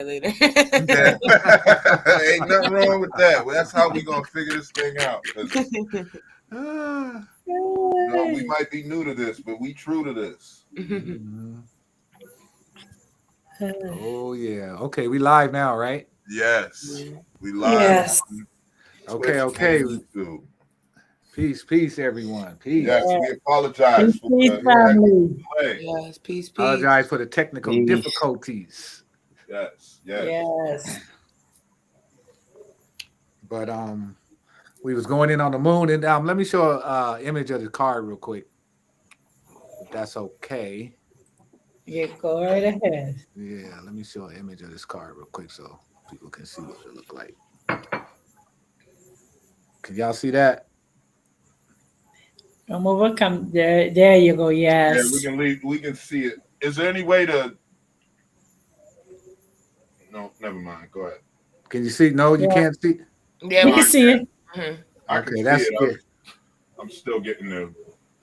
later. Yeah. Ain't nothing wrong with that. Well, that's how we gonna figure this thing out. 'Cause, we might be new to this, but we true to this. Mhm. Oh yeah. Okay, we live now, right? Yes, we live Yes. on Okay, Twitch okay. and YouTube. Peace, everyone. Peace. Yes, we apologize Peace, for peace, the family. delay. Yes, peace, peace. Apologize for the technical Peace. difficulties. Yes, Yes. But we was going in on the moon, and let me show a image of the card real quick, if that's okay. Yeah, go right ahead. Yeah, let me show an image of this card real quick so people can see what it look like. Can y'all see that? Come over, come there. There you go. Yeah, Yes. we can leave. We can see it. Is there any way to? No, never mind. Go ahead. Can you see? No, you Yeah. can't see. Yeah, We can see it. I Okay, can see that's it. good. I'm still getting the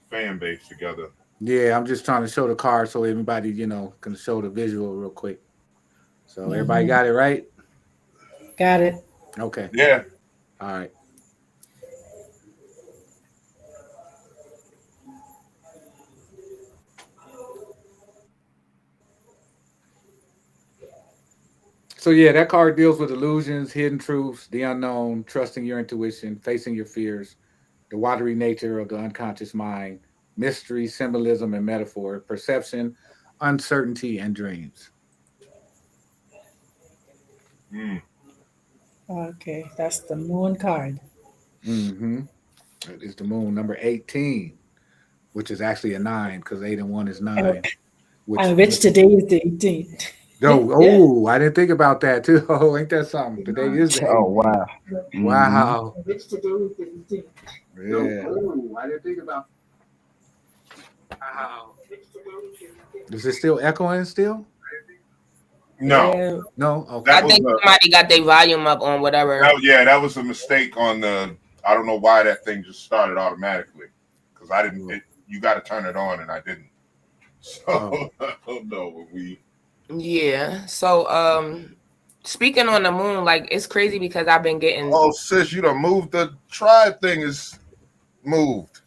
fan base together. Yeah, I'm just trying to show the card so everybody, can show the visual real quick. So everybody got it right? Got it. Okay. Yeah. All right. So yeah, that card deals with illusions, hidden truths, the unknown, trusting your intuition, facing your fears, the watery nature of the unconscious mind, mystery, symbolism, and metaphor, perception, uncertainty, and dreams. Mm. Okay, that's the moon card. Mm-hmm. That is the moon, number 18, which is actually a 9 because 8 and 1 is 9. And which today is the 18th. I didn't think about that too. Oh, ain't that something? Today is the 18th. Oh wow. Wow. Which today is the 18th. Yeah. I didn't think about. Wow. Is it still echoing still? No. Yeah. No. Okay. That I think was somebody got their volume up on whatever. that was a mistake on the. I don't know why that thing just started automatically because I didn't. You got to turn it on, and I didn't. So I don't know what we. Yeah. So speaking on the moon, like it's crazy because I've been getting Oh, sis, you done moved. The tribe thing is moved.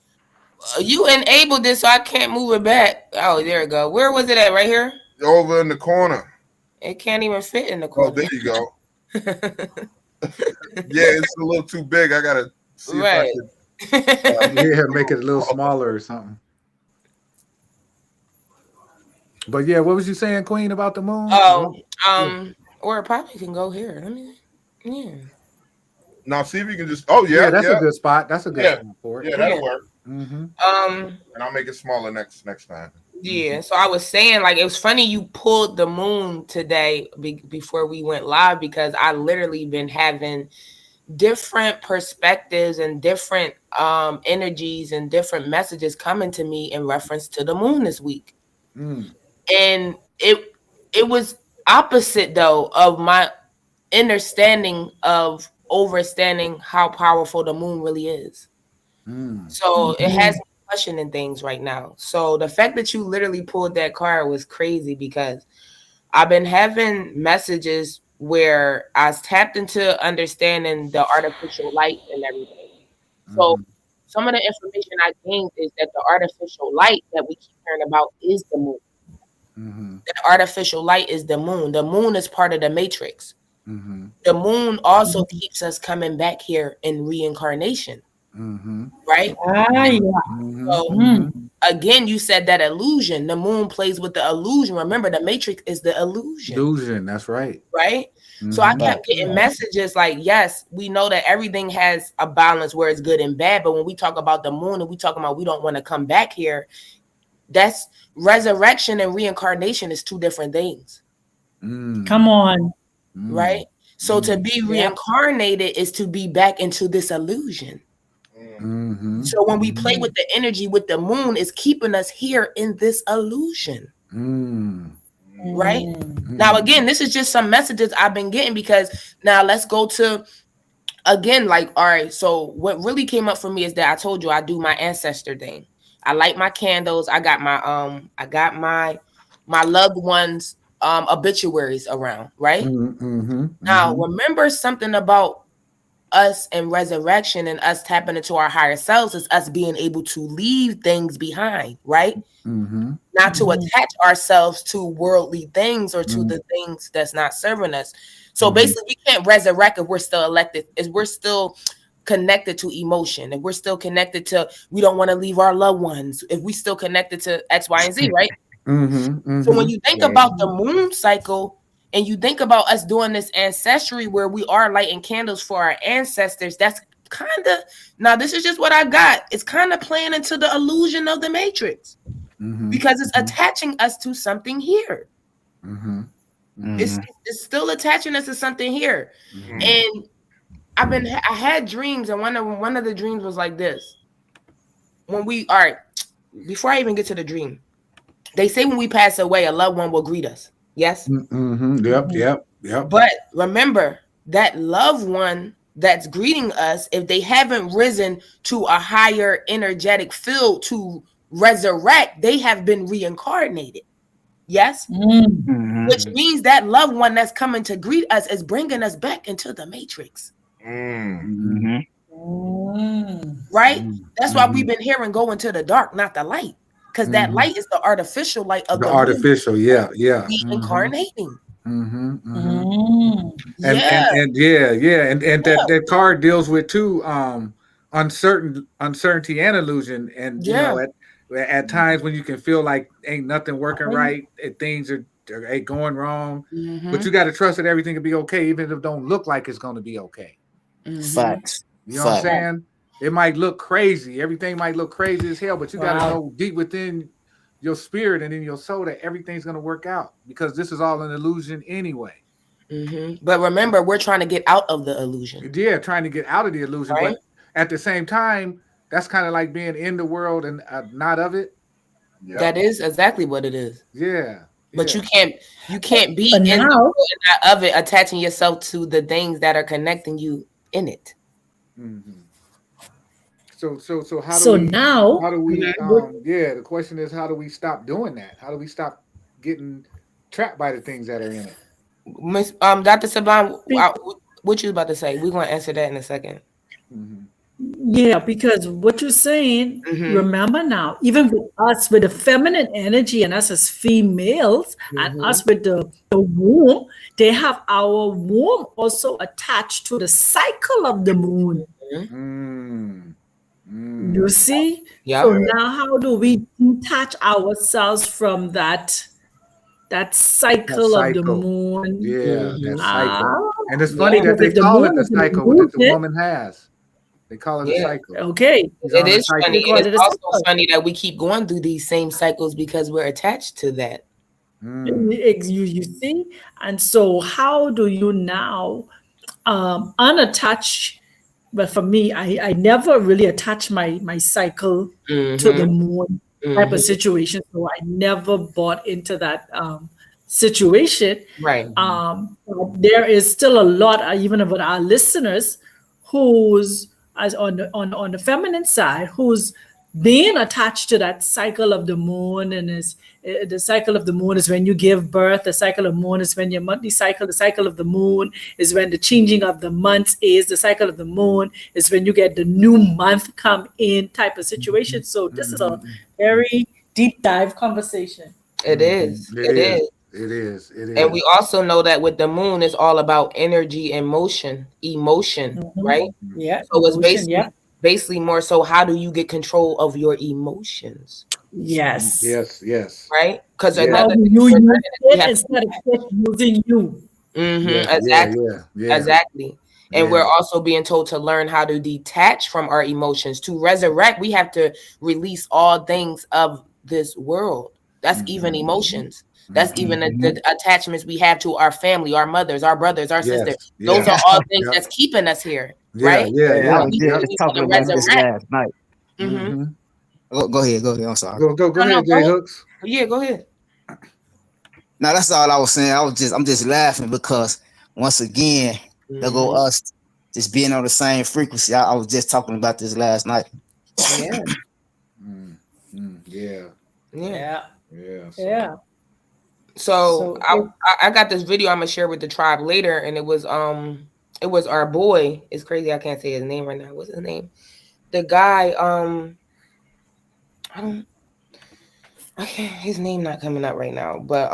you enabled this, so I can't move it back. Oh, there it go. Where was it at? Right here? Over in the corner. It can't even fit in the Oh, corner. there you go. Yeah, it's a little too big. I gotta see Right. if I can. Yeah, make it a little smaller or something. But yeah, what was you saying, Queen, about the moon? Or it probably can go here. Let me. Yeah. Now see if you can just. Oh yeah, that's a good spot. That's a good Yeah. spot for it. Yeah, that'll work. Mm-hmm. And I'll make it smaller next time. Yeah, so I was saying, like, it was funny you pulled the moon today before we went live because I literally been having different perspectives and different energies and different messages coming to me in reference to the moon this week. And it was opposite though of my understanding of understanding how powerful the moon really is. So it has me questioning things right now. So the fact that you literally pulled that card was crazy because I've been having messages where I was tapped into understanding the artificial light and everything. So some of the information I gained is that the artificial light that we keep hearing about is the moon. The artificial light is the moon. The moon is part of the matrix. The moon also keeps us coming back here in reincarnation. Right? So again, you said that illusion. The moon plays with the illusion. Remember, the matrix is the illusion. Illusion, that's right. Right? So I kept getting messages like, yes, we know that everything has a balance where it's good and bad. But when we talk about the moon and we talk about we don't want to come back here, that's resurrection and reincarnation is two different things. Come on. Right? So to be reincarnated is to be back into this illusion. So when we play with the energy with the moon, it's keeping us here in this illusion. Right? Now, again, this is just some messages I've been getting because now let's go to, again, like, all right, so what really came up for me is that I told you I do my ancestor thing. I light my candles. I got my loved ones obituaries around, right? Mm-hmm. Now, remember something about us and resurrection and us tapping into our higher selves is us being able to leave things behind, right? Mm-hmm. Not to Mhm. attach ourselves to worldly things or to the things that's not serving us. So Mhm. basically, we can't resurrect if we're still elected, if we're still connected to emotion, if we're still connected to we don't want to leave our loved ones, if we still connected to X, Y, and Z, right? Mm-hmm. So when you think about the moon cycle and you think about us doing this ancestry where we are lighting candles for our ancestors, that's kind of, now this is just what I got. It's kind of playing into the illusion of the matrix because it's attaching us to something here. Mm-hmm. It's still attaching us to something here. And I had dreams, and one of the dreams was like this. When we before I even get to the dream, they say when we pass away, a loved one will greet us. Yes. Mm-hmm. Yep. But remember that loved one that's greeting us, if they haven't risen to a higher energetic field to resurrect, they have been reincarnated. Yes. Mm. Which means that loved one that's coming to greet us is bringing us back into the matrix. Mm. Right? That's why we've been hearing go into the dark, not the light. Because that light is the artificial light of the the artificial, moon. yeah. Reincarnating. Mm-hmm. Yeah. And that card deals with too uncertainty and illusion, and you know at times when you can feel like ain't nothing working right, and things are ain't going wrong, but you got to trust that everything will be okay, even if it don't look like it's going to be okay. Facts. You know what I'm saying? It might look crazy, everything might look crazy as hell, but you got to know deep within your spirit and in your soul that everything's going to work out, because this is all an illusion anyway. But remember, we're trying to get out of the illusion. Yeah, trying to get out of the illusion, right? But at the same time, that's kind of like being in the world and not of it. Yeah. That is exactly what it is. Yeah. But you can't be But in now- the world and not of it, attaching yourself to the things that are connecting you in it. So how do So we now- the question is, how do we stop doing that? How do we stop getting trapped by the things that are in it? Miss Dr. Sublime, what you about to say? We're going to answer that in a second. Yeah, because what you're saying, remember now, even with us with the feminine energy and us as females and us with the womb, they have our womb also attached to the cycle of the moon. You see? Yeah. So now how do we detach ourselves from that cycle of the moon? Yeah, that cycle. And it's funny Yeah. that they Because the call it moon the is in cycle the that the movement. woman has. They call it a cycle. Okay. She's It on a is cycle. funny. Call It's it a also cycle. funny that we keep going through these same cycles because we're attached to that. You see? And so how do you now unattach? But for me, I never really attach my cycle to the moon type of situation. So I never bought into that situation. Right. There is still a lot, even with our listeners, who's as on the feminine side, who's being attached to that cycle of the moon, and is the cycle of the moon is when you give birth. The cycle of the moon is when your monthly cycle. The cycle of the moon is when the changing of the months is. The cycle of the moon is when you get the new month come in type of situation. So this is a very deep dive conversation. It is. It is. And we also know that with the moon, it's all about energy and emotion, right? Yeah. So it's basically more so, how do you get control of your emotions? Yes. Right? Because how do you use it instead of it using you? Exactly. And we're also being told to learn how to detach from our emotions. To resurrect, we have to release all things of this world. That's even emotions. That's even the attachments we have to our family, our mothers, our brothers, our sisters. Those are all things that's keeping us here, right? I was just talking about this last night. Go ahead. I'm sorry. Go ahead, J Hooks. Yeah, go ahead. Now that's all I was saying. I'm just laughing because once again, there go us just being on the same frequency. I was just talking about this last night. Yeah. So I got this video I'm gonna share with the tribe later, and it was our boy. It's crazy I can't say his name right now. What's his name? The guy his name not coming up right now, but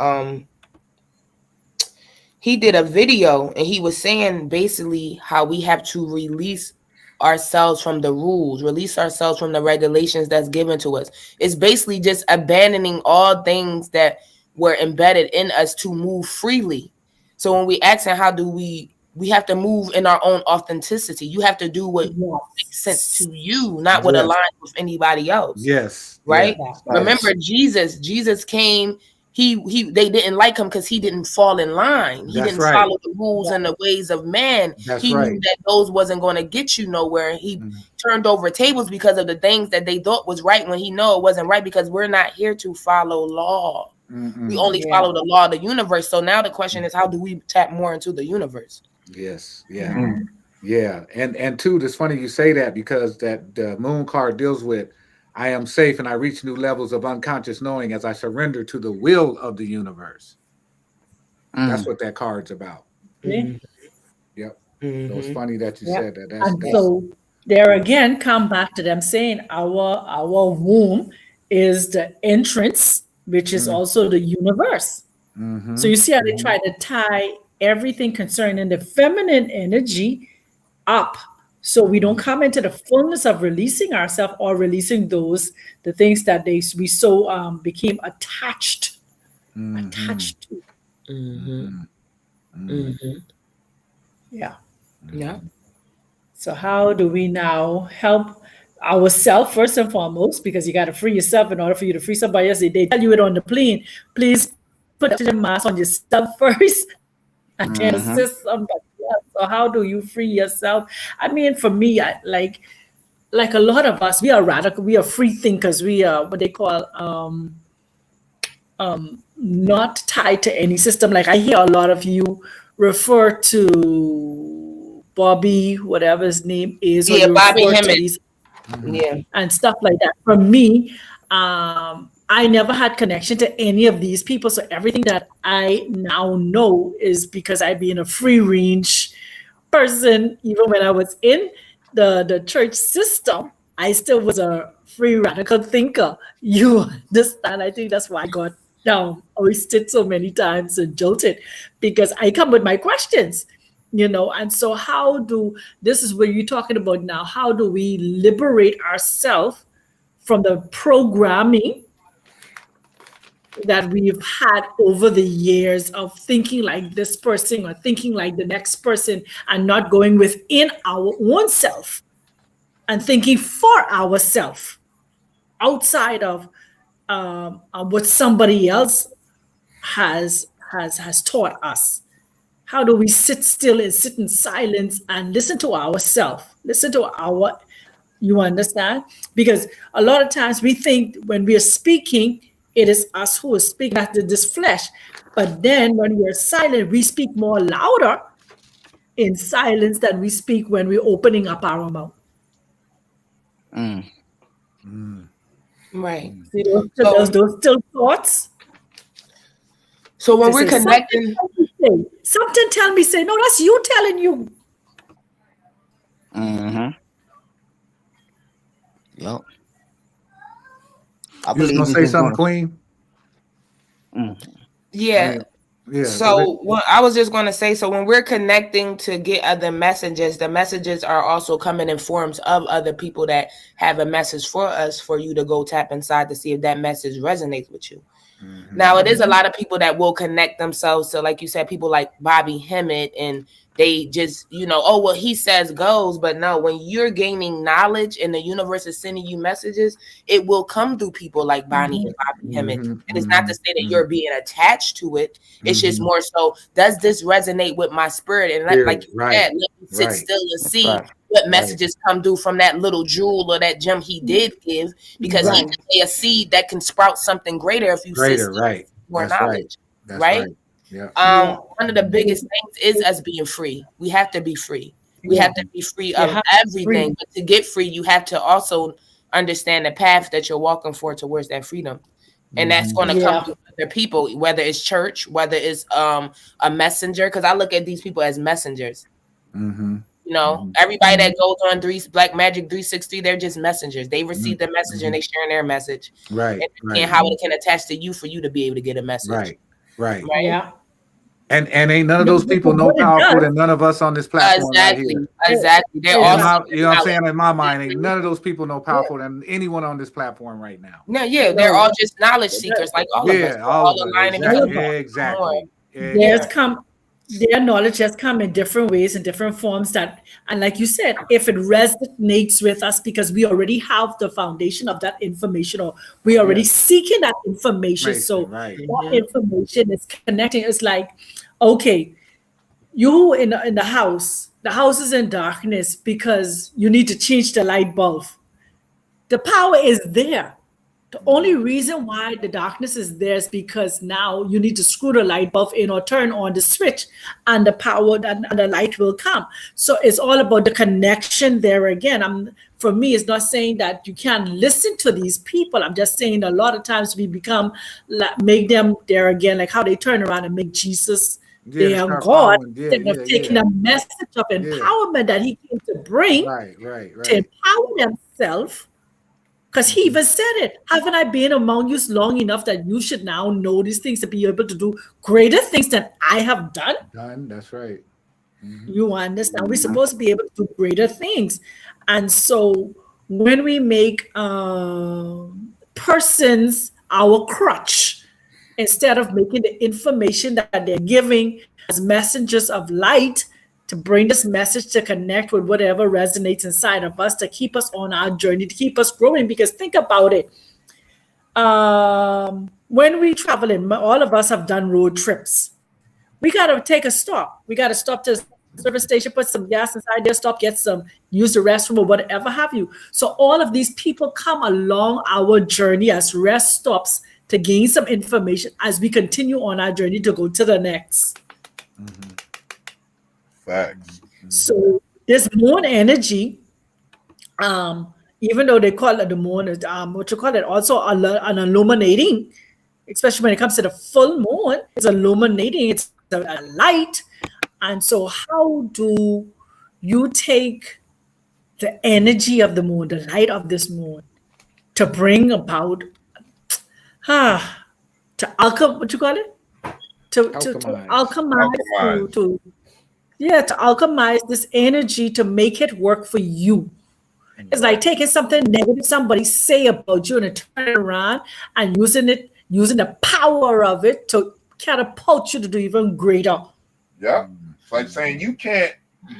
he did a video and he was saying basically how we have to release ourselves from the rules, release ourselves from the regulations that's given to us. It's basically just abandoning all things that were embedded in us to move freely. So when we ask how do we have to move in our own authenticity. You have to do what makes sense to you, not what aligns with anybody else. Yes. Right? Yes. Remember Jesus came, they didn't like him because he didn't fall in line. He didn't follow the rules and the ways of man. He knew that those wasn't going to get you nowhere. He turned over tables because of the things that they thought was right when he knew it wasn't right, because we're not here to follow law. We only follow the law of the universe. So now the question is, how do we tap more into the universe? Yes. Yeah. Yeah. And too, it's funny you say that, because that the moon card deals with, I am safe and I reach new levels of unconscious knowing as I surrender to the will of the universe. That's what that card's about. Yep. So it's funny that you said that. So there again, come back to them saying our womb is the entrance, which is also the universe. So you see how they try to tie everything concerning the feminine energy up, so we don't come into the fullness of releasing ourselves or releasing the things that we so became attached to. Yeah. So how do we now help ourselves first and foremost? Because you got to free yourself in order for you to free somebody else. They tell you it on the plane. Please put the mask on yourself first and then assist somebody else. So how do you free yourself? I mean, for me, like a lot of us, we are radical. We are free thinkers. We are what they call not tied to any system. Like I hear a lot of you refer to Bobby, whatever his name is. Yeah, Bobby Hemmett. And stuff like that. For me, I never had connection to any of these people. So everything that I now know is because I being a free range person. Even when I was in the church system, I still was a free radical thinker. You understand? I think that's why I got down, wasted so many times and jolted, because I come with my questions, and so this is what you're talking about now. How do we liberate ourselves from the programming that we've had over the years of thinking like this person or thinking like the next person, and not going within our own self and thinking for ourselves outside of what somebody else has taught us? How do we sit still and sit in silence and listen to ourselves? You understand? Because a lot of times we think when we are speaking, it is us who is speaking after this flesh. But then when we are silent, we speak more louder in silence than we speak when we're opening up our mouth. Right. See, those still thoughts. So when we're connecting, something tell me, say, no, that's you telling you. Yep. You was gonna say something, Queen? Yeah. So I was just going to say, so when we're connecting to get other messages, the messages are also coming in forms of other people that have a message for us, for you to go tap inside to see if that message resonates with you. Now, it is a lot of people that will connect themselves to, like you said, people like Bobby Hemmett, and they just, oh, well, he says goes. But no, when you're gaining knowledge and the universe is sending you messages, it will come through people like Bonnie and Bobby Hemmett. And it's not to say that you're being attached to it. It's just more so, does this resonate with my spirit? And like you said, let me sit still and see what messages come through from that little jewel or that gem he did give, because he can lay a seed that can sprout something greater if you sit still and more knowledge. Right? Yeah. One of the biggest things is us being free. We have to be free. We have to be free of everything. But to get free, you have to also understand the path that you're walking for towards that freedom. And that's going to come through They're people, whether it's church, whether it's a messenger, because I look at these people as messengers. Mm-hmm. You know, everybody that goes on Black Magic 360, they're just messengers. They receive the message and they sharing their message. Right. And how it can attach to you for you to be able to get a message. Right. Yeah. And ain't none of those people no powerful than none of us on this platform. Exactly. Right here. Exactly. They're all, you know what I'm saying? In my mind, ain't none of those people no powerful than anyone on this platform right now. No, yeah, they're all just knowledge seekers, like all of us. We're all aligning exactly. Their knowledge has come in different ways, in different forms and like you said, if it resonates with us because we already have the foundation of that information, or we already seeking that information. So that information is connecting. It's like, okay, you in the house is in darkness because you need to change the light bulb. The power is there. The only reason why the darkness is there is because now you need to screw the light bulb in or turn on the switch, and the power and the light will come. So it's all about the connection there again. For me, it's not saying that you can't listen to these people. I'm just saying a lot of times we make them there again, like how they turn around and make Jesus their God, instead of taking a message of empowerment that he came to bring to empower themselves. Because he even said it. Haven't I been among you long enough that you should now know these things to be able to do greater things than I have done? That's right. Mm-hmm. You understand? We're supposed to be able to do greater things. And so when we make persons our crutch, instead of making the information that they're giving as messengers of light, to bring this message to connect with whatever resonates inside of us, to keep us on our journey, to keep us growing. Because think about it. When we travel in, all of us have done road trips. We got to take a stop. We got to stop to the service station, put some gas inside there, stop, get some, use the restroom or whatever have you. So all of these people come along our journey as rest stops to gain some information as we continue on our journey to go to the next. Mm-hmm. Facts. So this moon energy, even though they call it the moon, what you call it, also an illuminating, especially when it comes to the full moon, it's illuminating, it's a light. And so how do you take the energy of the moon, the light of this moon, to bring about, to what you call it? To alchemize, to alchemize this energy to make it work for you. It's like taking something negative somebody say about you and turn it around and using the power of it to catapult you to do even greater. Yeah. It's like saying you can't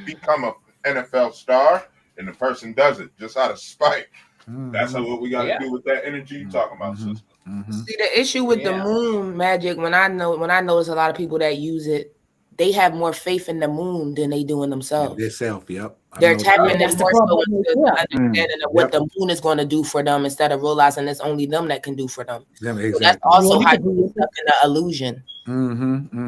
become an NFL star and the person does it just out of spite. Mm-hmm. That's what we got to do with that energy you're talking about, sister. Mm-hmm. See, the issue with the moon magic, when I notice a lot of people that use it, they have more faith in the moon than they do in themselves. They're tapping into the understanding of what the moon is going to do for them instead of realizing it's only them that can do for them. Exactly. So that's also how you get stuck in the illusion.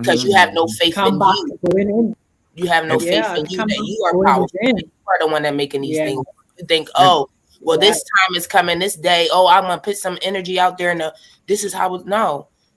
Because you have no faith in you. You have no faith in you that you are powerful. You are the one that making these things. You think, this time is coming, this day. I'm going to put some energy out there. And this is how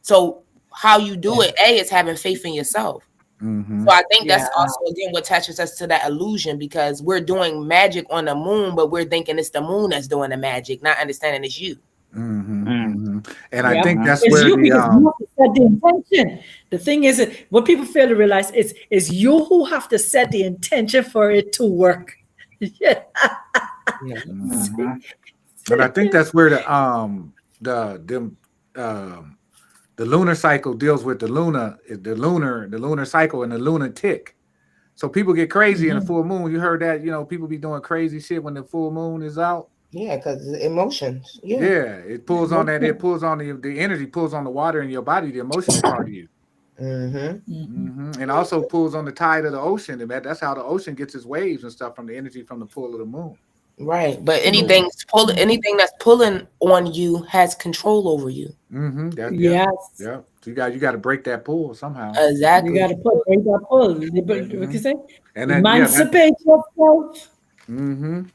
So how you do it, is having faith in yourself. So I think that's also, again, what attaches us to that illusion, because we're doing magic on the moon, but we're thinking it's the moon that's doing the magic, not understanding it's you. And I think that's it's where you, you have to set the intention. The thing is, what people fail to realize is you who have to set the intention for it to work. But I think that's where the lunar cycle deals with the lunar cycle and the lunar tick. So people get crazy in the full moon. You heard that, people be doing crazy shit when the full moon is out. Yeah, because emotions. Yeah, it pulls on that. It pulls on the energy, pulls on the water in your body, the emotional part of you. And also pulls on the tide of the ocean. And that's how the ocean gets its waves and stuff, from the energy from the pull of the moon. Right, but anything that's pulling on you has control over you. So you got to break that pull somehow. Exactly. You got to break that pull. What you say? And emancipate yourself. And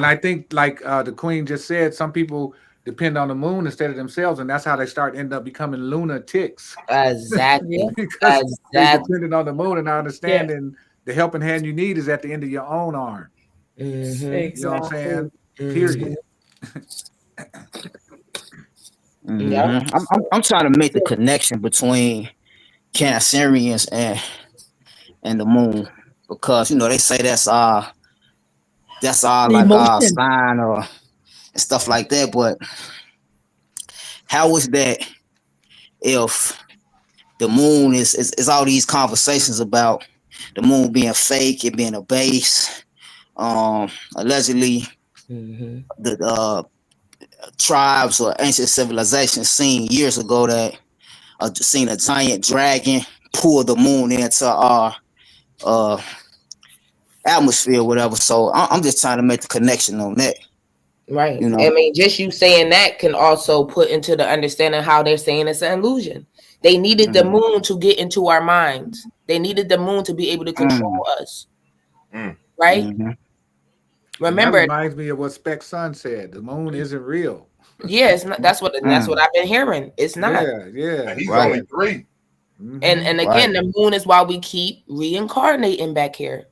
I think, like the Queen just said, some people depend on the moon instead of themselves, and that's how they end up becoming lunatics Exactly. because they Exactly. depending on the moon and not understanding the helping hand you need is at the end of your own arm. Mhm. You know what I'm saying? Mhm. Period. Yeah. I'm trying to make the connection between Cancerians and the moon because they say that's The like our emotion. sign or and stuff like that. But how is that if the moon is all these conversations about the moon being fake, it being a base, allegedly Mhm. the tribes or ancient civilizations seen years ago that seen a giant dragon pull the moon into our uh atmosphere, or whatever. So I'm just trying to make the connection on that. Right. You know. I mean, just you saying that can also put into the understanding how they're saying it's an illusion. They needed the moon to get into our minds. They needed the moon to be able to control us. Mm. Right? Mhm. And that Remember, reminds me of what Spec Sun said. The moon isn't real. yeah, it's not, that's what I've been hearing. It's not. Yeah. And he's Right. only 3. And again, the moon is why we keep reincarnating back here.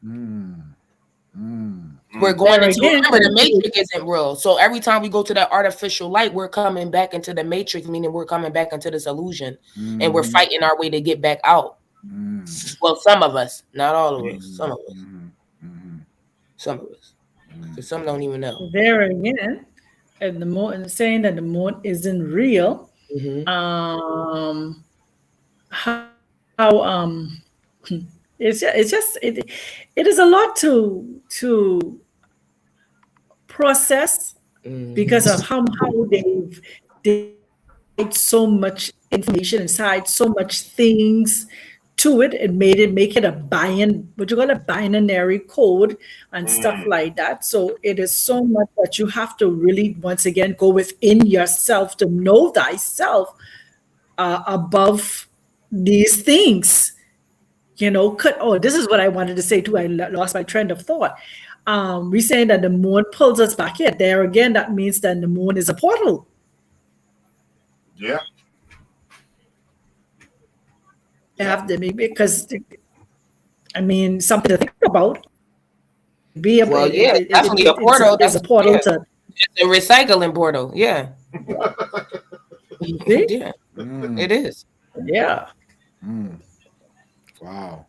We're going There into again, remember the matrix isn't real. So every time we go to that artificial light, we're coming back into the matrix, meaning we're coming back into this illusion. And we're fighting our way to get back out. Well, some of us, not all of us, some of us. Some of us. Because some don't even know. There again, and the moon saying that the moon isn't real. How it is a lot to process because of how they've so much information inside, so much things to it, and make it a binary code and stuff like that. So it is so much that you have to really once again go within yourself to know thyself above these things. This is what I wanted to say too. I lost my trend of thought. We're saying that the moon pulls us back in. There again, that means that the moon is a portal. Yeah. You have to be, because I mean, something to think about. Definitely a portal. It's a portal to it's a recycling portal. Yeah. Yeah. It is. Yeah. Wow.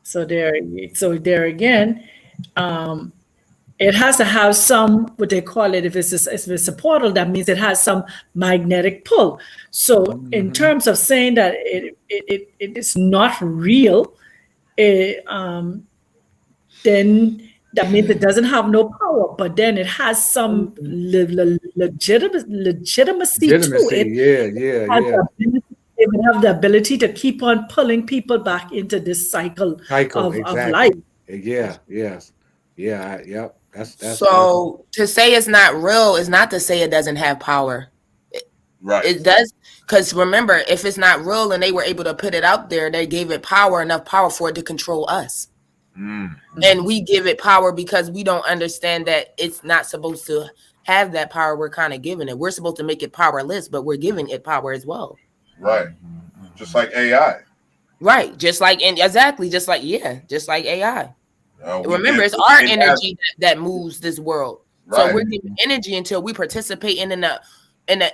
So there again, it has to have some, what they call it, if it's a portal, that means it has some magnetic pull. So in terms of saying that it is not real, then that means it doesn't have no power, but then it has some legitimacy to it. It would have the ability to keep on pulling people back into this cycle of life. Yep. That's so to say it's not real is not to say it doesn't have power. Right. It does, because remember, if it's not real and they were able to put it out there, they gave it enough power for it to control us. And we give it power because we don't understand that it's not supposed to have that power. We're kind of giving it. We're supposed to make it powerless, but we're giving it power as well. Right. Just like AI. Right. Just like AI. Remember, it's our energy that moves this world. Right. So we're giving energy until we participate in the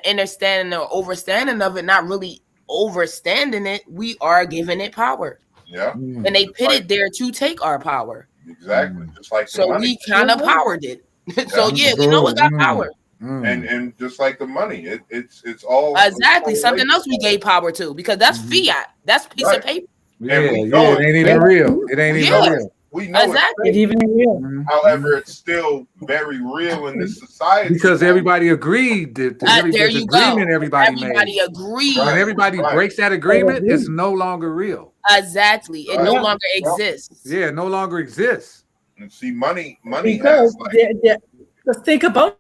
understanding or overstanding of it, not really overstanding it. We are giving it power. Yeah. And they put it there to take our power. Exactly. Just like so we kind of powered it. So we know it got power. And just like the money, it's all exactly something else we gave power to, because that's fiat. That's a piece of paper. It ain't even real. It ain't even real. We know exactly. It's even real. However, it's still very real in this society because everybody agreed that there you agreement go. Everybody agreed. When everybody breaks that agreement, it's no longer real. Exactly. It no longer exists. Yeah, it no longer exists. And see, money because has think about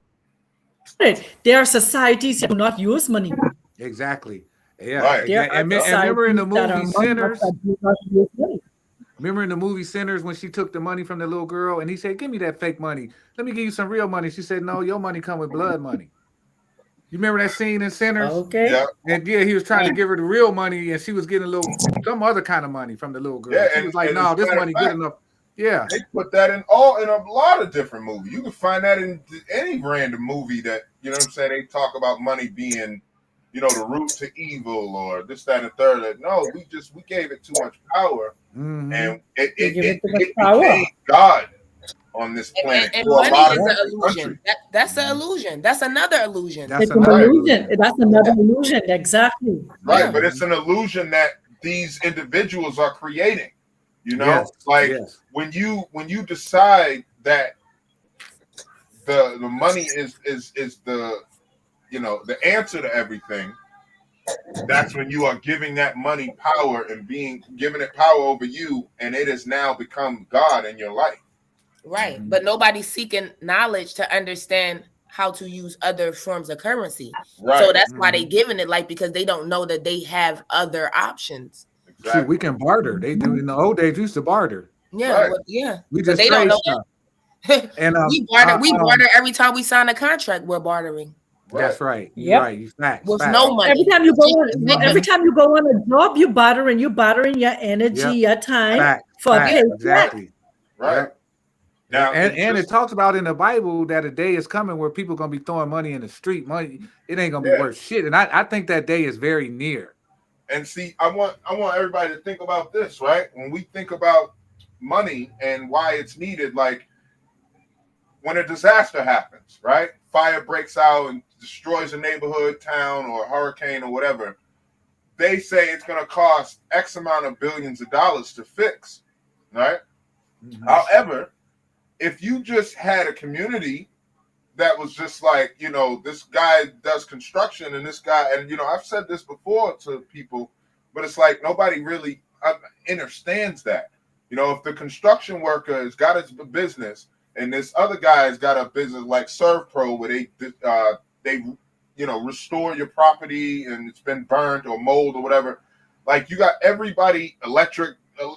it. There are societies that do not use money. Exactly. Yeah. Right. And remember in the movie Sinners. Remember in the movie Sinners when she took the money from the little girl and he said, "Give me that fake money. Let me give you some real money." She said, "No, your money come with blood money." You remember that scene in Sinners? Okay. Yeah, And yeah, he was trying to give her the real money, and she was getting some other kind of money from the little girl. Yeah, She and- was like, and "No, as a this matter money of good fact, enough." Yeah, they put that in a lot of different movies. You can find that in any random movie that, you know what I'm saying, they talk about money being, you know, the root to evil or this, that, and the third. That, no, we gave it too much power, Mhm. and You give it too much it power. became God on this planet And for a money lot is of an different illusion. countries. That's an illusion. That's another illusion. That's It's an another illusion. That's another illusion. Exactly. Right, Yeah. but it's an illusion that these individuals are creating. You know, Yes, like yes. when you decide that the money is the, you know, the answer to everything, that's when you are giving that money power and giving it power over you, and it has now become God in your life. Right. Mhm. But nobody's seeking knowledge to understand how to use other forms of currency. Right. So that's why Mhm. they giving it, like, because they don't know that they have other options. Shoot, Exactly. we can barter. They do in the old days. Used to barter. Yeah. Right. Well, yeah. We But just they don't trade know stuff. that. And we barter every time we sign a contract. We're bartering That's right. You're Yep. right. You facts. with facts. no money. Every time you go Mhm. every time you go on a job, you're bartering your energy, Yep. your time Facts. for Facts. paycheck. Exactly. Right. Yep. Now, And it talks about in the Bible that a day is coming where people gonna be throwing money in the street. Money, it ain't gonna be Yeah. worth shit. And I think that day is very near. and see, I want everybody to think about this, right? When we think about money and why it's needed, like when a disaster happens, right? Fire breaks out and destroys a neighborhood, town, or a hurricane or whatever. They say it's going to cost X amount of billions of dollars to fix, right? Mhm. However, if you just had a community that was just like, you know, this guy does construction and this guy, and, you know, I've said this before to people, but it's like nobody really understands that. You know, if the construction worker has got his business and this other guy's got a business like ServPro where they you know, restore your property and it's been burned or mold or whatever, like you got everybody,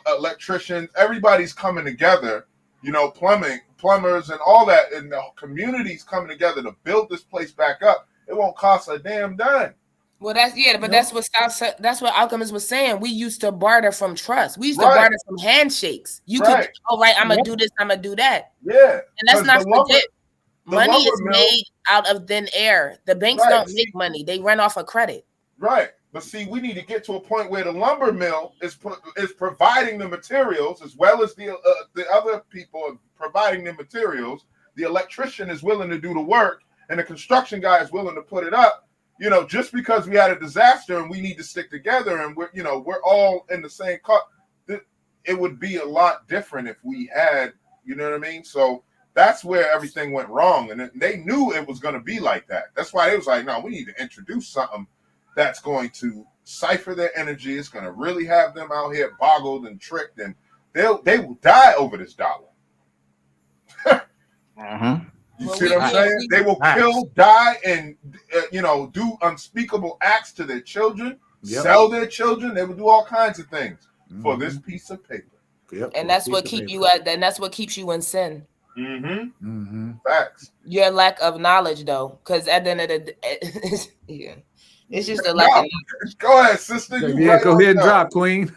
electricians, everybody's coming together, you know, plumbers and all that, and the community's coming together to build this place back up. It won't cost a damn dime. Well, that's Nope. that's what Alchemist was saying. We used to barter from trust. We used to Right. barter from handshakes. You Right. could, all right, I'm gonna Yep. do this, I'm gonna do that. Yeah. And let's 'Cause not the lumber- forget, the money lumber is mill- made out of thin air. The banks Right. don't make money; they run off of credit. Right. But see, we need to get to a point where the lumber mill is providing the materials as well as the other people are providing the materials. The electrician is willing to do the work, and the construction guy is willing to put it up. You know, just because we had a disaster and we need to stick together, and we're all in the same car. It would be a lot different if we had, you know what I mean? So that's where everything went wrong, and they knew it was going to be like that. That's why it was like, no, we need to introduce something that's going to cipher their energy. It's going to really have them out here boggled and tricked, and they will die over this dollar. You Well, see what I'm saying? They will kill, die, and you know, do unspeakable acts to their children, Yep. sell their children. They will do all kinds of things for Mhm. this piece of paper. Yep. And that's what keeps you in sin. Mm-hmm. Mm-hmm. Facts. Your lack of knowledge, though, because at the end of the day, yeah, it's just a lack of knowledge. Go ahead, sister. Yeah, go ahead and drop, Queen.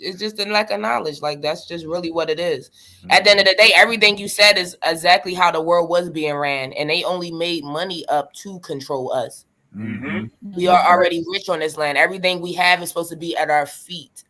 It's just a lack of knowledge. Like, that's just really what it is. At the end of the day, everything you said is exactly how the world was being ran, and they only made money up to control us. Mm-hmm. We are already rich on this land. Everything we have is supposed to be at our feet.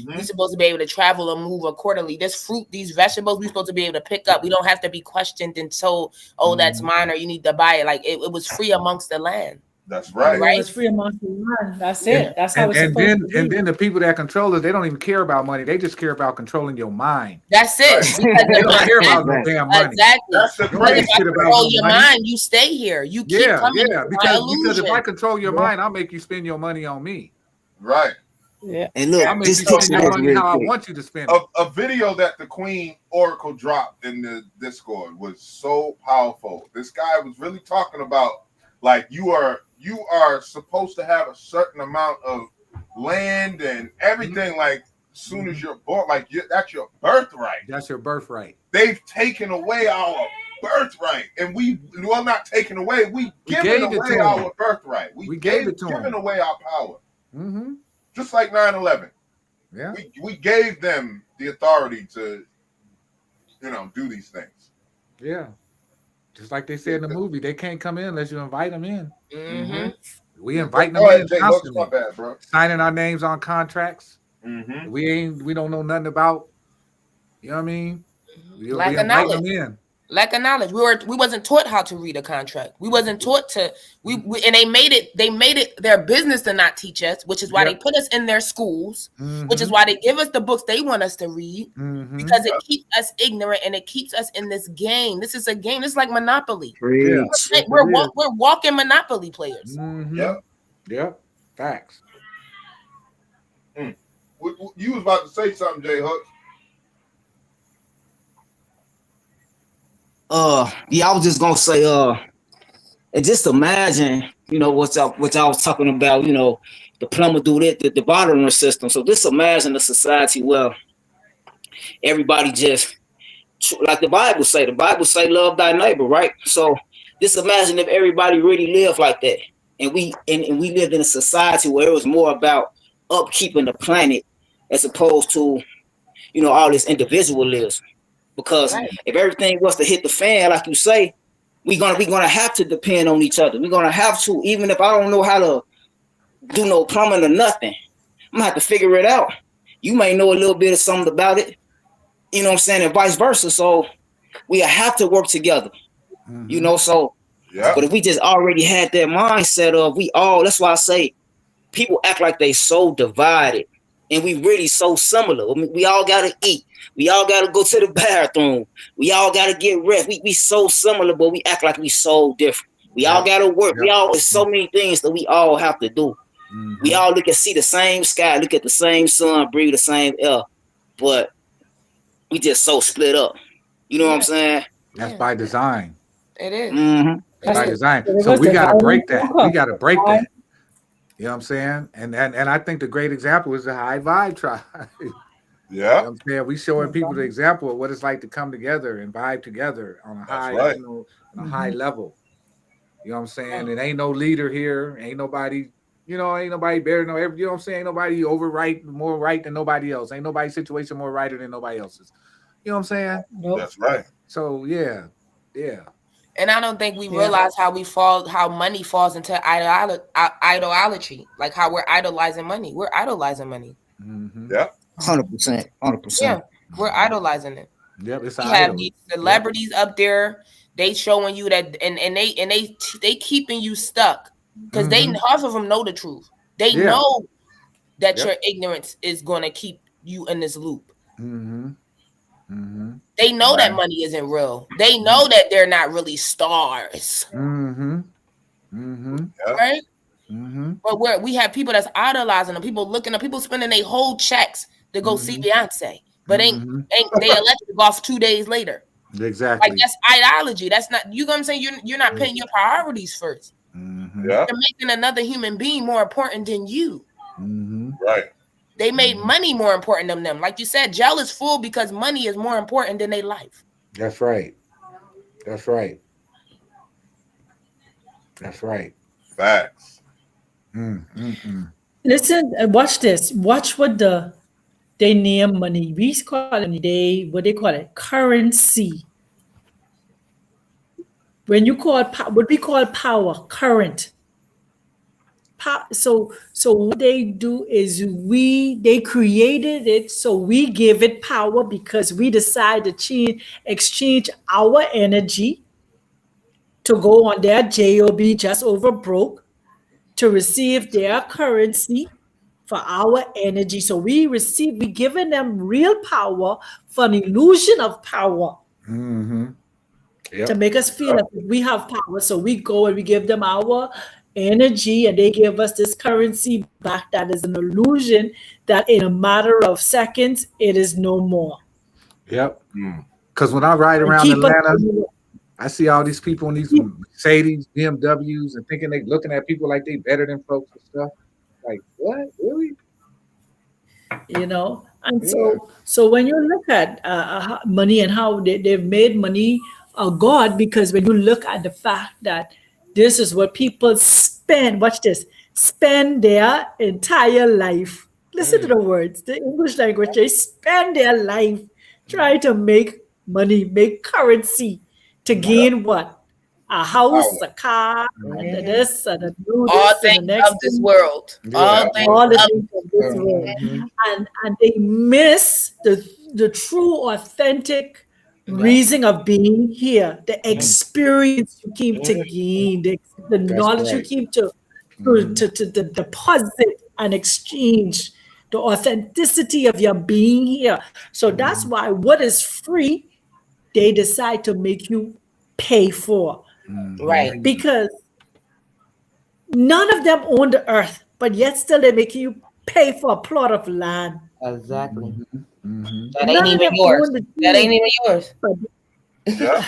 We're supposed to be able to travel and move accordingly. This fruit, these vegetables, we're supposed to be able to pick up. We don't have to be questioned and told, "Oh, that's mine," or "You need to buy it." Like it was free amongst the land. That's right. Right. It's free amongst the land. That's it. That's how it's And supposed then to be. and then the people that control us, they don't even care about money. They just care about controlling your mind. That's it. Because They if don't I- care about no damn money. Exactly. That's the Because crazy if I shit about control no your money. mind, you stay here. You keep Yeah, coming. yeah. to my Because if I illusion. control your mind, I'll make you spend your money on me. Right. Yeah. And look, I'll make this you takes spend your money real how I quick. want you to spend it. A video that the Queen Oracle dropped in the Discord was so powerful. This guy was really talking about, like, you are supposed to have a certain amount of land and everything, like, as soon as you're born, like, that's your birthright. That's your birthright. They've taken away our birthright, and we will not taken away. We gave giving it away to 'em. our birthright. We gave it to 'em. giving away our power, Mm-hmm. just like 9/11. Yeah. We gave them the authority to, do these things. Yeah. Just like they said in the movie, they can't come in unless you invite them in. Mm-hmm. We invite them Go ahead, in Jay. Hooks, constantly, my bad, bro. signing our names on contracts. Mm-hmm. We don't know nothing about. You know what I mean? We Lack of invite knowledge. them in. Lack of knowledge. We wasn't taught how to read a contract. We wasn't taught to. We and they made it their business to not teach us, which is why they put us in their schools, which is why they give us the books they want us to read, because it keeps us ignorant and it keeps us in this game. This is a game. This is like Monopoly. Preach. We're walking Monopoly players. Yep. Facts. You was about to say something, Jay Hooks. Yeah, I was just gonna say, and just imagine, what y'all was talking about, the plumber do that, the bottling system. So just imagine a society where everybody just, like the Bible say, love thy neighbor, right? So just imagine if everybody really lived like that, and we lived in a society where it was more about upkeeping the planet as opposed to, all this individualism. Because if everything was to hit the fan, like you say, we're gonna have to depend on each other. We're gonna have to, even if I don't know how to do no plumbing or nothing, I'm gonna have to figure it out. You may know a little bit of something about it, you know what I'm saying, and vice versa. So we have to work together, so but if we just already had that mindset of that's why I say people act like they so divided and we really so similar. I mean, we all gotta eat. We all got to go to the bathroom. We all got to get rest. We so similar, but we act like we so different. We all got to work. There's so many things that we all have to do. We all see the same sky, look at the same sun, breathe the same air, but we just so split up. You know what I'm saying? That's by design. It is. That's by design. So we got to break that. We got to break that. You know what I'm saying? And I think the great example is the High Vibe Tribe. Yeah, you know what I'm saying, we showing people the example of what it's like to come together and vibe together on a high, on a high level. You know what I'm saying? And ain't no leader here, ain't nobody, ain't nobody better than you know what I'm saying? Ain't nobody more right than nobody else. Ain't nobody's situation more righter than nobody else's. You know what I'm saying? That's right. So yeah. And I don't think we realize how money falls into idolatry, like how we're idolizing money. We're idolizing money. Yeah. 100%. Yeah, we're idolizing it. Yep, it's we have these celebrities up there. They showing you that, and they keeping you stuck because half of them know the truth. They know that your ignorance is going to keep you in this loop. They know that money isn't real. They know that they're not really stars. Right? But we have people that's idolizing them. People looking up. People spending their whole checks to go see Beyonce, but ain't they elected off 2 days later? Exactly. Like that's ideology. That's not, you know what I'm saying? You're not putting your priorities first. You're making another human being more important than you. Right. They made money more important than them. Like you said, jail is full because money is more important than their life. That's right. That's right. That's right. Facts. Listen, watch this. Watch what they name money. We call it what they call it, currency. When you call what we call power, current. So what they do is they created it, so we give it power because we decide to exchange our energy to go on their job just over broke to receive their currency for our energy. So we giving them real power for an illusion of power. To make us feel like we have power. So we go and we give them our energy and they give us this currency back that is an illusion that in a matter of seconds, it is no more. Yep. Because when I ride around Atlanta, I see all these people in these Mercedes, BMWs, and thinking they looking at people like they better than folks and stuff. Like, what? Really? And so when you look at money and how they've made money a God, because when you look at the fact that this is what people spend, watch this, spend their entire life. Listen to the words, the English language, they spend their life trying to make money, make currency to gain what? A house, a car, and the this, and the new All this, and the things next of this thing, world. All Yeah. things all the of things of this world. Mhm. And they miss the true, authentic reason of being here, the experience you keep to gain, the knowledge you right. keep to deposit and exchange, the authenticity of your being here. So that's why what is free, they decide to make you pay for, right. because none of them own the earth, but yet still they're making you pay for a plot of land. Exactly. Mhm. That ain't None of even them yours. own the That ain't trees. even yours. Yeah.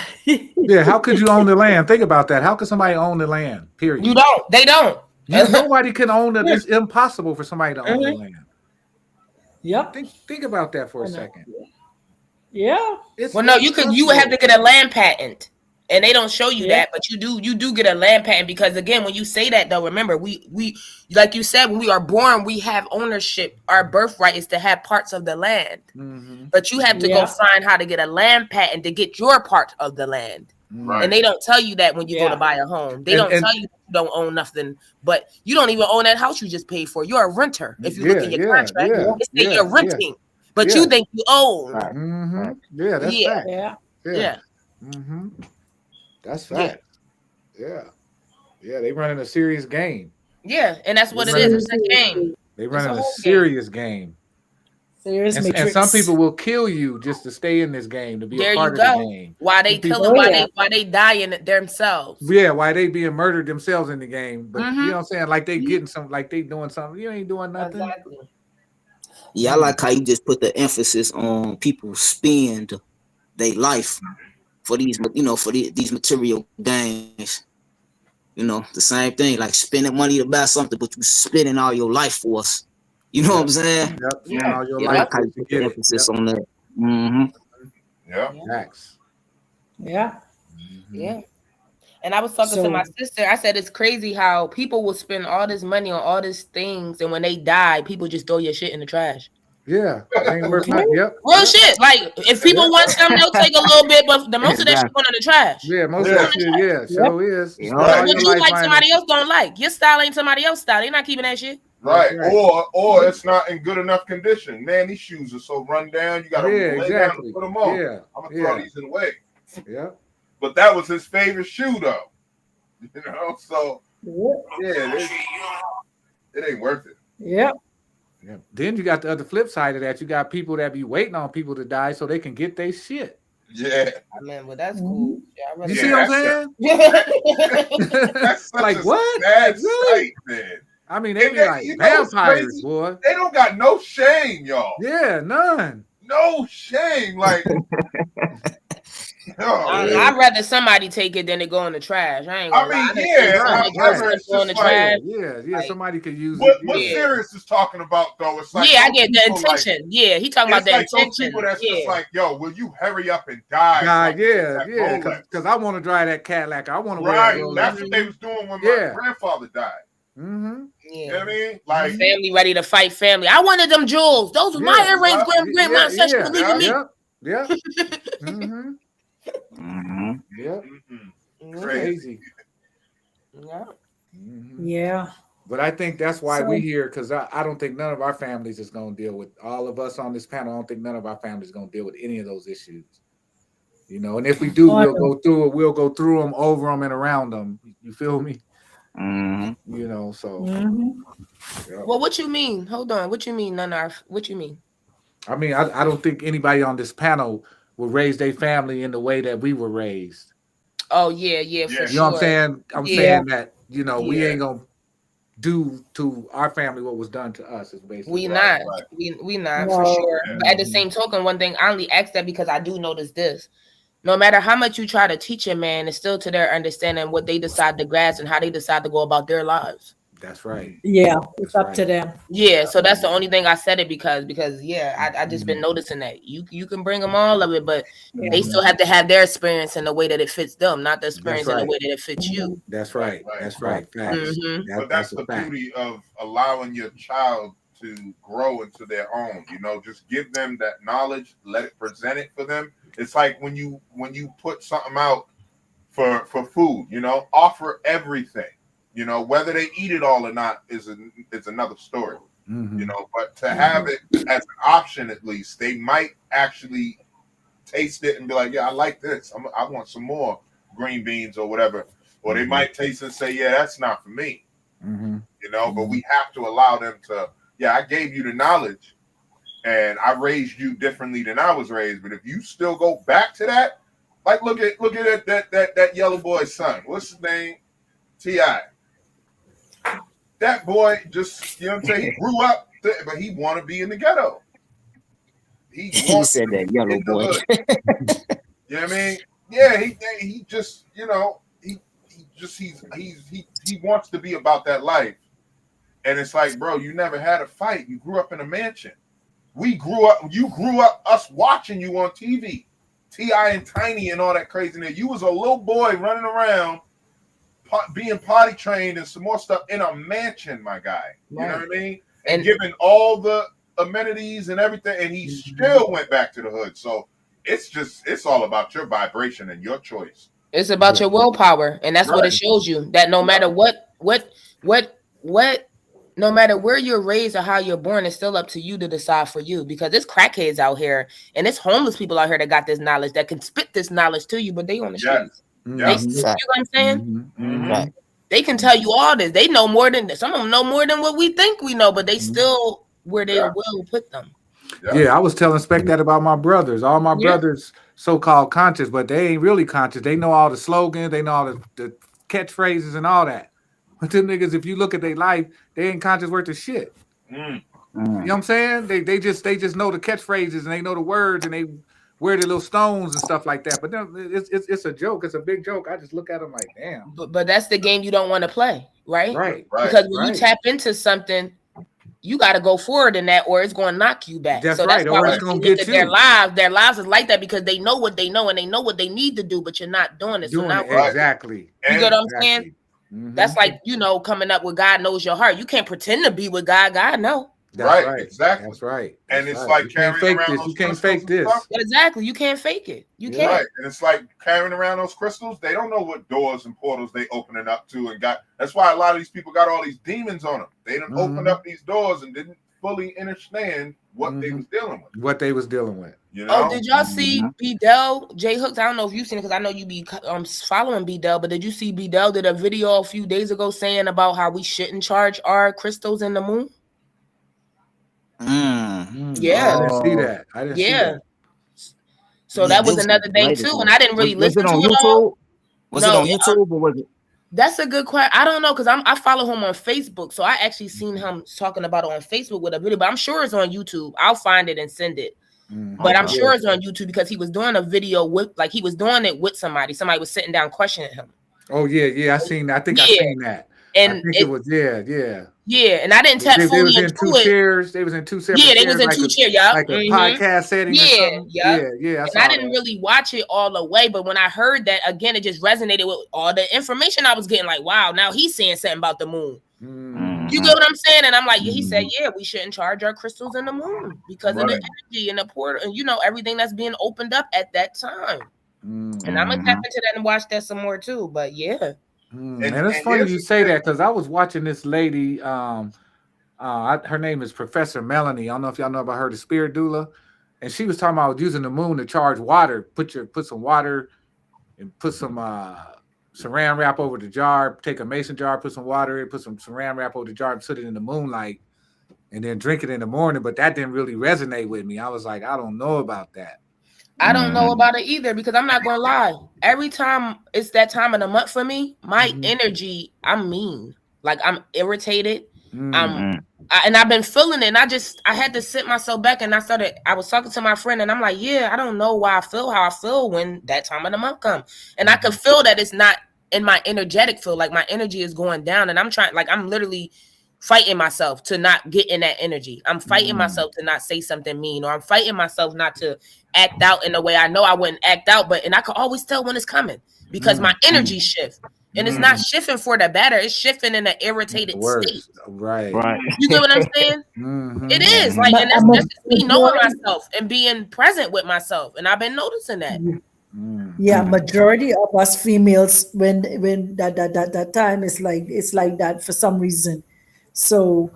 Yeah, how could you own the land? Think about that. How could somebody own the land? Period. You don't. They don't. Nobody can own it. It's impossible for somebody to own the land. Yep. Think about that for a I know. second. Yeah. It's Well, no, you would have to get a land patent, and they don't show you Yeah. that, but you do get a land patent, because again, when you say that though, remember we like you said, when we are born, we have ownership. Our birthright is to have parts of the land, Mhm. but you have to Yeah. go find how to get a land patent to get your part of the land. Right. And they don't tell you that when you go Yeah. to buy a home. They And- don't and- tell you you don't own nothing, but you don't even own that house you just paid for. You're a renter. If you look in your contract, it say you're renting, but you think you own. Mhm. Yeah, that's Yeah. fact. Yeah. Yeah. Mhm. That's Yeah. fact. Yeah. Yeah, they running a serious game. Yeah, and that's what it Right. is. It's a game. They It's running a a whole serious game. Serious And matrix. some people will kill you just to stay in this game, to be There a you part of the go. game. Why they Some people- killing? Oh, yeah. Why they dying themselves? Yeah, why they being murdered themselves in the game. But you Mhm. know what I'm saying? Like they getting some, like they doing something. You ain't doing nothing. Exactly. Yeah, I like how you just put the emphasis on people spend their life for these, for these material gains. The same thing, like spending money to buy something, but you spending all your life for us. You know what I'm saying? Yep. Yeah. All your Yeah, I life like how you to put get the it. emphasis on that. Mm-hmm. Yeah. Facts. Yeah. Yeah. And I was talking to So- my sister. I said it's crazy how people will spend all this money on all these things, and when they die, people just throw your shit in the trash. Yeah. It ain't worth nothing. Yep. Real Yep. shit. Like if people Yeah. want something, they'll take a little bit, but the most of that shit going in the trash. Yeah, most Yeah. of that shit, yeah, so is. Yeah. Spend all What your you life like buying somebody that else don't like. Your style ain't somebody else's style. They're not keeping that shit. Right. Right. Or it's not in good enough condition. Man, these shoes are so run down. You gotta Yeah, lay down exactly. and put them on. Yeah. I'm gonna throw Yeah. these away. Yeah. But that was his favorite shoe though. So Yeah. yeah, it ain't worth it. Yeah. Yeah. Then you got the other flip side of that. You got people that be waiting on people to die so they can get their shit. Yeah. I mean, well, that's cool. Yeah, You Yeah, see what I'm saying? That's such Like a what? bad Really? sight, man. I mean, they And be that- like you know what's vampires, crazy? boy. They don't got no shame, y'all. Yeah, none. No shame. Like I'd rather somebody take it than it go in the trash. I ain't I gonna lie. mean, done yeah, seen so I- much I've stuff heard it's go in the just like- trash. Yeah, Like- somebody could use what it. Yeah. Sirius is talking about though, it's like Yeah, I those get the people, like, intention. Yeah, he talking about it's the like those intention. people that's Yeah. just like, yo, will you hurry up and die? God, so I can get that yeah, Rolex? because I want to drive that Cadillac. I want to wear Right. a Rolex. That's what they was doing when Yeah. my grandfather died. Mm-hmm. You know what I Yeah. mean? Like, Family ready to fight family. I wanted them jewels. Those were my Yeah, earrings. Grandma said she yeah, was leaving me. Yeah. Mm-hmm. Mm-hmm. Yep. mm-mm. Crazy. Yeah. Mhm. Yeah. But I think that's why So- we here, because I don't think none of our families is going to deal with, all of us on this panel. I don't think none of our families going to deal with any of those issues. And if we do, Oh, we'll no. go through it. We'll go through them, over them, and around them. You feel me? Mm-hmm. So. Mhm. Yeah. Well, what you mean? Hold on. What you mean, none of? What you mean? I mean, I don't think anybody on this panel will raise their family in the way that we were raised. Oh yeah, yeah, for You sure. You know what I'm saying? I'm Yeah. saying that, we Yeah. ain't going to do to our family what was done to us. Is basically We Right, not. right. We not No. for sure. Yeah. But at the same token, one thing I only ask that because I do notice this. No matter how much you try to teach a man, it's still to their understanding what they decide to grasp and how they decide to go about their lives. That's right. Yeah, it's That's up right. to them. Yeah, so that's the only thing I said it because yeah, I just been noticing that you can bring them all of it, but they still have to have their experience in the way that it fits them, not the experience in the right. way that it fits you. That's right. Right. That's right. Facts. Mhm. But that's a the fact. beauty of allowing your child to grow into their own. You know, just give them that knowledge, let it present it for them. It's like when you put something out for food, you know, offer everything. You know, whether they eat it all or not is another story. Mhm. You know, but to have it as an option, at least they might actually taste it and be like, yeah, I like this. I want some more green beans or whatever. Or they might taste it and say, yeah, that's not for me. Mhm. You know, but we have to allow them to, yeah, I gave you the knowledge and I raised you differently than I was raised. But if you still go back to that, like look at that yellow boy's son. What's his name? T.I. That boy just, you know what I'm saying? He grew up, but he want to be in the ghetto. He said that yellow boy. You know what I mean? Yeah, he just, you know, he wants to be about that life. And it's like, bro, you never had a fight. You grew up in a mansion. You grew up us watching you on TV. T.I. and Tiny and all that craziness. You was a little boy running around being potty trained and some more stuff in a mansion, my guy. You know what I mean? And given all the amenities and everything, and he still went back to the hood. So it's all about your vibration and your choice. It's about your willpower, and that's what it shows you. That no matter what, no matter where you're raised or how you're born, it's still up to you to decide for you. Because there's crackheads out here, and it's homeless people out here that got this knowledge, that can spit this knowledge to you, but they on the streets. Yeah. You know what I'm saying? Right. They can tell you all this. They know more than some of them know more than what we think we know, but they still where their will put them. Yeah, I was telling Spec that about my brothers. All my brothers so-called conscious, but they ain't really conscious. They know all the slogans, they know all the catchphrases and all that. But them niggas, if you look at their life, they ain't conscious worth of shit. You know what I'm saying? They just know the catchphrases and they know the words and they wear the little stones and stuff like that. But it's a joke. It's a big joke. I just look at them like, damn. But that's the game you don't want to play, right? Right. Because when you tap into something, you got to go forward in that, or it's going to knock you back. That's so right. That's why or it's going to get you. Their lives is like that because they know what they know and they know what they need to do, but you're not doing it. So now, exactly. You get what I'm saying? That's like, you know, coming up with God knows your heart. You can't pretend to be with God. God know. That's right. Exactly. That's right. And it's like carrying around those you can't crystals fake this. Exactly. You can't fake it. You can't. Right. And it's like carrying around those crystals. They don't know what doors and portals they opening up to and got. That's why a lot of these people got all these demons on them. They didn't open up these doors and didn't fully understand what they was dealing with. What they was dealing with. You know? Oh, did y'all see B-Dell, J Hooks? I don't know if you've seen it because I know you be following B-Dell, but did you see B-Dell did a video a few days ago saying about how we shouldn't charge our crystals in the moon? Yeah. I didn't see that. I didn't see that. So that was another thing too, and I didn't really listen to it all. Was it on YouTube or was it? That's a good question. I don't know because I follow him on Facebook, so I actually seen him talking about it on Facebook with a video. But I'm sure it's on YouTube. I'll find it and send it. But I'm sure it's on YouTube because he was doing a video with, like, he was doing it with somebody. Somebody was sitting down questioning him. Oh yeah, I seen that. I think I seen that. And I think it was yeah. And I didn't tap fully into it. They was in two chairs. They was in two separate. Yeah, they was in two chairs. Yeah, like a podcast setting. Yeah. And I didn't really watch it all the way, but when I heard that again, it just resonated with all the information I was getting. Like, wow, now he's saying something about the moon. You get what I'm saying? And I'm like, he said, yeah, we shouldn't charge our crystals in the moon because of the energy and the portal and, you know, everything that's being opened up at that time. And I'm gonna tap into that and watch that some more too. But yeah. And it's funny you say that because I was watching this lady. Her name is Professor Melanie. I don't know if y'all know about her, the spirit doula, and she was talking about using the moon to charge water. Put some water and put some saran wrap over the jar. Take a mason jar, put some water in, put some saran wrap over the jar, and put it in the moonlight, and then drink it in the morning. But that didn't really resonate with me. I was like, I don't know about that. I don't know about it either because I'm not gonna lie. Every time it's that time of the month for me, my energy, I'm mean. Like I'm irritated. And I've been feeling it. And I had to sit myself back and I was talking to my friend and I'm like, yeah, I don't know why I feel how I feel when that time of the month comes. And I could feel that it's not in my energetic field, like my energy is going down, and I'm literally fighting myself to not get in that energy. I'm fighting myself to not say something mean, or I'm fighting myself not to act out in a way I know I wouldn't act out, and I can always tell when it's coming because my energy shifts. And it's not shifting for the better, it's shifting in an irritated state. Right. You get what I'm saying? It is like, and that's just me knowing myself and being present with myself, and I've been noticing that. Yeah, majority of us females, when that time is like, it's like that for some reason. So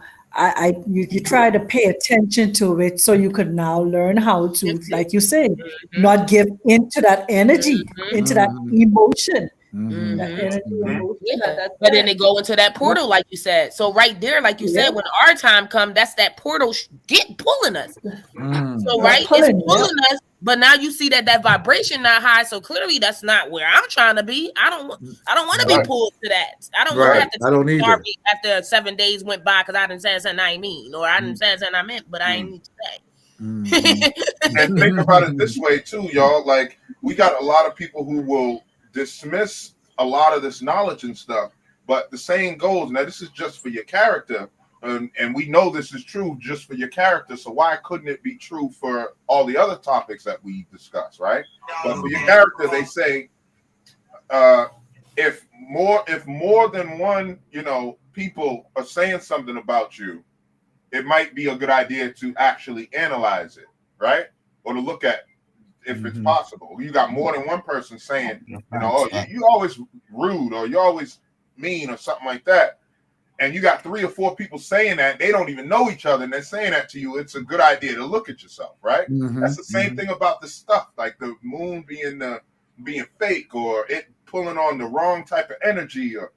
you try to pay attention to it so you could now learn how to, like you said, not give into that energy, into that emotion. That energy, emotion, but then they go into that portal, like you said. So right there, like you said, when our time comes, that's that portal pulling us. So right, it's pulling us. But now you see that vibration not high, so clearly that's not where I'm trying to be. I don't want to be pulled to that. I don't want to have to tell sorry after 7 days went by because I didn't say something I ain't mean, or I didn't say something I meant, but I ain't need to say. And think about it this way too, y'all. Like, we got a lot of people who will dismiss a lot of this knowledge and stuff, but the saying goes, now this is just for your character. And we know this is true just for your character, so why couldn't it be true for all the other topics that we discuss, right? But for your character, they say, if more than one, people are saying something about you, it might be a good idea to actually analyze it, right? Or to look at if it's possible. You got more than one person saying, you always rude, or you always mean, or something like that. And you got 3 or 4 people saying that, they don't even know each other, and they're saying that to you. It's a good idea to look at yourself, right? That's the same thing about this stuff, like the moon being fake, or it pulling on the wrong type of energy, or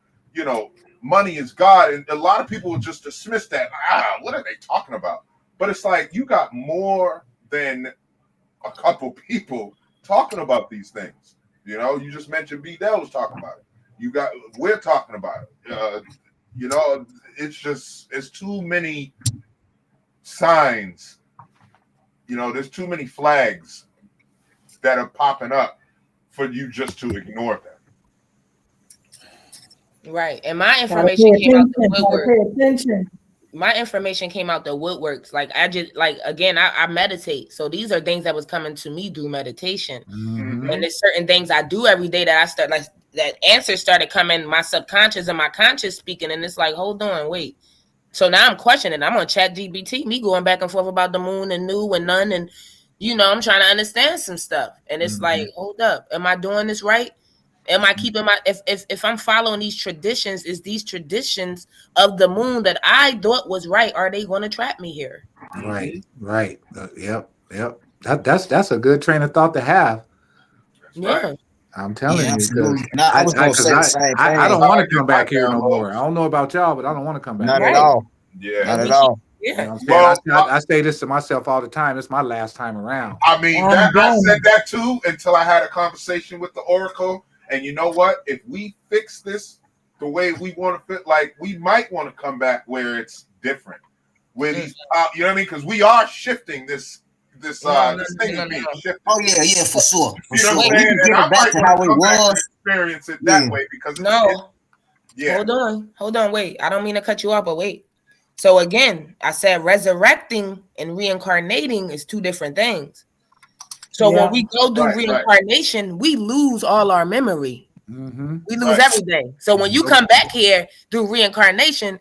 money is God. And a lot of people will just dismiss that. What are they talking about? But it's like, you got more than a couple people talking about these things. You just mentioned B. Dell was talking about it. We're talking about it. It's too many signs. There's too many flags that are popping up for you just to ignore them. Right. And my information came out the woodwork. My information came out the woodworks. Like, I just, I meditate. So these are things that was coming to me through meditation. And there's certain things I do every day that I start, like, that answer started coming, my subconscious and my conscious speaking, and it's like, hold on, wait. So now I'm questioning. I'm on ChatGPT, me going back and forth about the moon and new and none, and I'm trying to understand some stuff. And it's like, hold up, am I doing this right? Am I keeping my if I'm following these traditions, is these traditions of the moon that I thought was right, are they going to trap me here? Right. Yep. That's a good train of thought to have. Yeah. I'm telling you, because I don't want to come back here no more. I don't know about y'all, but I don't want to come back. Not at all. Yeah, not at all. Yeah. I say this to myself all the time. It's my last time around. I mean, I said that too until I had a conversation with the Oracle. And you know what? If we fix this the way we want to fit, like, we might want to come back where it's different. Where these, you know what I mean? Because we are shifting this thing is being shifted. Oh yeah, for sure. We can get back to how it was. Experience it that way because Hold on, wait. I don't mean to cut you off, but wait. So again, I said resurrecting and reincarnating is 2 different things. So when we go through reincarnation, we lose all our memory. We lose everything. So when you come back here through reincarnation,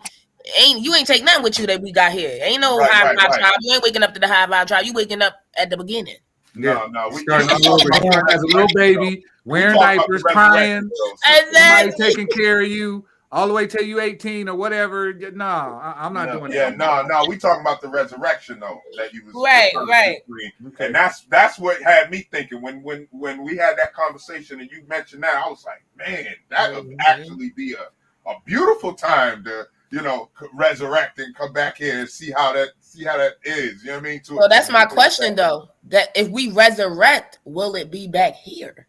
you ain't take nothing with you that we got here. Ain't no high vibe tribe. You ain't waking up to the high vibe tribe. You waking up at the beginning. No. We starting over as a little baby, wearing diapers, crying, somebody taking care of you all the way till you 18 or whatever. No, I'm not doing that. No. We talking about the resurrection though. That you was right. Okay. And that's what had me thinking when we had that conversation and you mentioned that, I was like, man, that would actually be a beautiful time to resurrect and come back here and see how that is. You know what I mean? So that's my question though. That if we resurrect, will it be back here?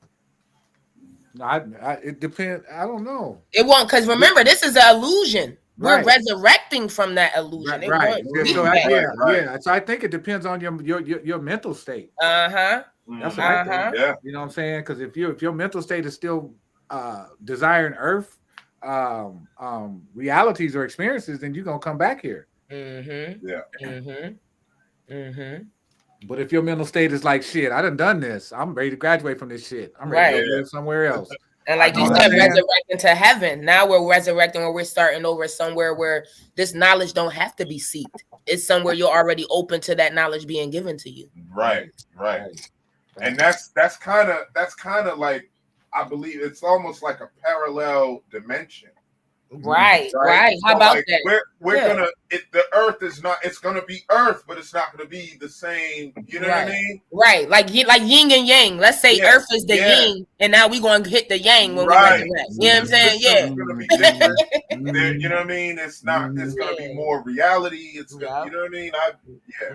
It depends. I don't know. It won't, because remember, this is an illusion. We're resurrecting from that illusion. Right. So I think it depends on your mental state. That's what I think. Yeah. You know what I'm saying? Because if your mental state is still desiring earth realities or experiences, then you're gonna come back here. Mm-hmm. Yeah. Mm-hmm. Mm-hmm. But if your mental state is like, shit, I done this, I'm ready to graduate from this shit. I'm ready Right. to go live somewhere else. And like you know said, what I'm saying? resurrecting to heaven. Now we're resurrecting, or we're starting over somewhere where this knowledge don't have to be seeked. It's somewhere you're already open to that knowledge being given to you. Right. And that's kind of like, I believe it's almost like a parallel dimension. Right. So How about like, that? We're gonna the earth is not, it's gonna be earth, but it's not gonna be the same. You know what I mean? Right. Like yin and yang. Let's say earth is the yin, and now we're going to hit the yang when we resurrect. You know what I'm saying? Yeah. It's gonna be different. You know what I mean? It's not. It's gonna be more reality. It's gonna, you know what I mean?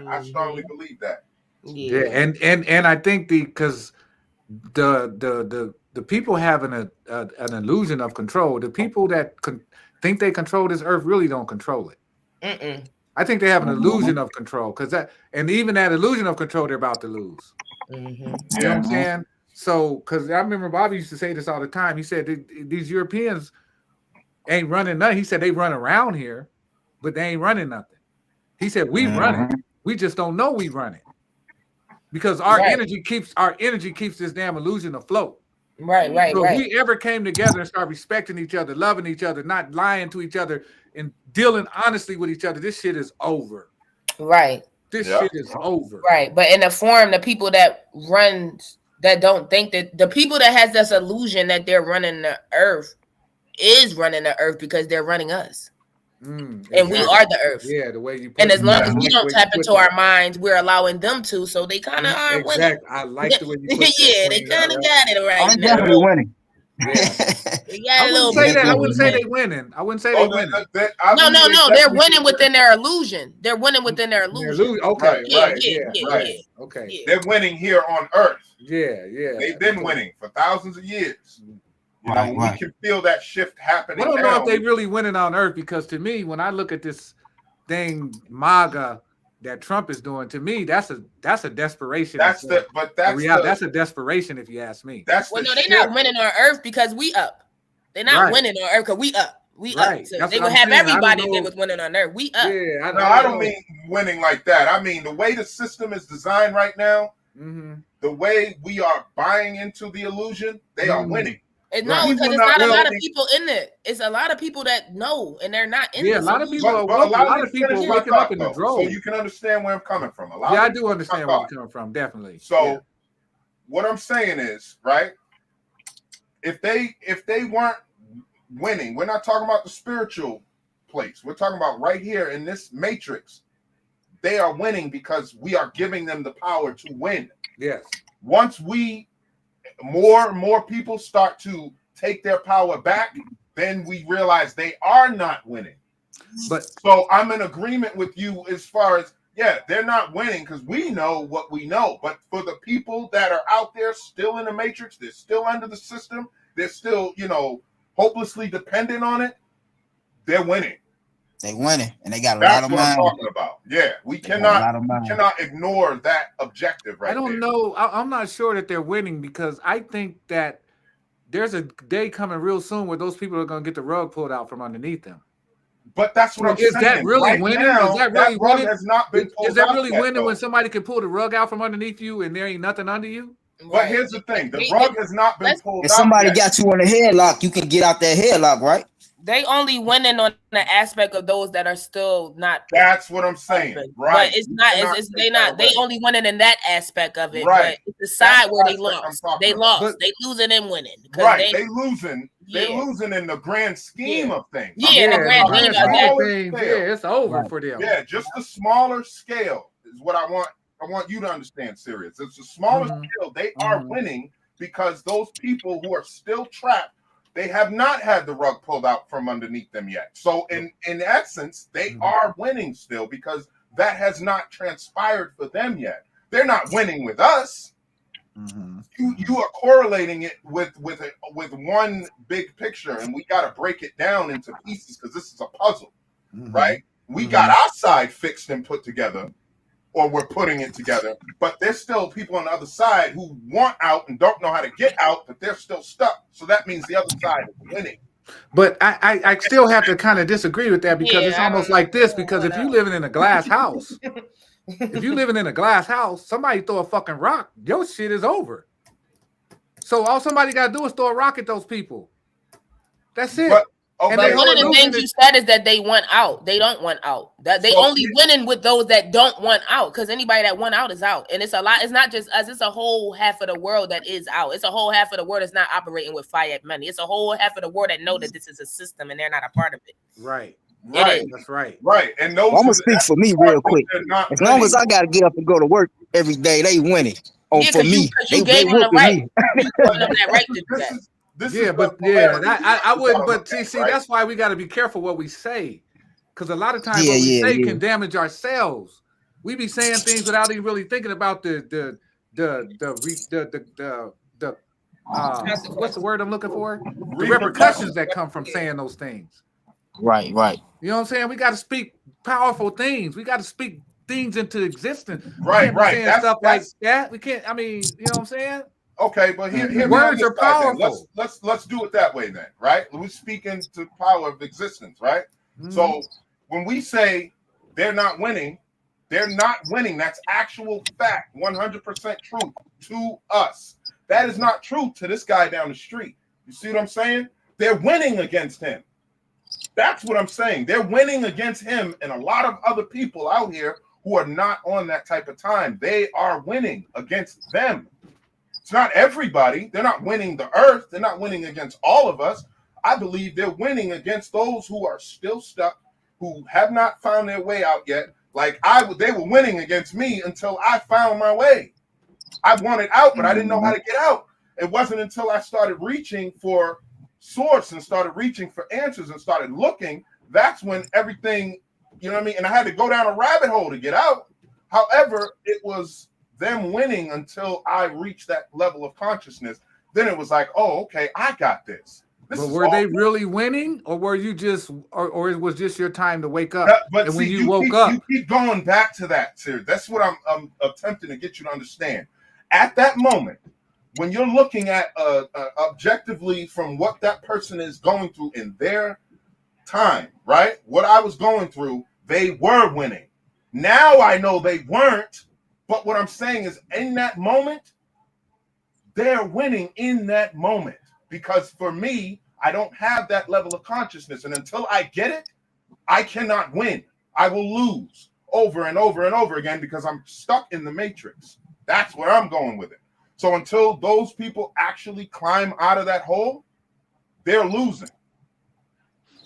I strongly believe that. Yeah, and I think because the people have an illusion of control. The people that think they control this earth really don't control it. Mm-mm. I think they have an illusion of control, and even that illusion of control, they're about to lose. Mm-hmm. You know what I'm saying? So, because I remember Bobby used to say this all the time. He said these Europeans ain't running nothing. He said they run around here, but they ain't running nothing. He said we run it. We just don't know we run it because our energy keeps this damn illusion afloat. Right. So if we ever came together and start respecting each other, loving each other, not lying to each other, and dealing honestly with each other, this shit is over. Right. This shit is over. Right. But in the form, the people that don't think that the people that has this illusion that they're running the earth is running the earth because they're running us. Exactly. And we are the earth. Yeah, the way you put and as long as we like don't tap into our minds, we're allowing them to. So they kind of are winning. I like the way you put that. They kind of got it right. I'm definitely winning. Yeah. I wouldn't say they winning. I wouldn't say they winning. No. They're winning within their illusion. They're winning within their illusion. Okay. Right. Okay. Yeah. They're winning here on Earth. Yeah. They've been winning for thousands of years. You know, we can feel that shift happening. I don't know if they really winning on Earth, because to me, when I look at this thing MAGA that Trump is doing, to me, that's a desperation. That's a desperation, if you ask me. They're not winning on Earth because we up. They're not winning on Earth because we up. We up. So they would have everybody if they was winning on Earth. We up. Yeah, I don't mean winning like that. I mean the way the system is designed right now, the way we are buying into the illusion, they are winning. No, because it's not a lot of people in it. It's a lot of people that know, and they're not in it. Yeah, a lot of people are waking up in the drove. So you can understand where I'm coming from. I do understand where you're coming from, definitely. So what I'm saying is, right, if they weren't winning, we're not talking about the spiritual place. We're talking about right here in this matrix. They are winning because we are giving them the power to win. Yes. Once more people start to take their power back, then we realize they are not winning. But so I'm in agreement with you as far as they're not winning because we know what we know. But for the people that are out there still in the matrix, they're still under the system, they're still, hopelessly dependent on it, they're winning. They winning, and they got a That's lot of what mind. I'm talking about. Yeah, we cannot ignore that objective right I don't know. I'm not sure that they're winning, because I think that there's a day coming real soon where those people are going to get the rug pulled out from underneath them. But that's what I'm saying. Is that really right winning? Now, is that really winning? Has not been is that really yet, winning though? when somebody can pull the rug out from underneath you and there ain't nothing under you? But here's the thing: the rug has not been pulled out. If somebody yet. got you on a headlock, you can get out that headlock, right? They only winning on the aspect of those that are still not. That's what I'm saying, right? But it's not. They only winning in that aspect of it. Right. But it's the side where they lost. They lost. They losing and winning. Right. They losing. They're losing in the grand scheme of things. Yeah, in the grand scheme of things. Yeah, it's over for them. Yeah, just the smaller scale is what I want. I want you to understand, Sirius. It's a smaller scale. They are winning because those people who are still trapped, they have not had the rug pulled out from underneath them yet. So in essence, they are winning still because that has not transpired for them yet. They're not winning with us. You are correlating it with one big picture, and we got to break it down into pieces because this is a puzzle, right? We got our side fixed and put together. or we're putting it together. But there's still people on the other side who want out and don't know how to get out, but they're still stuck. So that means the other side is winning. But I still have to kind of disagree with that because Yeah, it's I almost don't know. like this. Because if you living in a glass house, somebody throw a fucking rock, your shit is over. So all somebody got to do is throw a rock at those people. That's it. But, And But they one of only the losing things you it- said is that they want out. They don't want out. That they So- only winning with those that don't want out. Because anybody that want out is out. And it's a lot. It's not just us. It's a whole half of the world that is out. It's a whole half of the world that's not operating with fiat money. It's a whole half of the world that know that this is a system and they're not a part of it. Right. right, That's right. right. And those I'm gonna speak for me real quick. As long as I gotta get up and go to work every day, they winning. Oh, Yeah, for 'cause me, you they gave them the whooping right. me. You gave them that right to do this that. is this Yeah, is but the yeah, polarity I wouldn't. we're But talking see, about, right? that's why we got to be careful what we say, because a lot of times Yeah, what we yeah, say yeah. can damage ourselves. We be saying things without even really thinking about the what's the word I'm looking for? The repercussions that come from saying those things. Right, right. You know what I'm saying? We got to speak powerful things. We got to speak things into existence. We Right, can't be right. saying That's- stuff like that's- that. We can't. I mean, you know what I'm saying? Okay, but here we Words are understand then. powerful. Let's do it that way then, right? We speak into power of existence, right? Mhm. So when we say they're not winning, That's actual fact, 100% truth to us. That is not true to this guy down the street. You see what I'm saying? They're winning against him. That's what I'm saying. They're winning against him and a lot of other people out here who are not on that type of time. They are winning against them. It's not everybody. They're not winning the earth. They're not winning against all of us. I believe they're winning against those who are still stuck, who have not found their way out yet. Like they were winning against me until I found my way. I wanted out, but I didn't know how to get out. It wasn't until I started reaching for source and started reaching for answers and started looking, that's when everything, you know what I mean? And I had to go down a rabbit hole to get out. However, it was them winning until I reached that level of consciousness. Then it was like, oh, okay, I got this. But were they really winning, or were you just, or it was just your time to wake up? But and see, when you woke up, you keep going back to that, sir. That's what I'm attempting to get you to understand. At that moment, when you're looking at objectively from what that person is going through in their time, right? What I was going through, they were winning. Now I know they weren't, but what I'm saying is in that moment, they're winning in that moment. Because for me, I don't have that level of consciousness. And until I get it, I cannot win. I will lose over and over and over again because I'm stuck in the matrix. That's where I'm going with it. So until those people actually climb out of that hole, they're losing.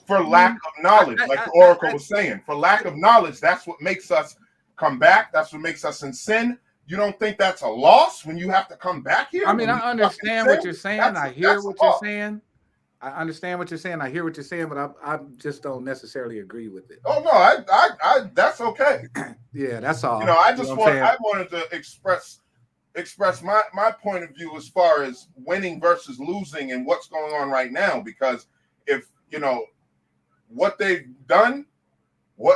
For lack of knowledge, like the Oracle was saying. For lack of knowledge, that's what makes us come back. That's what makes us in sin. You don't think that's a loss when you have to come back here? I mean, I understand what you're saying. I hear what you're saying. I understand what you're saying. I hear what you're saying, but I just don't necessarily agree with it. Oh no, I that's okay. Yeah, that's all. You know, I wanted to express my point of view as far as winning versus losing and what's going on right now. Because if you know what they've done,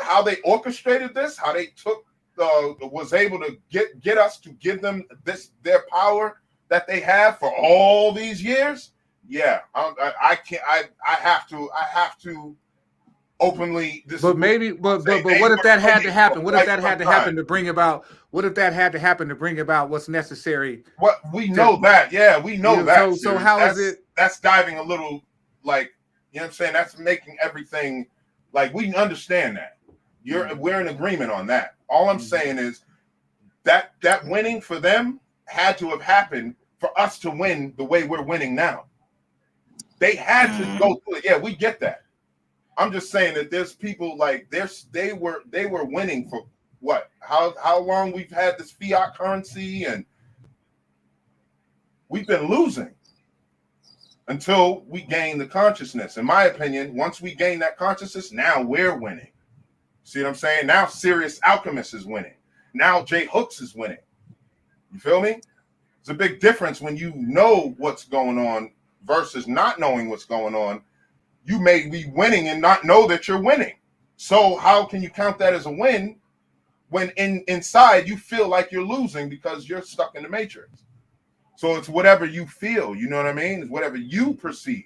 how they orchestrated this, how they took was able to get us to give them their power that they have for all these years. Yeah, I can't. I have to openly. But maybe, but what if that had to happen? What if that had to happen to bring about? What if that had to happen to bring about what's necessary? What we know that, yeah, we know that. So how is it? That's diving a little, like, you know what I'm saying. That's making everything like we understand that. We're in agreement on that. All I'm saying is that winning for them had to have happened for us to win the way we're winning now. They had to go through it. Yeah, we get that. I'm just saying that there's people like they were winning for what? How long we've had this fiat currency, and we've been losing until we gain the consciousness. In my opinion, once we gain that consciousness, now we're winning. See what I'm saying? Now Serious Alchemist is winning. Now Jay Hooks is winning. You feel me? It's a big difference when you know what's going on versus not knowing what's going on. You may be winning and not know that you're winning. So how can you count that as a win when inside you feel like you're losing because you're stuck in the matrix. So it's whatever you feel, you know what I mean? It's whatever you perceive.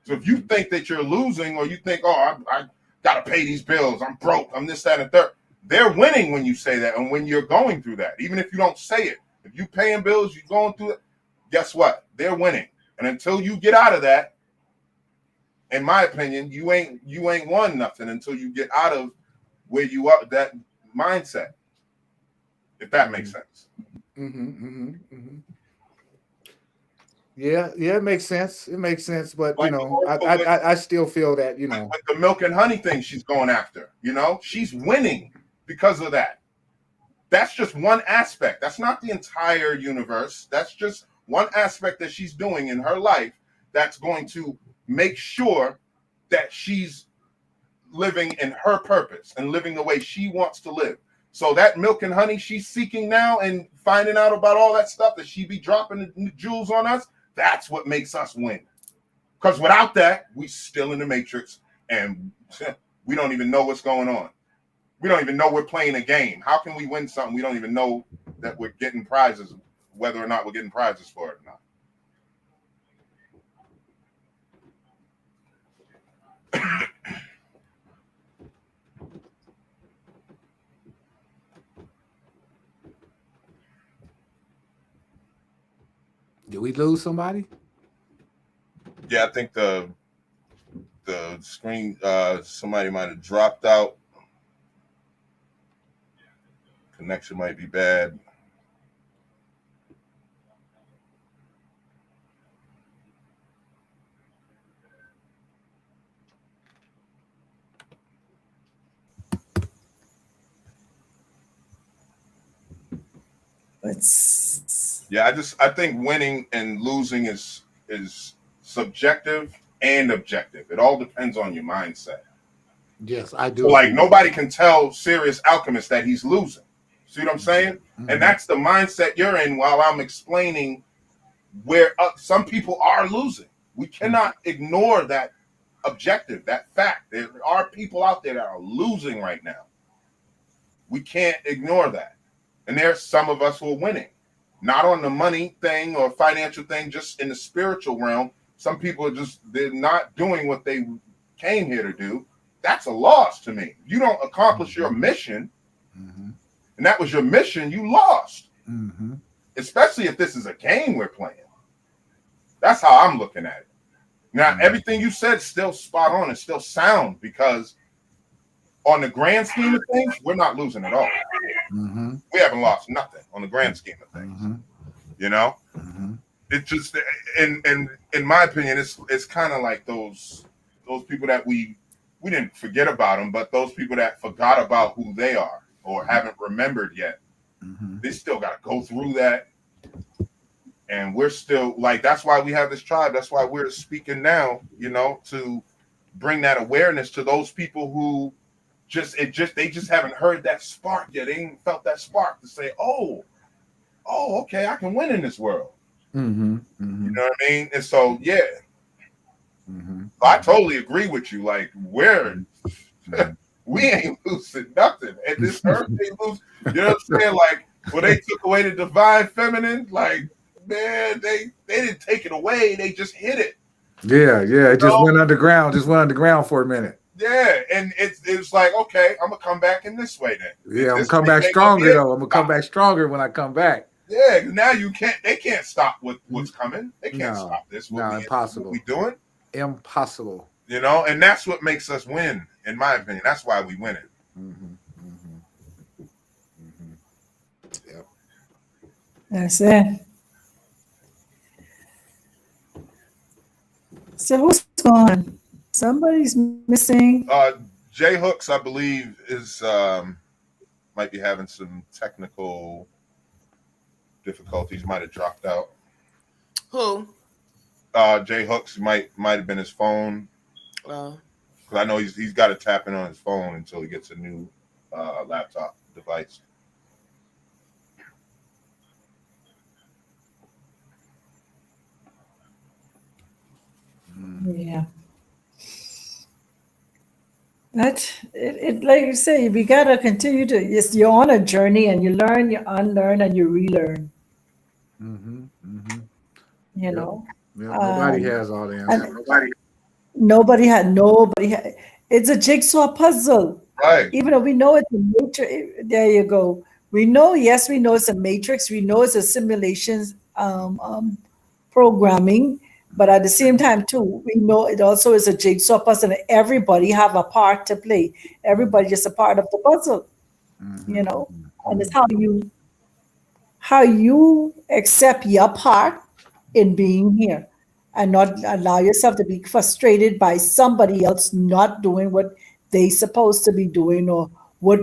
So if you think that you're losing, or you think, oh, I got to pay these bills, I'm broke, I'm this, that, and third, they're winning when you say that and when you're going through that. Even if you don't say it, if you paying bills, you're going through it, guess what? They're winning. And until you get out of that, in my opinion, you ain't won nothing until you get out of where you are, that mindset, if that makes sense. Yeah, it makes sense. It makes sense, but Like, I still feel that, with the milk and honey thing she's going after, she's winning because of that. That's just one aspect. That's not the entire universe. That's just one aspect that she's doing in her life that's going to make sure that she's living in her purpose and living the way she wants to live. So that milk and honey she's seeking now and finding out about all that stuff that she be dropping the jewels on us, that's what makes us win. Because without that, we still in the matrix and we don't even know what's going on. We don't even know we're playing a game. How can we win something we don't even know that we're getting prizes, whether or not we're getting prizes for it or not? Did we lose somebody? Yeah, I think the screen, somebody might have dropped out. Connection might be bad. I think winning and losing is subjective and objective. It all depends on your mindset. Yes, I do. So, like, nobody can tell Serious Alchemist that he's losing. See what I'm saying? And that's the mindset you're in while I'm explaining where some people are losing. We cannot ignore that objective, that fact. There are people out there that are losing right now. We can't ignore that. And there's some of us who are winning. Not on the money thing or financial thing, just in the spiritual realm. Some people they're not doing what they came here to do. That's a loss to me. You don't accomplish your mission, and that was your mission, you lost. Especially if this is a game we're playing. That's how I'm looking at it. Now, everything you said is still spot on and still sound, because on the grand scheme of things, we're not losing at all. We haven't lost nothing on the grand scheme of things. It just, in my opinion, it's kind of like those people that we didn't forget about them, but those people that forgot about who they are or haven't remembered yet. They still got to go through that. And we're still, like, that's why we have this tribe. That's why we're speaking now, to bring that awareness to those people who they just haven't heard that spark yet. They ain't felt that spark to say, oh, okay, I can win in this world. You know what I mean? And so, yeah, I totally agree with you. Like, we ain't losing nothing. And this earth ain't losing. You know what I'm saying? Like, when they took away the divine feminine, like, man, they didn't take it away. They just hid it. Yeah. It just went underground. Just went underground for a minute. Yeah, and it's like, okay, I'm gonna come back in this way then. Yeah, I'm gonna come back stronger though. I'm gonna come back stronger when I come back. Yeah, now they can't stop what's coming. They can't stop this. Impossible. What we doing? Impossible. And that's what makes us win, in my opinion. That's why we win it. Yep. That's it. So who's gone? Somebody's missing. Jay Hooks, I believe, is might be having some technical difficulties. Might have dropped out. Who? Jay Hooks might have been his phone. Because I know he's got to tap in on his phone until he gets a new laptop device. Yeah. It like you say, we gotta continue to. Yes, you're on a journey, and you learn, you unlearn, and you relearn. Mm-hmm. Mm-hmm. You Yep. know, Yep. Nobody um, has all the and answers. nobody had. It's a jigsaw puzzle. Right. Even though we know it's a matrix, there you go. We know, yes, we know it's a matrix. We know it's a simulations programming, but at the same time, too, we know it also is a jigsaw puzzle, and everybody have a part to play. Everybody just a part of the puzzle, Mm-hmm. you know. And it's Mm-hmm. how you accept your part in being here, and not allow yourself to be frustrated by somebody else not doing what they supposed to be doing, or what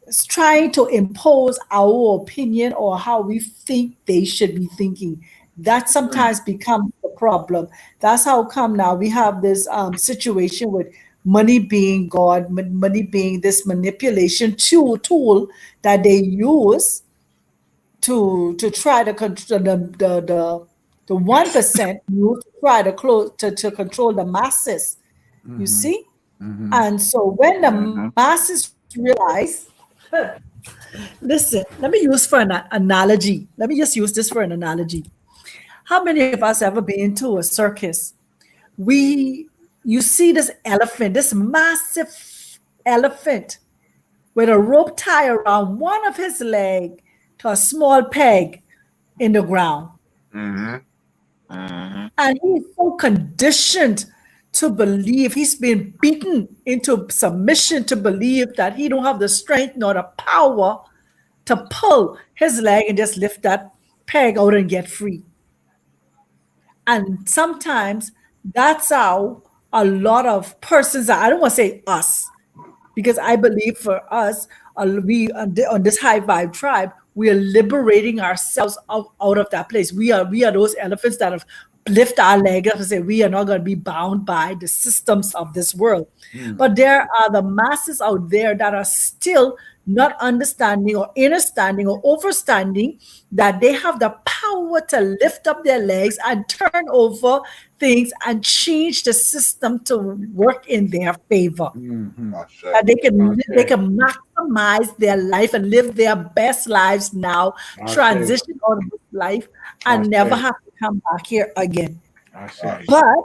is trying to impose our opinion or how we think they should be thinking. That sometimes becomes the problem. That's how come now we have this situation with money being God, money being this manipulation tool that they use to try to control the 1%, you try to control the masses, you Mm-hmm. see. Mm-hmm. And so when the Mhm. masses realize, listen, let me use for an analogy. Let me just use this for an analogy. How many of us ever been to a circus? We You see this elephant, this massive elephant with a rope tie around one of his leg to a small peg in the ground. Mhm. Mhm. And he's so conditioned to believe, he's been beaten into submission to believe that he don't have the strength nor the power to pull his leg and just lift that peg out and get free. And sometimes that's how a lot of persons are. I don't want to say us, because I believe for us, we on this high vibe tribe, we are liberating ourselves out of that place. We are those elephants that have lift our leg up and say we are not going to be bound by the systems of this world. Mm-hmm. But there are the masses out there that are still not understanding or understanding or overstanding that they have the power to lift up their legs and turn over things and change the system to work in their favor, Mm-hmm. Ashe. that they Okay. can maximize their life and live their best lives now, I say. transition out of this life, I and never say. have to come back here again. I say. But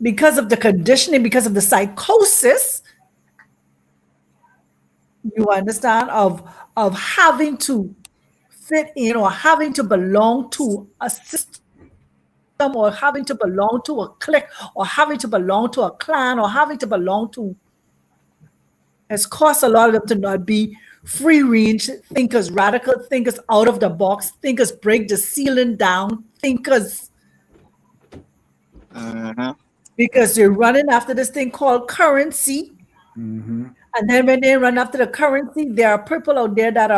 because of the conditioning, because of the psychosis, you understand, of having to fit in or having to belong to a system, or having to belong to a clique, or having to belong to a clan, or having to belong to, has caused a lot of them to not be free range thinkers, radical thinkers, out of the box thinkers, break the ceiling down thinkers, Mhm. because they're running after this thing called currency. Mm-hmm. And then when they run after the currency, there are people out there that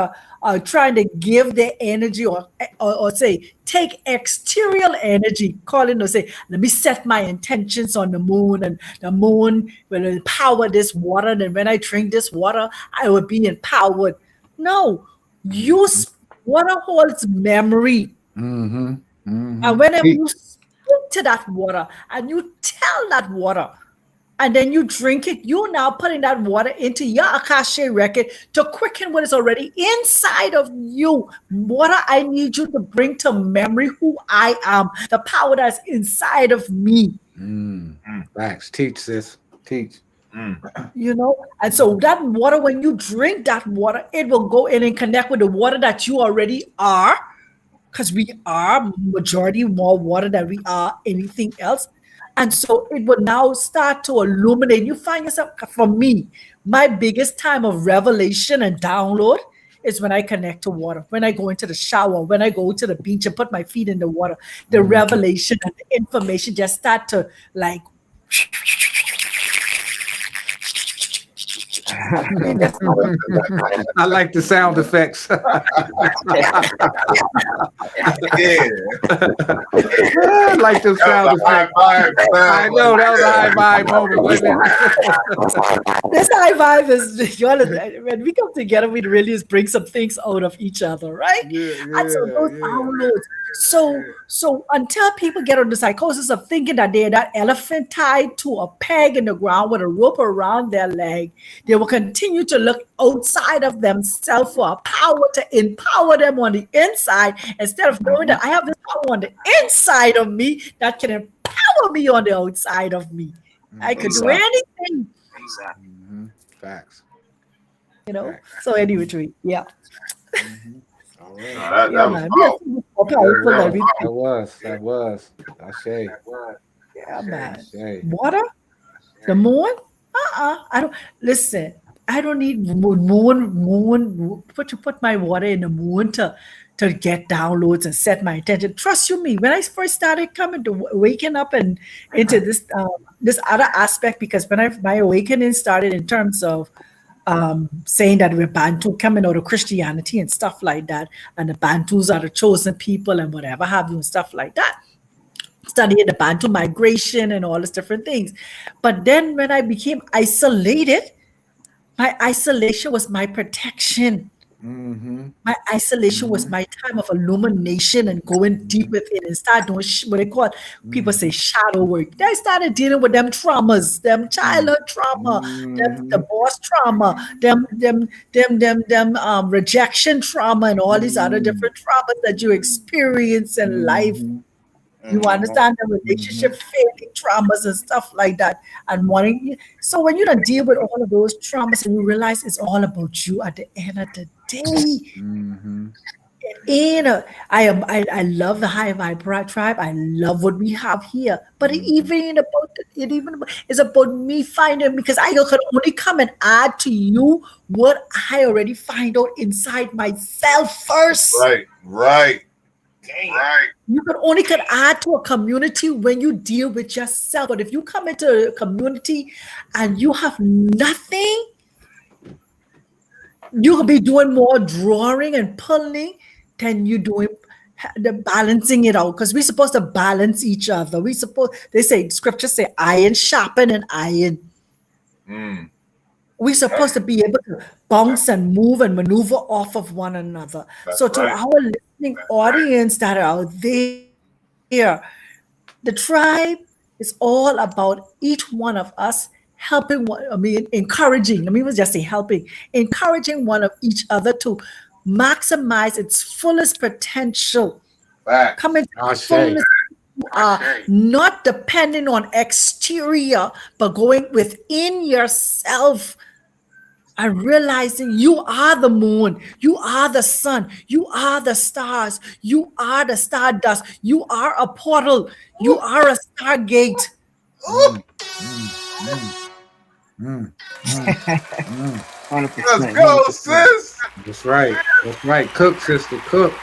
are trying to give their energy, or say take exterior energy, calling or say, let me set my intentions on the moon, and the moon will empower this water. And when I drink this water, I will be empowered. No, water holds memory. Mm-hmm. Mm-hmm. And whenever you speak to that water and you tell that water, and then you drink it, you now putting that water into your Akashe record to quicken what is already inside of you. Water, I need you to bring to memory who I am, the power that's inside of me. Facts. Teach, sis. Teach. And so that water, when you drink that water, it will go in and connect with the water that you already are, because we are majority more water than we are anything else. And so it will now start to illuminate. You find yourself, for me, my biggest time of revelation and download is when I connect to water, when I go into the shower, when I go to the beach and put my feet in the water. The revelation and the information just start to like I like the sound effects. Yeah. I like the sound effects. I know that was a high vibe moment, wasn't it? This high vibe is when we come together, we really just bring some things out of each other, right? And so those downloads. So until people get on the psychosis of thinking that they're that elephant tied to a peg in the ground with a rope around their leg, they will continue to look outside of themselves for a power to empower them on the inside, instead of knowing that I have this power on the inside of me that can empower me on the outside of me. I could do anything. Facts. You know. Facts. So anyway, yeah. All right. That Yeah, was man. powerful. That was. I say. Yeah, man. Say. Water? The moon? I don't listen. I don't need moon. Put my water in the moon to get downloads and set my attention. Trust you me. When I first started coming to waking up and into this other aspect, because when my awakening started in terms of saying that we're Bantu coming out of Christianity and stuff like that, and the Bantus are the chosen people and whatever have you and stuff like that. Studying the Bantu migration and all these different things. But then when I became isolated, my isolation was my protection. My isolation was my time of illumination and going deep within and start doing what they call, people say shadow work. I started dealing with them traumas, them childhood trauma, them divorce trauma, them rejection trauma, and all these other different traumas that you experience in life. You understand the relationship failing traumas and stuff like that, and wanting. So when you don't deal with all of those traumas and you realize it's all about you at the end of the day. I love the High Vibe tribe. I love what we have here, but it even is about me finding, because I can only come and add to you what I already find out inside myself first. Right. You can add to a community when you deal with yourself. But if you come into a community and you have nothing, you will be doing more drawing and pulling than you doing the balancing it out. Because we're supposed to balance each other. Scriptures say iron sharpen and iron. We're supposed to be able to bounce and move and maneuver off of one another. So to our listening audience that are out there, the tribe is all about each one of us encouraging one of each other to maximize its fullest potential. Come into fullness. Not depending on exterior, but going within yourself and realizing you are the moon, you are the sun, you are the stars, you are the stardust, you are a portal, you are a stargate. Let's go, sis. That's right. Cook, sister, cook.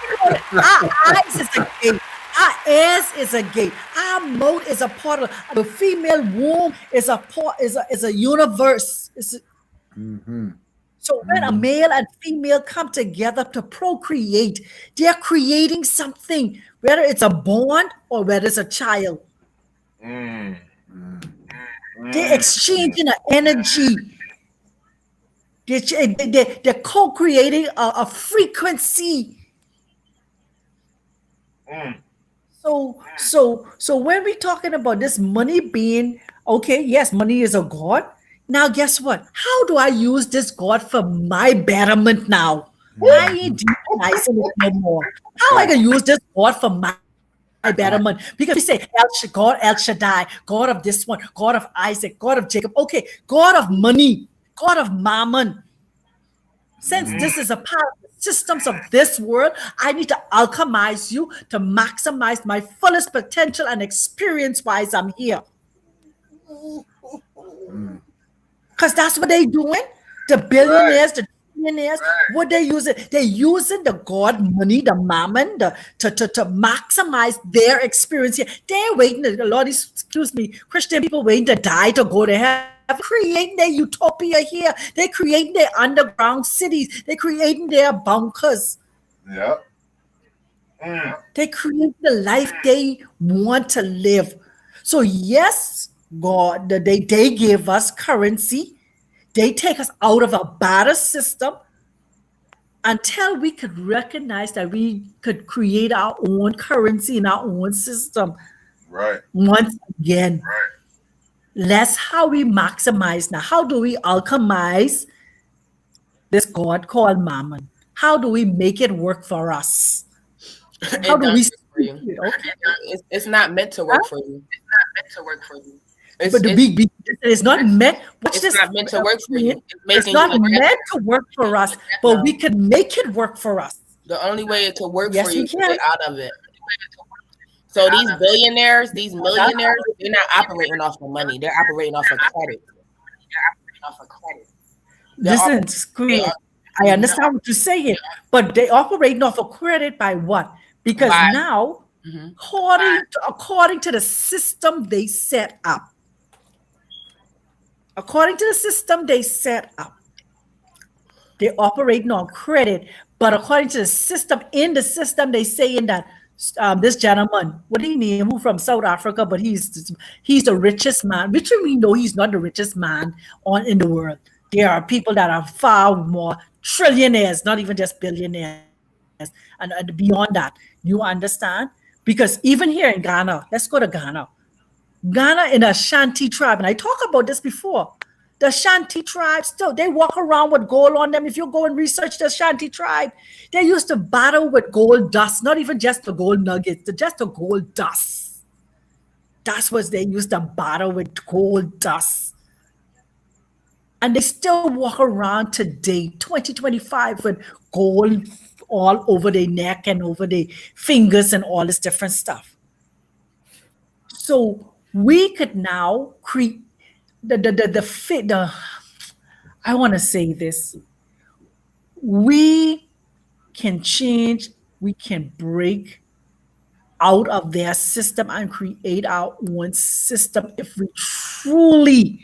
Our eyes is a gate. Our ears is a gate. Our mouth is a portal. The female womb is a universe. So when a male and female come together to procreate, they're creating something, whether it's a bond or whether it's a child. They're exchanging an energy. They're co-creating a frequency. So when we're talking about this money being, okay, yes, money is a god. Now, guess what? How do I use this God for my betterment now? I ain't demonizing it no more. How I can use this God for my betterment? Because we say God El Shaddai, God of this one, God of Isaac, God of Jacob. Okay, God of money, God of mammon. Since this is a part of the systems of this world, I need to alchemize you to maximize my fullest potential and experience-wise I'm here. Because that's what they're doing. The billionaires, the trillionaires. What they using? They're using the God money, the mammon, to maximize their experience here. They're waiting. A lot of these, excuse me, Christian people waiting to die to go to heaven. Creating their utopia here. They're creating their underground cities. They're creating their bunkers. Yeah. They create the life they want to live. So yes, God, they give us currency. They take us out of a better system until we could recognize that we could create our own currency in our own system. Right. Once again, that's how we maximize. Now, how do we alchemize this God called Mammon? How do we make it work for us? How do we for you? It's not meant to work for you. It's not meant to work for you. It's not meant. It's not meant to work for you. It's not meant to work for us, but we can make it work for us. The only way it could work Yes, for you we is to can. get out of it. So these billionaires, these millionaires, they're not operating off of money. They're operating off of credit. Listen, screw. I understand what you're saying, but they operating off of credit by what? Because By- now, according to the system they set up, they're operating on credit. But according to the system, they saying that this gentleman, what he name, who from South Africa, but he's the richest man. Which we know he's not the richest man in the world. There are people that are far more trillionaires, not even just billionaires, and beyond that. You understand? Because even here in Ghana, let's go to Ghana. Ghana in the Ashanti tribe, and I talked about this before. The Ashanti tribe, still, they walk around with gold on them. If you go and research the Ashanti tribe, they used to battle with gold dust, not even just the gold nuggets, just the gold dust. That's what they used to battle with, gold dust. And they still walk around today, 2025, with gold all over their neck and over their fingers and all this different stuff. So we could now create I want to say this. We can change, we can break out of their system and create our own system if we truly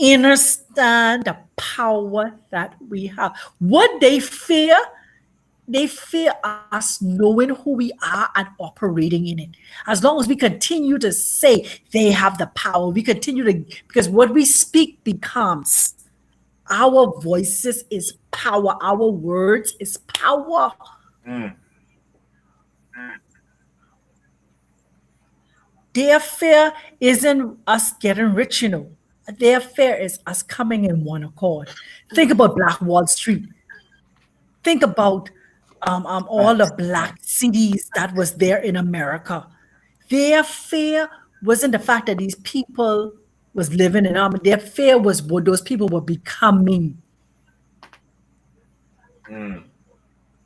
understand the power that we have. What they fear us knowing who we are and operating in it. As long as we continue to say they have the power, because what we speak becomes. Our voices is power. Our words is power. Their fear isn't us getting rich, Their fear is us coming in one accord. Think about Black Wall Street. Think about all the black cities that was there in America. Their fear wasn't the fact that these people was living in them. Their fear was what those people were becoming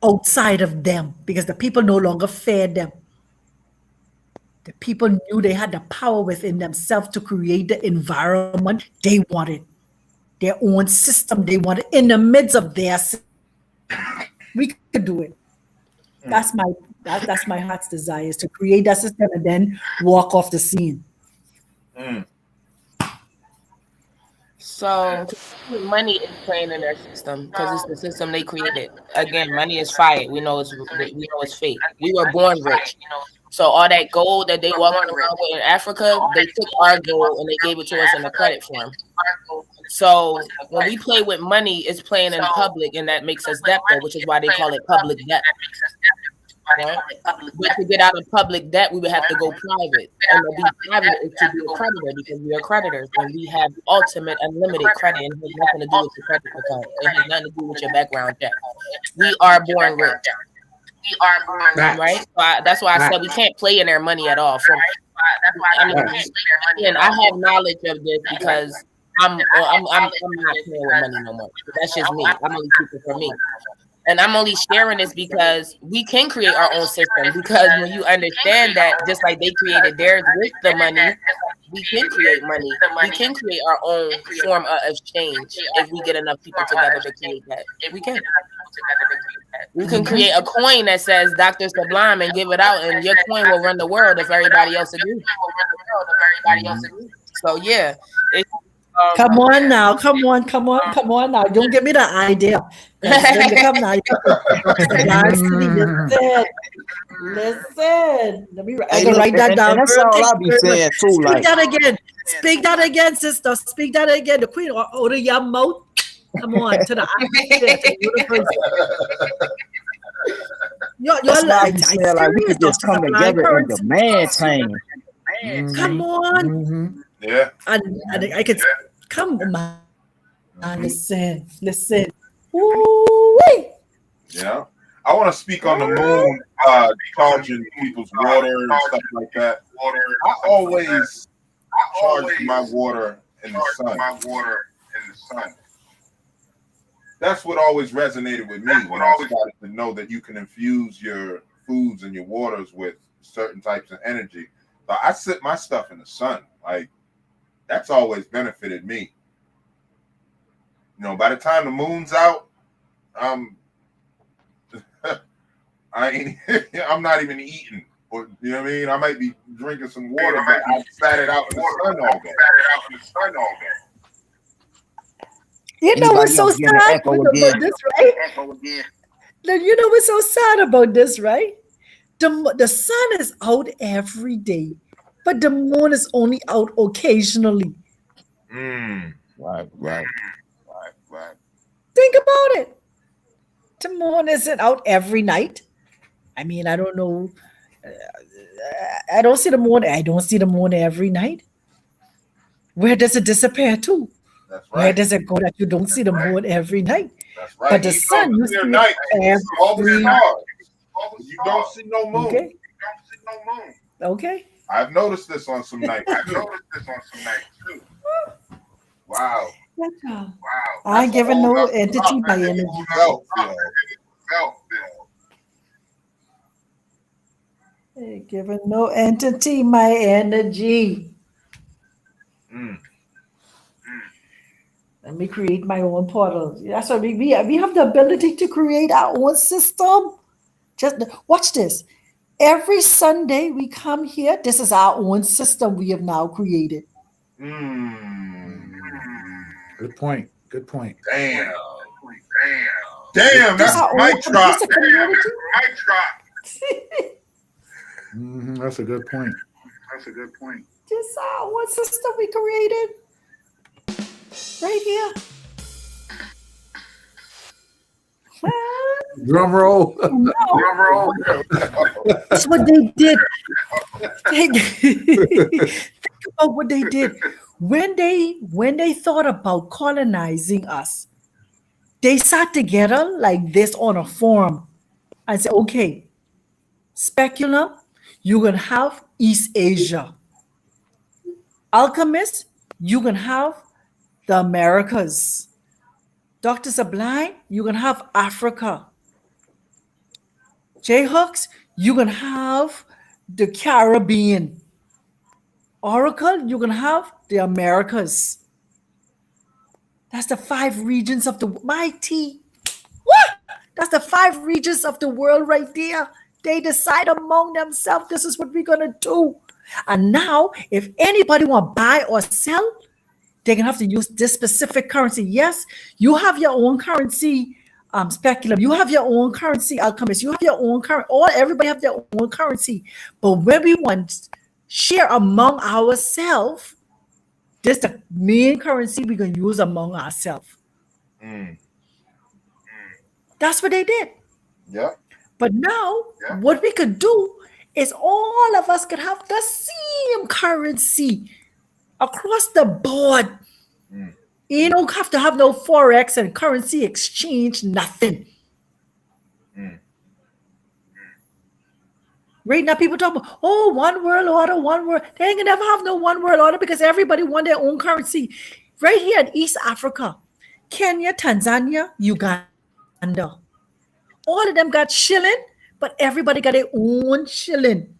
outside of them, because the people no longer feared them. The people knew they had the power within themselves to create the environment they wanted, their own system they wanted in the midst of their system. We could do it. That's my heart's desire, is to create that system and then walk off the scene. So money is playing in their system because it's the system they created. Again, money is fire. We know it's fake. We were born rich. So all that gold that they walking around with in Africa, they took our gold and they gave it to us in a credit form. So when we play with money, it's playing in public, and that makes us debtor, which is why they call it public debt. Right? But to get out of public debt, we would have to go private. And to be private is to be a creditor, because we are creditors and we have ultimate unlimited credit, and it has nothing to do with your credit account. It has nothing to do with your background check. We are born rich. Right? So that's why I said we can't play in their money at all. So, and I have knowledge of this because I'm not playing with money no more. That's just me. I'm only keeping it for me. And I'm only sharing this because we can create our own system. Because when you understand that, just like they created theirs with the money, we can create money. We can create our own form of exchange if we get enough people together to create that. We can. We can create a coin that says Dr. Sublime and give it out, and your coin will run the world if everybody else agrees. So yeah. Come on now. Come on now. Don't give me the idea. When you come now, listen. Let me write that down. That's all I be saying too. Speak that again. Speak that again, sister. Speak that again. The queen order your mouth. Come on to the That's why I be saying like we could just come together and demand change. Come on. Mm-hmm. Yeah. And I could come on. Listen. Ooh-wee. Yeah. I want to speak on the moon, charging people's water and stuff like that. I always charge my water in the sun. That's what always resonated with me when I started to know that you can infuse your foods and your waters with certain types of energy. So I sit my stuff in the sun. Like, that's always benefited me. You know, by the time the moon's out, I'm not even eating. Or, you know what I mean? I might be drinking some water, but I sat it out in the sun all day. You know what's so sad about this, right? You know what's so sad about this, right? The sun is out every day, but the moon is only out occasionally. Right. Think about it. The moon isn't out every night. I mean, I don't know. I don't see the moon. I don't see the moon every night. Where does it disappear to? That's right. Where does it go that you don't see the moon every night? That's right. But the sun, you see it night. every night. You don't see no moon. Okay. Okay. I've noticed this on some nights. Too. Wow. I ain't giving no entity my energy. Ain't giving no entity my energy. Let me create my own portal. That's what we have the ability to create our own system. Just watch this. Every Sunday we come here. This is our own system we have now created. Good point. Damn, that's mic drop. That's a good point. This is our own system we created. Right here. Drum roll. That's what they did. Think about what they did. When they thought about colonizing us, they sat together like this on a forum and said, okay, Speculum, you're going to have East Asia. Alchemist, you're going to have the Americas. Dr. Sublime, you're going to have Africa. J-Hooks, you're going to have the Caribbean. Oracle, you're going to have the Americas. That's the 5 regions of the mighty. What? That's the 5 regions of the world right there. They decide among themselves, this is what we're going to do. And now, if anybody want to buy or sell, they're going to have to use this specific currency. Yes, you have your own currency, Speculum. You have your own currency, Alchemist. You have your own currency. Everybody have their own currency. But when we want to share among ourselves, this is the main currency we're going to use among ourselves. That's what they did. Yeah. But now, what we could do is all of us could have the same currency across the board. You don't have to have no forex and currency exchange, nothing. Right now, people talk about, one world order, one world. They ain't gonna never have no one world order because everybody want their own currency. Right here in East Africa, Kenya, Tanzania, Uganda. All of them got shilling, but everybody got their own shilling.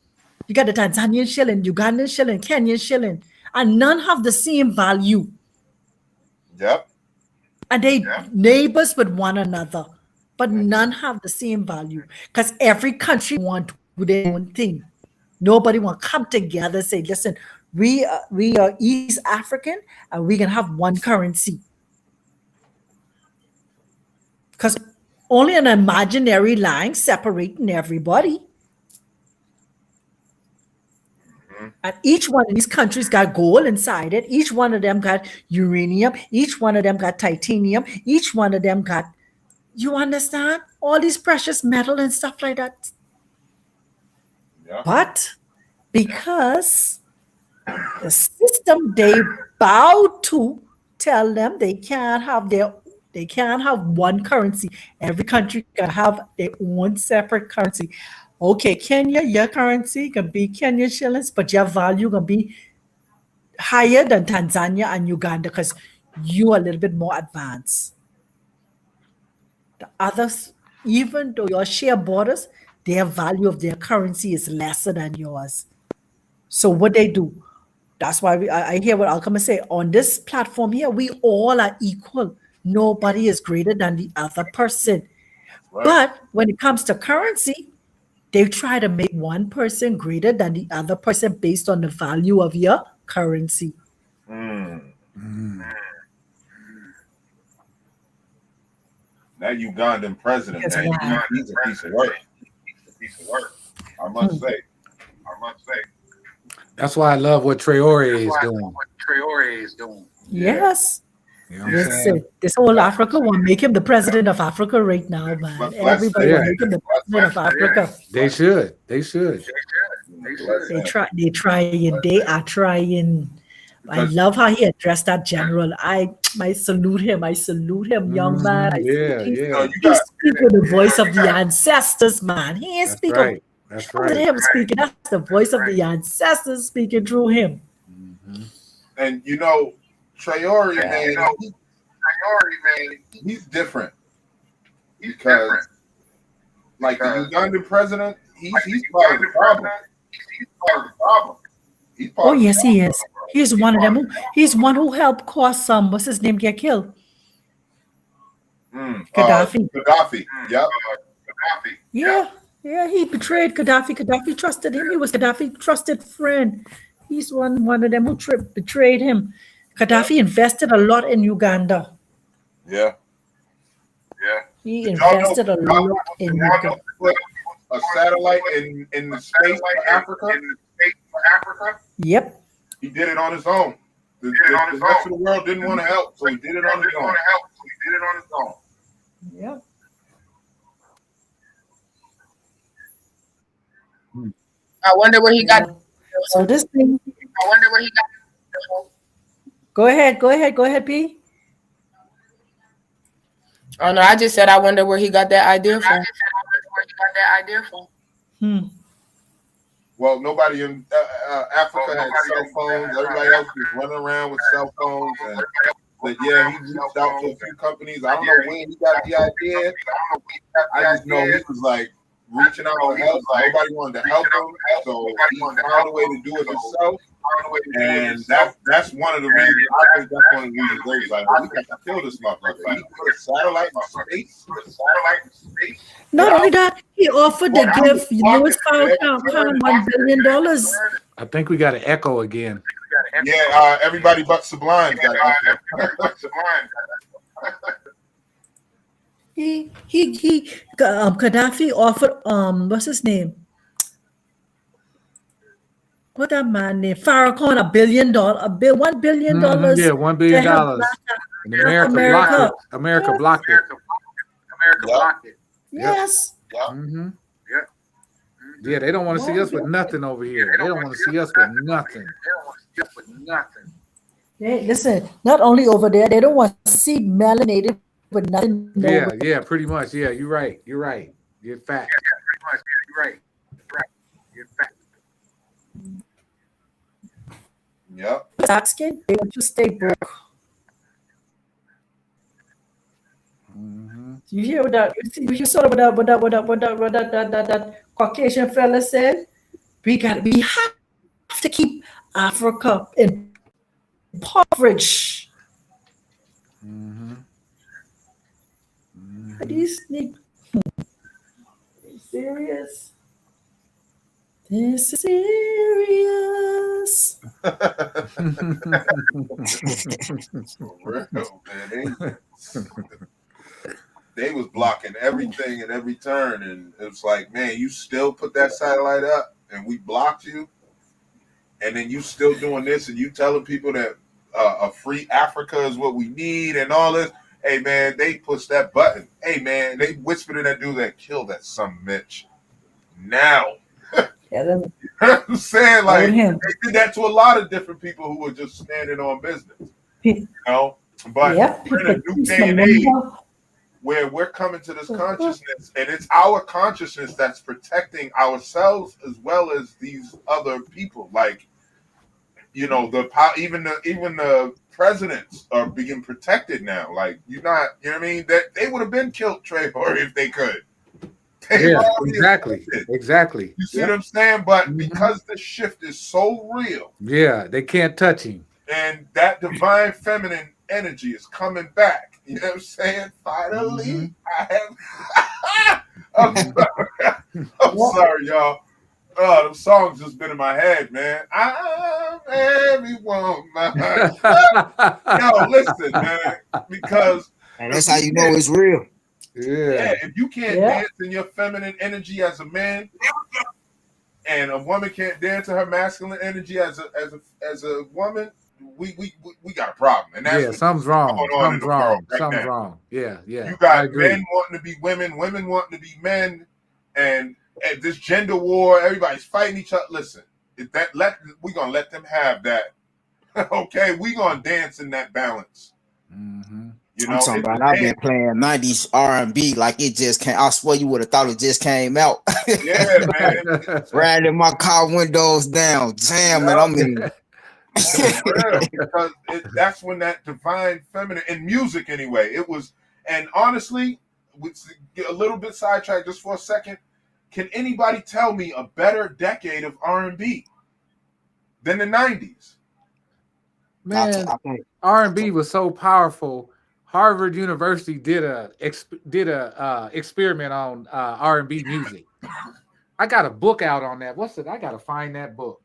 You got the Tanzanian shilling, Ugandan shilling, Kenyan shilling. and none have the same value. Yep. And they neighbors with one another, but none have the same value because every country want to do their own thing. Nobody want to come together and say, listen, we are East African and we can have one currency. Because only an imaginary line separating everybody. And each one of these countries got gold inside it. Each one of them got uranium. Each one of them got titanium. Each one of them got, you understand? All these precious metal and stuff like that. Yeah. But because the system they bow to tell them they can't have one currency. Every country can have their own separate currency. Okay, Kenya, your currency can be Kenya shillings, but your value can be higher than Tanzania and Uganda because you are a little bit more advanced. The others, even though you share borders, their value of their currency is lesser than yours. So what they do, that's why I hear what Alchemist say. On this platform here, we all are equal. Nobody is greater than the other person. Right. But when it comes to currency, they try to make one person greater than the other person based on the value of your currency. That Ugandan president, Yes, man, wow. he's a piece of work. I must say. That's why I love what Traore is doing. Yes. You know what I'm saying? Listen, this whole Africa want to make him the president of Africa right now, man. But Everybody yeah. want to make him the president of Africa. They should. They should. They are trying. I love how he addressed that general. I salute him, young man. Yeah. He speaks with the voice of the ancestors, man. He ain't That's speaking. right. That's right. Him speaking. That's the voice of the ancestors speaking through him. And you know, Traore, man, he's different. Because, like the Ugandan president, he's part of the problem. He's part Oh of the yes, problem. he is. He's one of them. He's one who helped cause what's his name get killed. Gaddafi. Gaddafi. Yep. Yeah, he betrayed Gaddafi. Gaddafi trusted him. He was Gaddafi's trusted friend. He's one of them who betrayed him. Gaddafi invested a lot in Uganda. Yeah. He invested a lot in Uganda. Put a satellite in the space for Africa. Yep. He did it on his own. The rest of the world didn't want to help, so he did it on his own. Yep. I wonder where he got. So this thing. Go ahead, P. Oh no, I just said I wonder where he got that idea from. Well, nobody in Africa had cell phones. Everybody else was running around with cell phones. But yeah, he reached out to a few companies. I don't know when he got the idea. I just know he was like reaching out for help. Nobody wanted to help him, so he found a way to do it himself. And that's one of the reasons. I think that's one of the reasons they was like, we got to kill this motherfucker. He put a satellite in space. Not only that, he offered to give Louis Farrakhan $1 billion. I think we got an echo again. Yeah, everybody but Sublime got it. Gaddafi offered what's his name? What that man named Farrakhan $1 billion, $1 billion. Yeah, $1 billion. And America blocked it. Yes. Mm-hmm. Yeah, they don't want to see us with nothing over here. They don't want to see us with nothing. Listen, not only over there, they don't want to see melanated with nothing. Yeah, pretty much. Yeah, you're right. You're fat. Yep. Dark skin, they want to stay broke. Mm-hmm. You hear that? You saw what that Caucasian fella said? We have to keep Africa in impoverished. Mm-hmm. Are these serious? This is serious. For real, man. They was blocking everything at every turn, and it was like, man, you still put that satellite up, and we blocked you, and then you still doing this, and you telling people that a free Africa is what we need, and all this. Hey, man, they pushed that button. Hey, man, they whispered in that dude that killed that son of Mitch. Now, Yeah, them, I'm saying, like, him. they did that to a lot of different people who were just standing on business, you know. But Yep. we're in a new day and age where we're coming to this consciousness, and it's our consciousness that's protecting ourselves as well as these other people. Like, you know, even the presidents are being protected now. Like, you know what I mean? That they would have been killed Trayvon if they could. Yeah, exactly. You see what I'm saying? But because the shift is so real, yeah, they can't touch him, and that divine feminine energy is coming back. You know what I'm saying? Finally, I have. I'm sorry, y'all. Oh, them songs just been in my head, man. I'm every woman. Yo, listen, man, because And that's how you know it's real. yeah, if you can't dance in your feminine energy as a man, and a woman can't dance in her masculine energy as a woman, we got a problem. And that's something's wrong. Something's wrong. Something's wrong. Yeah. You got men wanting to be women, women wanting to be men, and this gender war, everybody's fighting each other. Listen, we're gonna let them have that. Okay, we're gonna dance in that balance. Mm-hmm. You know, I'm talking about I've been playing 90s R&B like it just came. I swear you would have thought it just came out. Yeah, man. Riding in my car windows down, jamming. I mean, because that's when that divine feminine in music, anyway. It was, and honestly, get a little bit sidetracked just for a second. Can anybody tell me a better decade of R&B than the 90s? Man, R&B was so powerful. Harvard University did a experiment on R&B music. I got a book out on that. What's it? I gotta find that book.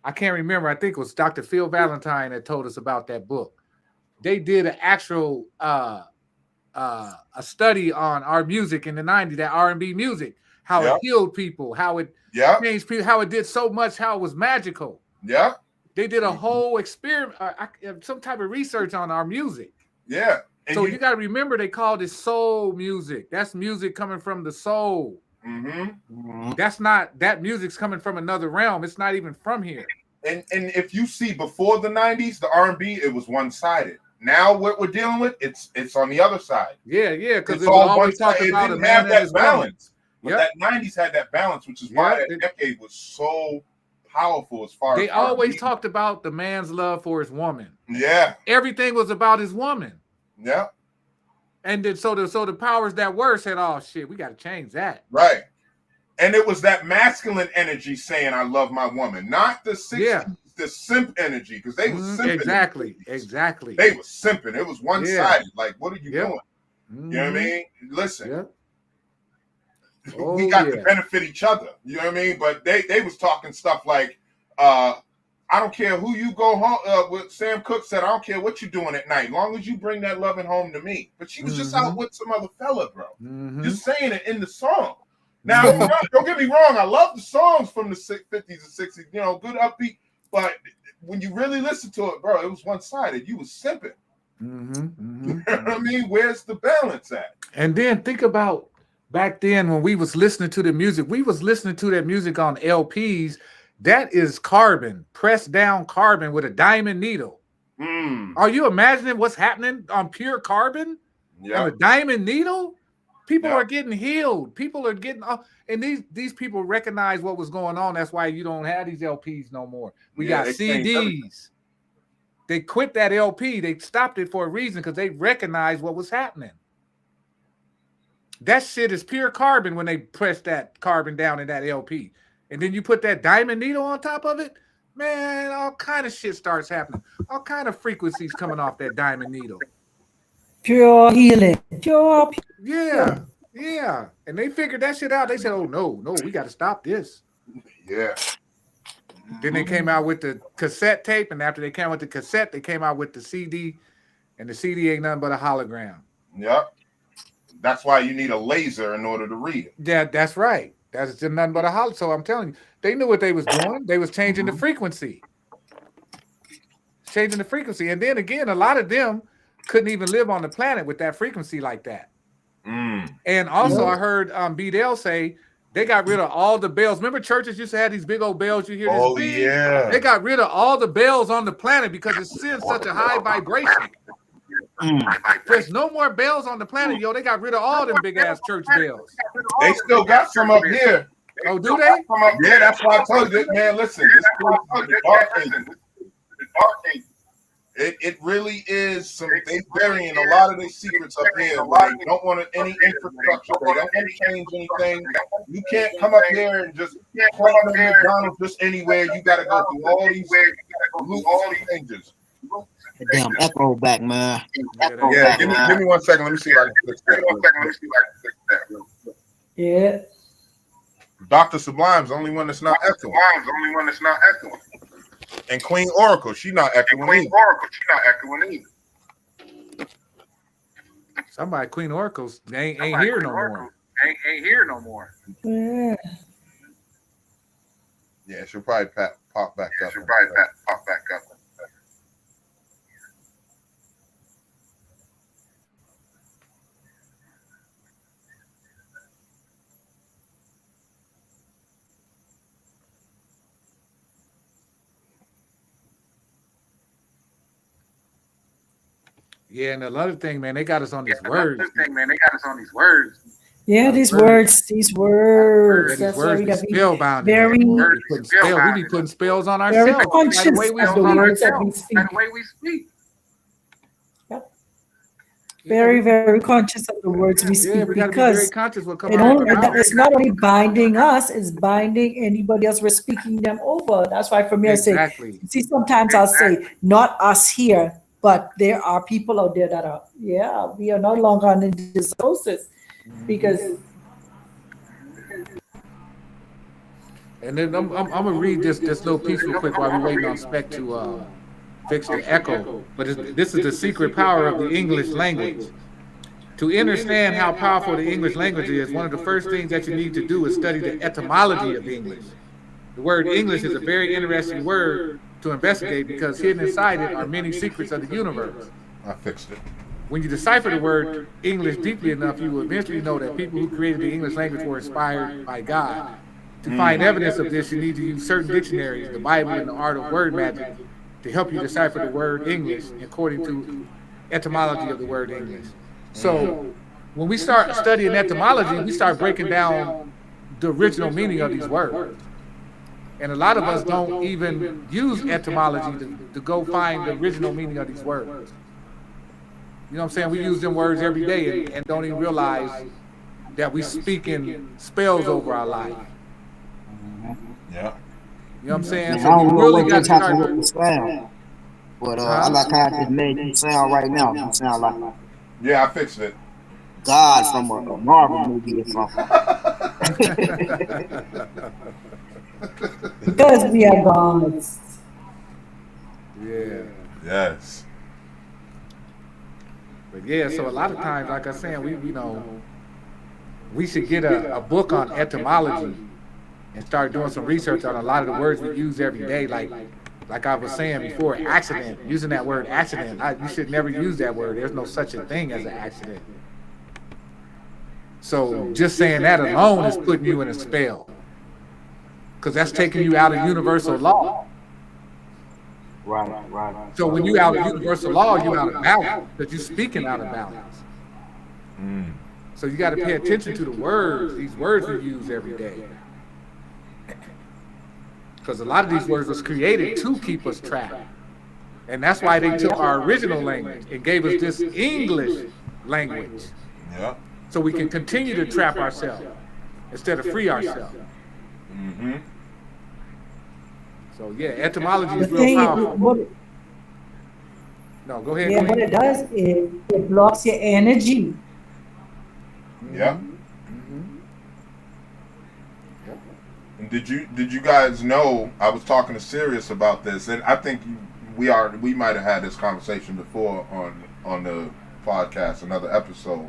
I can't remember. I think it was Dr. Phil Valentine that told us about that book. They did an actual a study on our music in the 90s, that R&B music, how it healed people, how it changed people, how it did so much, how it was magical. Yeah. They did a whole experiment, some type of research on our music. Yeah. And so you got to remember, they called it soul music. That's music coming from the soul. Mm-hmm. That's not, that music's coming from another realm. It's not even from here. And if you see before the 90s, the R&B, it was one-sided. Now what we're dealing with, it's on the other side. Yeah, because it was always talking about a man and his balance. But that 90s had that balance, which is why that decade was so powerful as far as they always talked about the man's love for his woman. Yeah. Everything was about his woman. Yeah. And then so the powers that were said, oh shit, we got to change that. Right. And it was that masculine energy saying, I love my woman, not the 60s, the simp energy, because they were simping. Exactly. They were simping. It was one-sided. Like, what are you doing? Mm-hmm. You know what I mean? Listen. Yeah. We got to benefit each other. You know what I mean? But they was talking stuff like, I don't care who you go home with. Sam Cooke said, I don't care what you're doing at night, long as you bring that loving home to me. But she was just out with some other fella, bro. Just saying it in the song. Now, don't get me wrong. I love the songs from the 50s and 60s. You know, good upbeat. But when you really listen to it, bro, it was one-sided. You was simping. You know what I mean? Where's the balance at? And then think about back then when we was listening to the music, we was listening to that music on LPs. That is carbon, pressed down carbon with a diamond needle. Are you imagining what's happening on pure carbon? Yeah. On a diamond needle? People are getting healed. People are getting, and these people recognize what was going on. That's why you don't have these LPs no more. We got CDs. They quit that LP. They stopped it for a reason because they recognized what was happening. That shit is pure carbon when they press that carbon down in that LP. And then you put that diamond needle on top of it. man, all kind of shit starts happening. All kind of frequencies coming off that diamond needle. Pure healing. Pure. Yeah, yeah. And they figured that shit out. They said, "Oh no, we got to stop this." Yeah. Then they came out with the cassette tape, and after they came out with the cassette, they came out with the CD, and the CD ain't nothing but a hologram. Yep. That's why you need a laser in order to read it. Yeah, that's right. That's just nothing but a hologram. So I'm telling you, they knew what they was doing. They was changing the frequency. Changing the frequency. And then again, a lot of them couldn't even live on the planet with that frequency like that. And also I heard B-Dell say they got rid of all the bells. Remember churches used to have these big old bells you hear? Oh, this yeah. They got rid of all the bells on the planet because it sends such a high vibration. There's no more bells on the planet, yo. They got rid of all them big ass church bells. They still got some up here. Oh, do they? Yeah, that's why I told you, man, listen, this place is the dark ages. It really is they burying a lot of their secrets up here. Like, don't want any infrastructure. They don't want to change anything. You can't come up here and just plug in McDonald's just anywhere. You got to go through all these changes. Damn echo back, man. Yeah, give me 1 second. Let me see if I can fix that. Yeah. Dr. Sublime's the only one that's not echoing. And Queen Oracle, she's not echoing either. Somebody, Queen Oracle's ain't here no more. Ain't here no more. Yeah. Yeah, she'll probably pop back up. Yeah, and another thing, man, they got us on these words. Yeah, these words. Yeah, these That's why words we be got to be spellbound. very We be putting spells on ourselves. very conscious of the words that we speak. And the way we speak. Very, very conscious of the words we speak, Yeah, we got to be very because conscious what comes out of our mouth. it's not only binding us, it's binding anybody else we're speaking them over. That's why for me, Exactly. I say, see, sometimes I'll say, not us here, but there are people out there that are, we are no longer in this process because. And then I'm gonna read this little piece real quick while we're waiting on Spec to fix the echo. But this is the secret power of the English language. To understand how powerful the English language is, one of the first things that you need to do is study the etymology of English. The word English is a very interesting word to investigate because hidden inside it are many secrets of the universe. I fixed it. When you decipher the word English deeply enough, you will eventually know that people who created the English language were inspired by God. To find evidence of this, you need to use certain dictionaries, the Bible and the art of word magic, to help you decipher the word English according to etymology of the word English. So when we start studying etymology, we start breaking down the original meaning of these words. And a lot of us don't even use etymology to go find the original meaning of these words. You know what I'm saying? We use them words every day and don't even realize that we speaking spells over our life. Yeah. You know what I'm saying? I So don't we know really what got you're to talking start. about the sound, but I like how it just made you sound right now. You sound like Yeah, I fixed it. God from a Marvel movie or something. Because we are gods. Yeah. Yes. But yeah, so a lot of times, like I said, we should get a book on etymology and start doing some research on a lot of the words we use every day. Like I was saying before, accident, using that word accident. You should never use that word. There's no such a thing as an accident. So just saying that alone is putting you in a spell. Because that's taking you out of universal law. Right. So when you out of universal law, you out of balance, because you're speaking out of balance. So you got to pay attention to the words, these words we use every day. Because a lot of these words was created to keep us trapped. And that's why they took our original language and gave us this English language. Yeah. So we can continue to trap ourselves instead of free ourselves. So yeah, etymology The is real thing, powerful. No, go ahead. yeah, what it does is it blocks your energy. Yeah. Mhm. Yep. And did you guys know I was talking to Sirius about this, and I think we might have had this conversation before on the podcast, another episode.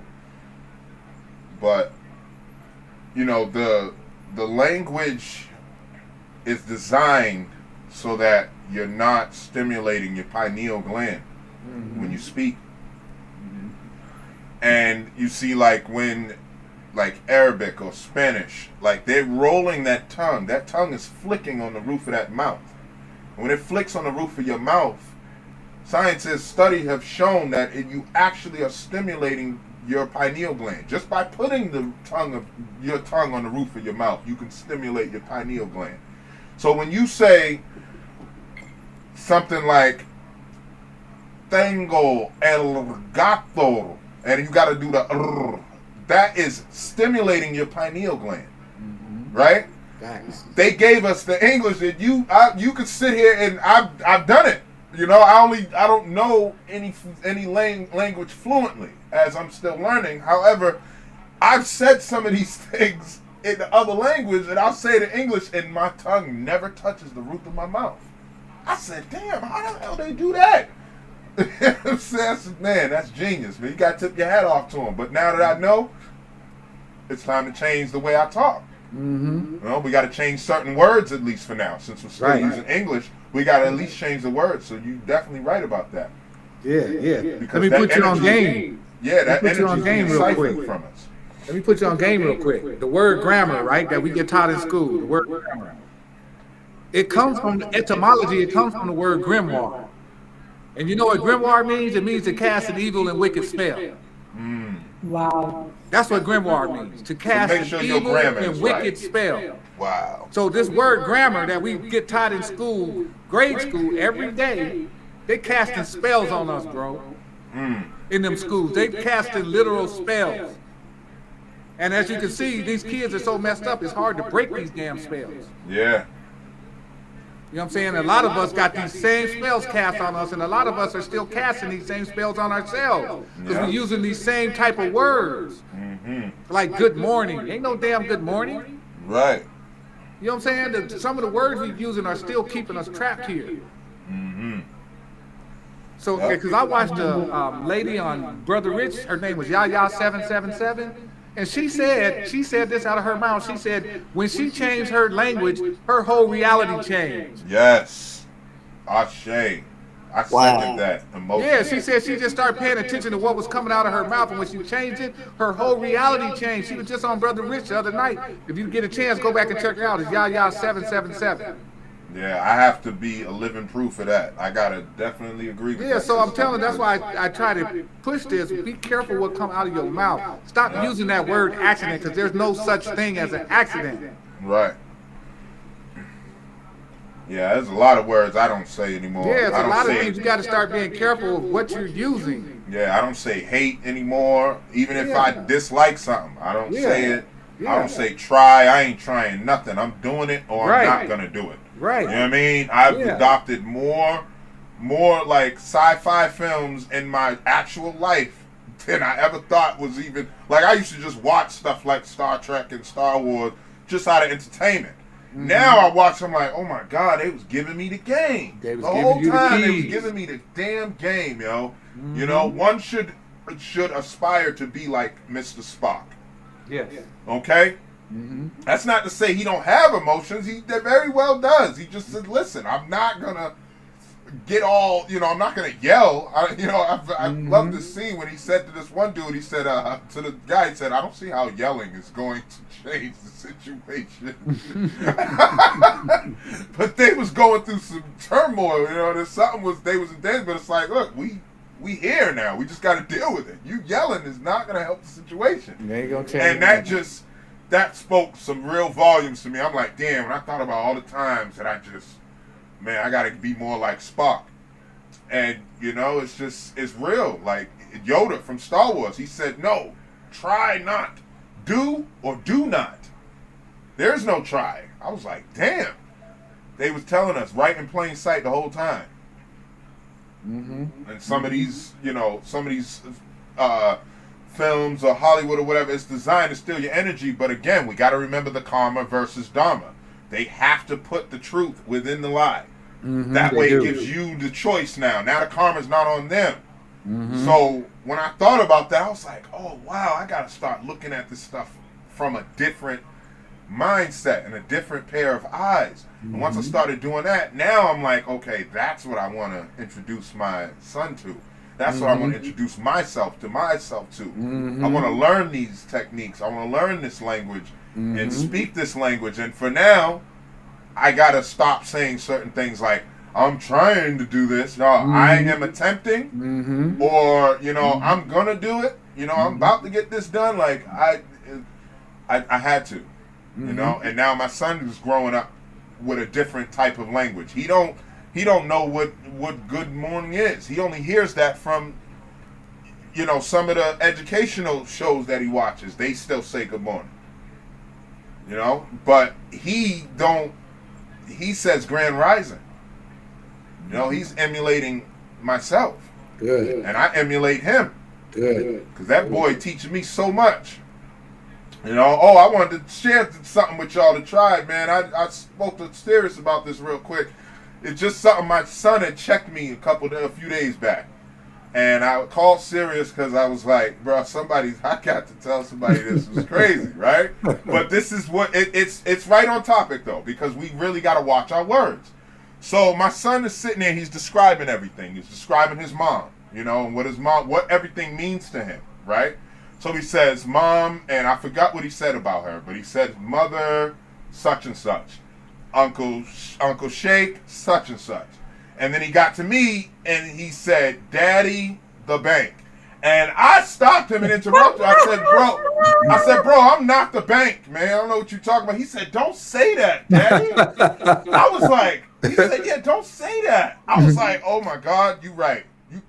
But the language is designed so that you're not stimulating your pineal gland when you speak. And you see, like Arabic or Spanish, like they're rolling that tongue. That tongue is flicking on the roof of that mouth. When it flicks on the roof of your mouth, scientists have shown that you actually are stimulating your pineal gland. Just by putting your tongue on the roof of your mouth, you can stimulate your pineal gland. So when you say something like "tengo el gato," and you got to do the that is stimulating your pineal gland, right? Thanks. They gave us the English that you could sit here and I've done it. I don't know any language fluently, as I'm still learning. However, I've said some of these things in the other language, and I'll say it in English, and my tongue never touches the roof of my mouth. I said, damn, how the hell they do that? Man, that's genius, man. You got to tip your hat off to them. But now that I know, it's time to change the way I talk. Mm-hmm. We got to change certain words, at least for now. Since we're still Right. using English, we got to at least change the words. So you're definitely right about that. Yeah. Because Let me that put you on energy- game. Yeah, that Let me put you on energy game is real siphoned quick. from us. Let me put you on game real quick. The word grammar, right, that we get taught in school, the word grammar. It comes from the etymology, it comes from the word grimoire. And you know what grimoire means? It means to cast an evil and wicked spell. Wow. That's what grimoire means, to cast make an sure your evil grammar and is wicked right. spell. Wow. So this word grammar that we get taught in school, grade school, every day, they casting spells on us, bro. In them schools, they casting literal spells. And as you can see, these kids are so messed up, it's hard to break these damn spells. Yeah. You know what I'm saying? A lot of us got these same spells cast on us, and a lot of us are still casting these same spells on ourselves because we're using these same type of words. Like good morning. Ain't no damn good morning. Right. You know what I'm saying? Some of the words we're using are still keeping us trapped here. So, because I watched a lady on Brother Rich, her name was Yaya777, and she said this out of her mouth. She said when she changed her language, her whole reality changed. Yes. Ashe. I Wow. second that emotion. Yeah, she said she just started paying attention to what was coming out of her mouth, and when she changed it, her whole reality changed. She was just on Brother Rich the other night. If you get a chance, go back and check her out. It's Yaya777. Yeah, I have to be a living proof of that. I gotta definitely agree with Yeah, that. so I'm telling you, that's why I try to push this. Be careful what comes out of your mouth. Stop using that word accident, because there's no such thing as an accident. Right. Yeah, there's a lot of words I don't say anymore. Yeah, it's I a don't lot of say- things you got to start being careful of what you're using. Yeah, I don't say hate anymore. Even if Yeah. I dislike something, I don't Yeah. say it. Yeah. I don't say try. I ain't trying nothing. I'm doing it or Right. I'm not gonna do it. Right. You know what I mean? I've Yeah. adopted more like sci-fi films in my actual life than I ever thought was even like. I used to just watch stuff like Star Trek and Star Wars just out of entertainment. Now I watch them like, oh my God, they was giving me the game. They was the giving whole you the time they was keys. giving me the damn game, yo. You know, one should aspire to be like Mr. Spock. Yes. Okay? That's not to say he don't have emotions. He very well does. He just said, listen, I'm not going to get all, I'm not going to yell. I love this scene when he said to this one dude, he said, to the guy, he said, I don't see how yelling is going to change the situation. But they was going through some turmoil, there's they was in danger, but it's like, look, we here now. We just got to deal with it. You yelling is not going to help the situation. They ain't gonna change. And that spoke some real volumes to me. I'm like, damn, when I thought about all the times that I got to be more like Spock. And, it's real. Like Yoda from Star Wars, he said, no, try not. Do or do not. There's no try. I was like, damn. they was telling us right in plain sight the whole time. Mm-hmm. And some of these, you know, films or Hollywood or whatever, it's designed to steal your energy. But again, we got to remember the karma versus dharma. They have to put the truth within the lie. Mm-hmm. That They way do. it gives you the choice now. Now the karma's not on them. Mm-hmm. So when I thought about that, I was like, oh, wow, I got to start looking at this stuff from a different mindset and a different pair of eyes. And once I started doing that, now I'm like, okay, that's what I want to introduce my son to. That's what I want to introduce myself to. I want to learn these techniques. I want to learn this language and speak this language. And for now, I got to stop saying certain things like, I'm trying to do this. No, I am attempting, or, you know, I'm going to do it. You know, I'm about to get this done. Like, I had to, you know, and now my son is growing up with a different type of language. He don't know what good morning is. He only hears that from, you know, some of the educational shows that he watches. They still say good morning, you know, but he says grand rising. You know, he's emulating myself. Good. And I emulate him. Good. Because that boy teaches me so much. You know, oh, I wanted to share something with y'all to try, man. I spoke to Sirius about this real quick. It's just something my son had checked me a few days back. And I called Sirius because I was like, bro, I got to tell somebody this was crazy, right? But this is what, it's right on topic, though, because we really got to watch our words. So my son is sitting there, he's describing everything. He's describing his mom, you know, and what everything means to him, right? So he says, mom, and I forgot what he said about her, but he said, mother, such and such. Uncle Sheikh, such and such. And then he got to me, and he said, Daddy, the bank. And I stopped him and interrupted. I said, bro, I'm not the bank, man. I don't know what you're talking about. He said, don't say that, Daddy. I was like, he said, yeah, don't say that. I was like, oh my God, you right. You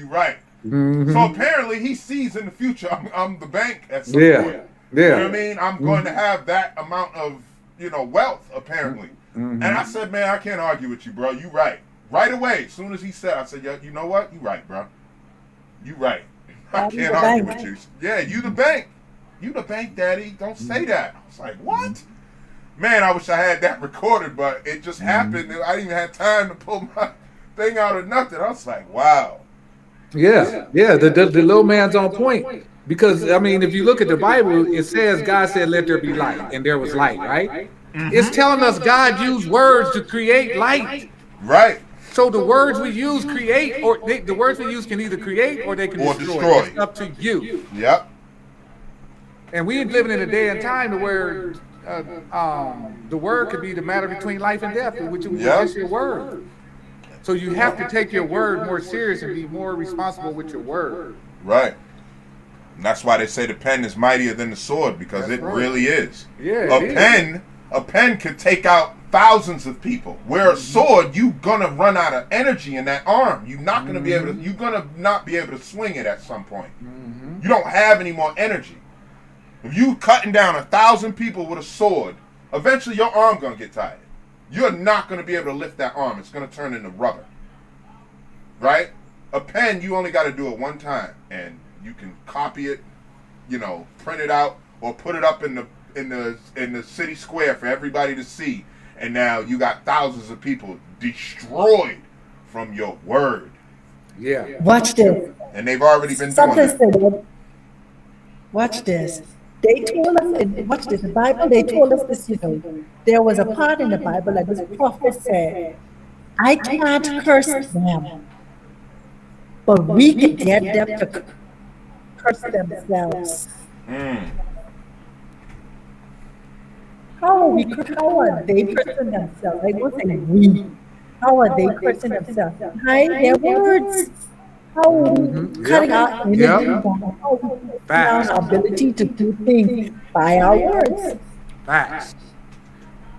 right. So apparently he sees in the future I'm the bank at some point. Yeah. You know what I mean? I'm going to have that amount of, you know, wealth, apparently. And I said, man, I can't argue with you, bro. You right. Right away. As soon as he said, I said, yeah, you know what? You right, bro. You right. I can't argue with you. Yeah, you the bank. You the bank, Daddy. Don't say that. I was like, what? Man, I wish I had that recorded, but it just happened. I didn't even have time to pull my thing out of nothing. I was like, wow. Yeah. The little man's on point. Because, I mean, if you look at the Bible, it says God said, let there be light. And there was light, right? It's telling us God used words to create light. Right. So the words we use create, or the words we use can either create or they can destroy. It's up to you. Yep. And we ain't living in a day and time to where the word could be the matter between life and death, which is your word. So you have to take your word more serious and be more responsible with your word. Right. And that's why they say the pen is mightier than the sword, because it really is. Yeah. A pen could take out thousands of people. Where a sword, you gonna run out of energy in that arm. You're not gonna be able to. You're gonna not be able to swing it at some point. You don't have any more energy. If you cutting down 1,000 people with a sword, eventually your arm gonna get tired. You're not gonna be able to lift that arm. It's gonna turn into rubber. Right? A pen, you only got to do it one time, and you can copy it, you know, print it out, or put it up in the city square for everybody to see. And now you got thousands of people destroyed from your word. Yeah. Watch this. And they've already been doing Something that. said, watch this. They told us, watch this, the Bible, they told us this, you know, there was a part in the Bible that this prophet said, I can't curse them, but we can get them to curse themselves. How are they cursing themselves? I won't say we. How are they cursing themselves? Hide their words. How are we cutting our energy down? How are we cutting down our ability to do things by our words? Facts.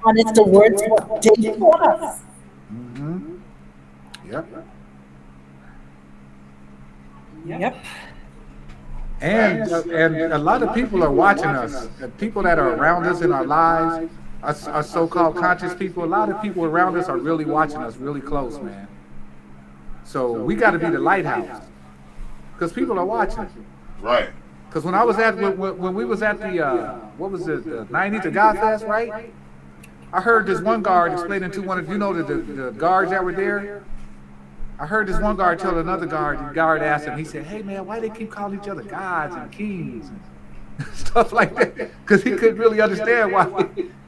And it's the words what they taught us. Yep. And a lot of people are watching us. The people that are around us in our lives, our so-called conscious people, a lot of people around us are really watching us really close, man. So we got to be the lighthouse because people are watching. Right. Because when I was at when we was at the what was it, the 90th of God Fest, right? I heard this one guard explaining to one of the guards that were there. I heard this one guard tell another guard. The guard asked him. He said, "Hey man, why they keep calling each other gods and kings and stuff like that?" Because he couldn't really understand why.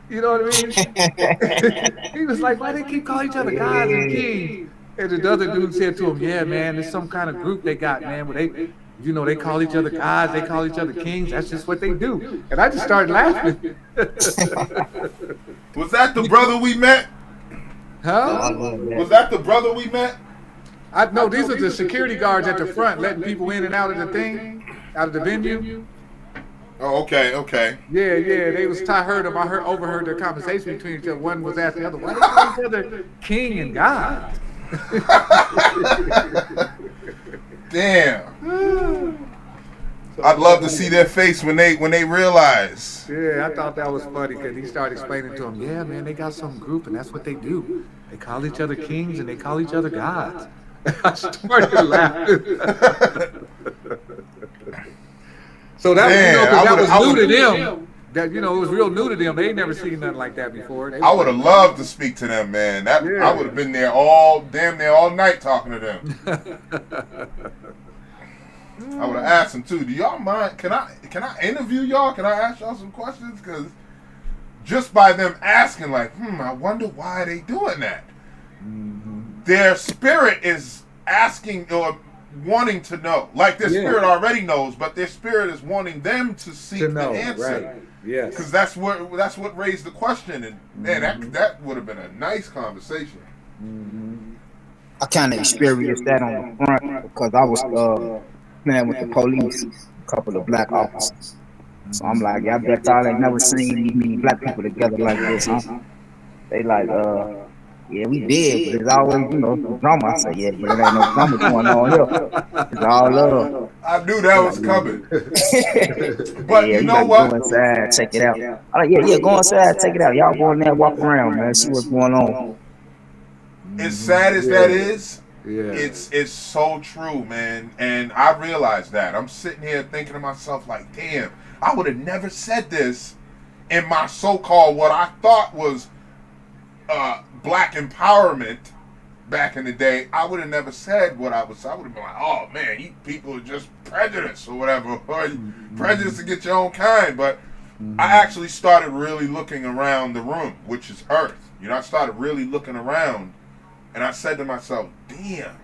You know what I mean? He was like, "Why they keep calling each other gods and kings?" And the other dude said to him, "Yeah, man, it's some kind of group they got, man, where they, you know, they call each other gods, they call each other kings. That's just what they do." And I just started laughing. Was that the brother we met? Huh? Was that the brother we met? No, these are the security guards at the front letting people in and out of the thing, out of the venue. Oh, okay. Yeah, they was. I overheard their conversation between each other. One was asking the other, "Why they call each other king and god?" Damn. I'd love to see their face when they realize. Yeah, I thought that was funny because he started explaining to him, "Yeah, man, they got some group and that's what they do. They call each other kings and they call each other gods." I started laughing. So that, that was new to them. That, it was real new to them. They ain't never seen nothing like that before. I would have loved to speak to them, man. I would have been there damn near all night talking to them. I would have asked them too. Do y'all mind? Can I interview y'all? Can I ask y'all some questions? Because just by them asking, like, I wonder why they doing that. Their spirit is asking or wanting to know. Like their spirit already knows, but their spirit is wanting them to seek the answer. Right. Yes. Because that's what raised the question, and man, that would have been a nice conversation. I kind of experienced that on the front because I was playing with the police, a couple of black officers. So I'm like, I bet y'all ain't never seen many black people together like this, huh? They like, yeah, we did, but it's always, drama. I say, yeah, but there ain't no drama going on here. It's all love. I knew that was coming. But yeah, you know what? Go inside, check it out. I'm like, yeah, go inside, check it out. Y'all go in there, walk around, man, see what's going on. As sad as that is, it's so true, man. And I realized that. I'm sitting here thinking to myself, like, damn, I would have never said this in my so-called what I thought was black empowerment back in the day. I would have never said what I was. I would have been like, oh man, you people are just prejudiced or whatever, or prejudiced to get your own kind. But I actually started really looking around the room, which is Earth. I started really looking around, and I said to myself, damn,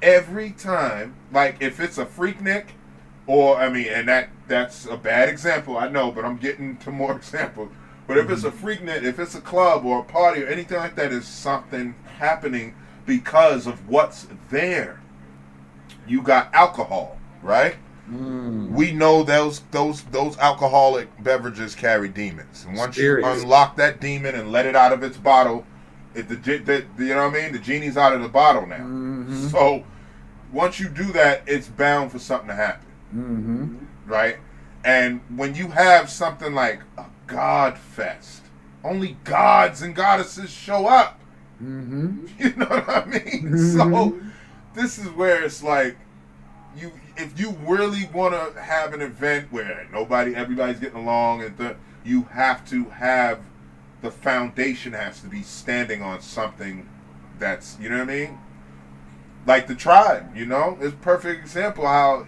every time, like if it's a Freaknik, or and that's a bad example, I know, but I'm getting to more examples. But if it's a Freaknik, if it's a club or a party or anything like that, is something happening because of what's there. You got alcohol, right? We know those alcoholic beverages carry demons, and once you unlock that demon and let it out of its bottle, you know what I mean? The genie's out of the bottle now. So once you do that, it's bound for something to happen, right? And when you have something like a God Fest, only gods and goddesses show up. You know what I mean? So this is where it's like, if you really want to have an event where everybody's getting along, and you have to have the foundation has to be standing on something that's, you know what I mean? Like the tribe, it's a perfect example how,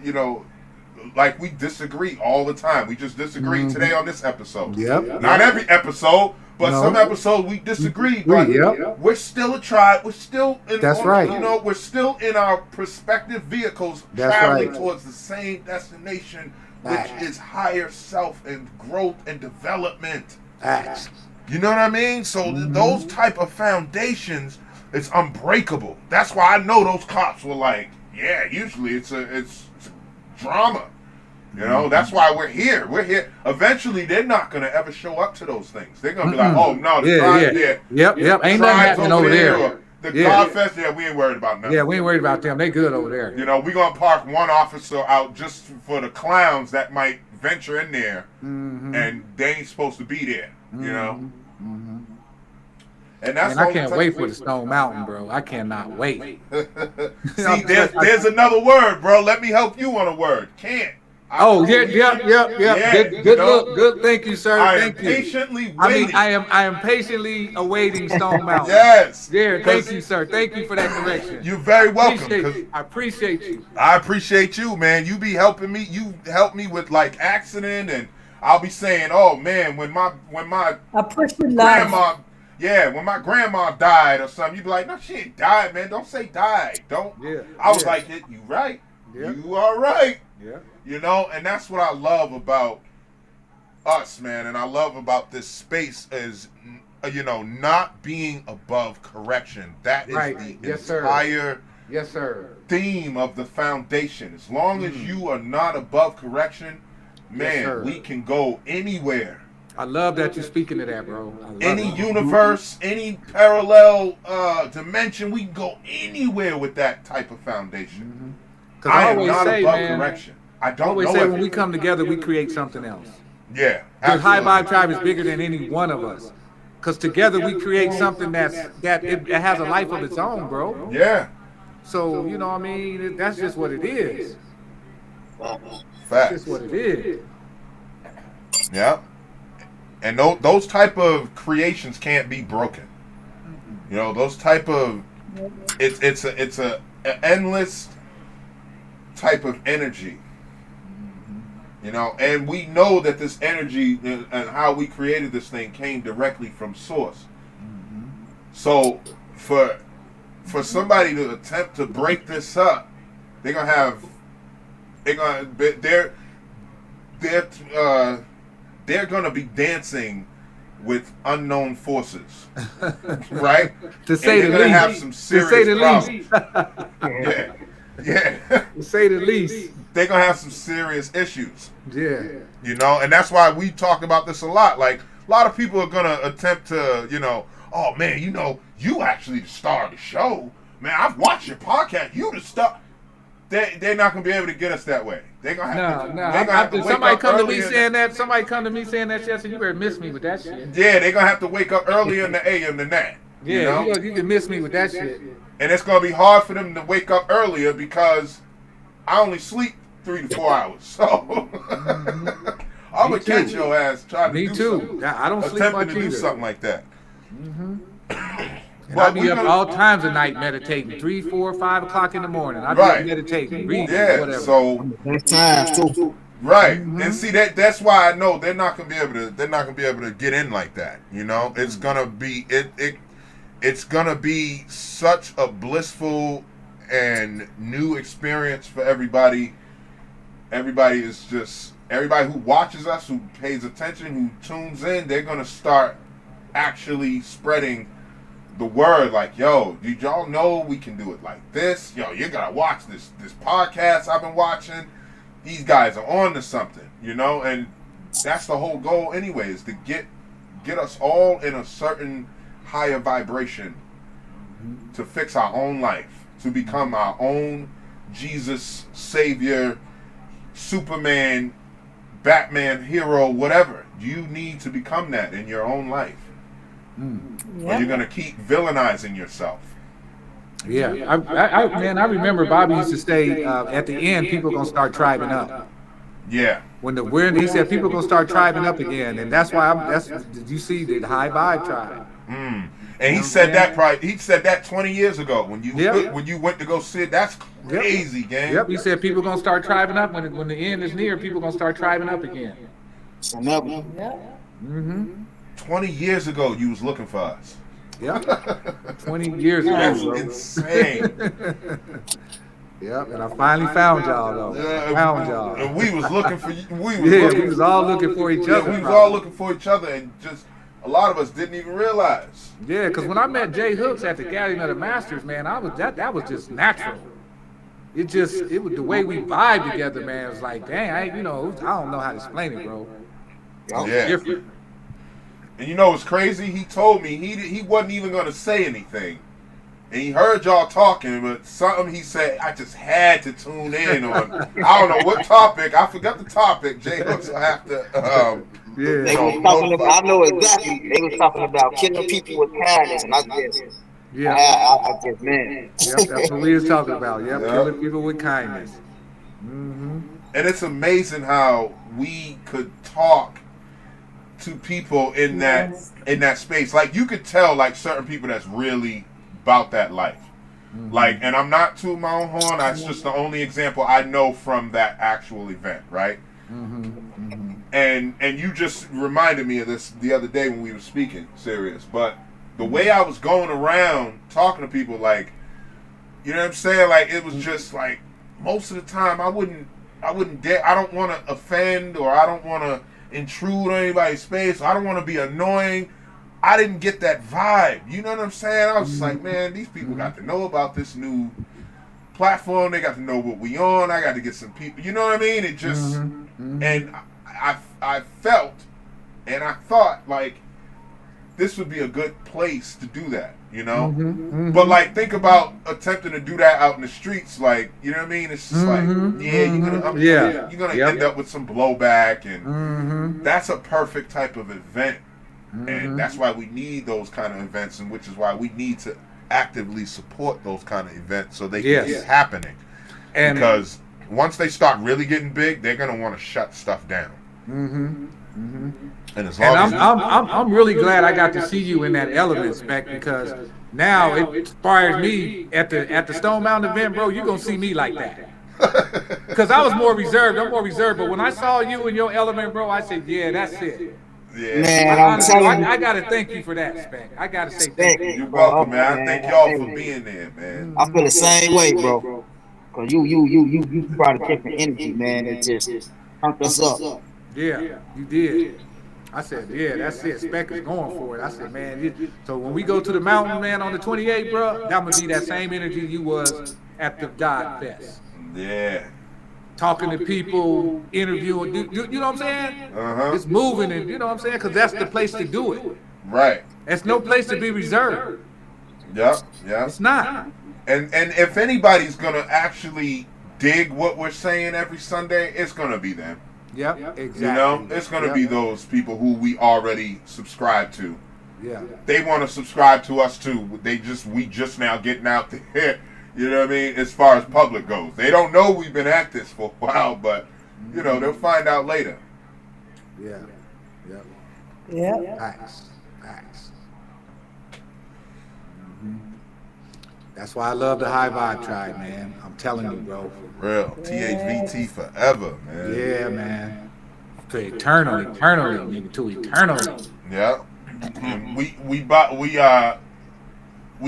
like we disagree all the time. We just disagree today on this episode. Not every episode, but some episodes we disagree. But we're still a tribe. We're still in. That's right. We're still in our prospective vehicles, traveling towards the same destination, which is higher self and growth and development. You know what I mean? So those type of foundations, it's unbreakable. That's why I know those cops were like, yeah. Usually it's drama. That's why we're here. We're here. Eventually, they're not going to ever show up to those things. They're going to be like, oh, no, the tribe there. Yep. Ain't nothing happening over there. The God Fest, we ain't worried about nothing. Yeah, we ain't worried about them. They good over there. We're going to park one officer out just for the clowns that might venture in there Mhm. and they ain't supposed to be there, you know. Mhm. And that's And the I only can't time- wait for the Stone Mountain, bro. I cannot wait. See, there's another word, bro. Let me help you on a word. Can't. Oh, yeah. Yeah, Good you know, look. Good. Thank you, sir. I am Thank you. patiently I waiting. mean, I am patiently awaiting Stone Mountain. Yes. Yeah, thank 'Cause you, sir. Thank you for that correction. You're very welcome. 'Cause I appreciate you. I appreciate you, man. You be helping me. You help me with like accident, and I'll be saying, "Oh man, when my Appreciate love. grandma, yeah, when my grandma died or something," you be like, "No, she ain't died, man. Don't say died. Don't." Yeah. I was yeah, like, "You right. Yeah. You are right." yeah. You know, and that's what I love about us, man, and I love about this space is, you know, not being above correction. That is Right. the Yes, sir. entire Yes, sir. theme of the foundation. As long as you are not above correction, man, sir. we can go anywhere. I love that you're speaking to that, bro. I love Any it. universe, any parallel dimension, we can go anywhere with that type of foundation. Because I I am always not say, above man, correction. I I don't always know say if when we come together, we create something else. yeah, The High absolutely. Vibe Tribe is bigger than any one of us. Because together we create something that it has a life of its own, bro. Yeah, So, you know what I mean? That's just what it is. facts. That's just what it is. Yeah, and those type of creations can't be broken. You know, those type of it's a endless type of energy. You know, and we know that this energy and how we created this thing came directly from source. So for somebody to attempt to break this up, they're gonna be dancing with unknown forces, right? To say and the they're gonna least. have some To say serious the problems. least. Yeah. To say the least. They're gonna have some serious issues. Yeah. You know, and that's why we talk about this a lot. Like, a lot of people are gonna attempt to, you know, oh man, you know, you actually the star of the show. Man, I've watched your podcast. You the star. They're not gonna be able to get us that way. They're gonna have to wake Somebody up come to me early in saying that. Somebody come to me saying that shit. I said, you better miss me with that shit. Yeah, they're gonna have to wake up earlier in the AM than that. You Yeah, know? you can miss me with that shit. And it's gonna be hard for them to wake up earlier because I only sleep 3 to 4 hours. So I'm gonna catch your ass trying to Me do too. something. I don't sleep Attempting much to do either. something like that. And I be up all times of night meditating, 3, 4, 5 o'clock in the morning. I be Right. up meditating, reading, Yeah, whatever. so That's time too. right. And see that's why I know they're not gonna be able to get in like that. You know, it's gonna be it's gonna be such a blissful and new experience for everybody. Everybody who watches us, who pays attention, who tunes in, they're gonna start actually spreading the word. Like, yo, did y'all know we can do it like this? Yo, you gotta watch this podcast I've been watching. These guys are on to something, you know, and that's the whole goal anyway, is to get us all in a certain higher vibration to fix our own life, to become our own Jesus, Savior, Superman, Batman, hero, whatever. You need to become that in your own life. Or you're going to keep villainizing yourself. Yeah, I remember Bobby used to say at the end, people gonna start tribing up. Yeah. He said people gonna start tribing up again, and that's why did you see the High Vibe Tribe? And he said that 20 years ago when you Yep. when you went to go sit. That's crazy, gang. Yep, he said people gonna start tribing up when the end is near. People gonna start tribing up again. Never. 20 years ago, you was looking for us. Yep, 20 years That's ago, bro. insane. Yep, and I finally found y'all though. Found y'all. And we was looking for you. We was all looking for each other. We was all looking for each other, and just a lot of us didn't even realize. Yeah, because when I met Jay Hooks at the Gathering of the Masters, man, that was just natural. It was the way we vibe together, man. It was like, dang, I don't know how to explain it, bro. Yeah. Different. And you know what's crazy? He told me he wasn't even gonna say anything and he heard y'all talking, but something he said, I just had to tune in on. I don't know what topic. I forgot the topic. Jay Hooks will have to. Yeah. They was talking about, I know exactly. They was talking about killing people with kindness, and I just, Yeah. I just, man. Yep, that's what we was talking about. Yep, Yep. killing people with kindness. Mm-hmm. And it's amazing how we could talk to people in that space. Like you could tell, like certain people that's really about that life. Mm-hmm. Like, and I'm not to my own horn. That's just the only example I know from that actual event, right? Mm-hmm. Mm-hmm. And you just reminded me of this the other day when we were speaking, serious. But the way I was going around talking to people, like, you know what I'm saying? Like, it was just like most of the time I wouldn't dare. I don't want to offend, or I don't want to intrude on anybody's space. I don't want to be annoying. I didn't get that vibe. You know what I'm saying? I was just like, man, these people got to know about this new platform. They got to know what we on. I got to get some people. You know what I mean? It just and I felt and I thought like this would be a good place to do that. You know, but like think about attempting to do that out in the streets. Like, you know what I mean? It's just like, yeah, you're gonna end up with some blowback, and that's a perfect type of event. And that's why we need those kind of events, and which is why we need to actively support those kind of events so they can keep happening. And because once they start really getting big, they're gonna want to shut stuff down. And as long as I'm really glad I got to see you in that element, Spec, because now it inspires me at the Stone Mountain event, bro. You're gonna see me like that. Because I was more reserved. I'm more reserved, but when I saw you in your element, bro, I said, yeah, that's it. yeah, Man, I gotta thank you for that, Spec. I gotta say thank you. you're welcome, man. I thank y'all for being there, man. I feel the same way, bro. Cause you brought a different energy, man. It just pumped us up. Yeah, you did. I said, yeah, that's it. Spec is going for it. I said, man, so when we go to the mountain, man, on the 28th, bro, that would be that same energy you was at the God Fest. Yeah. Talking to people, interviewing, you know what I'm saying? It's moving, and you know what I'm saying? Because that's the place to do it. Right. It's no place to be reserved. Yep. It's not. And if anybody's gonna actually dig what we're saying every Sunday, it's gonna be them. Yep, exactly. You know, it's gonna be those people who we already subscribe to. Yeah. They want to subscribe to us too. We just now getting out there. You know what I mean? As far as public goes, they don't know we've been at this for a while, but you know they'll find out later. Yeah. Yep. Yeah. Facts. That's why I love the High Vibe Tribe, man. I'm telling you, bro. Real THVT forever, man. Yeah, man. To eternally, nigga, to eternally. Yeah. And we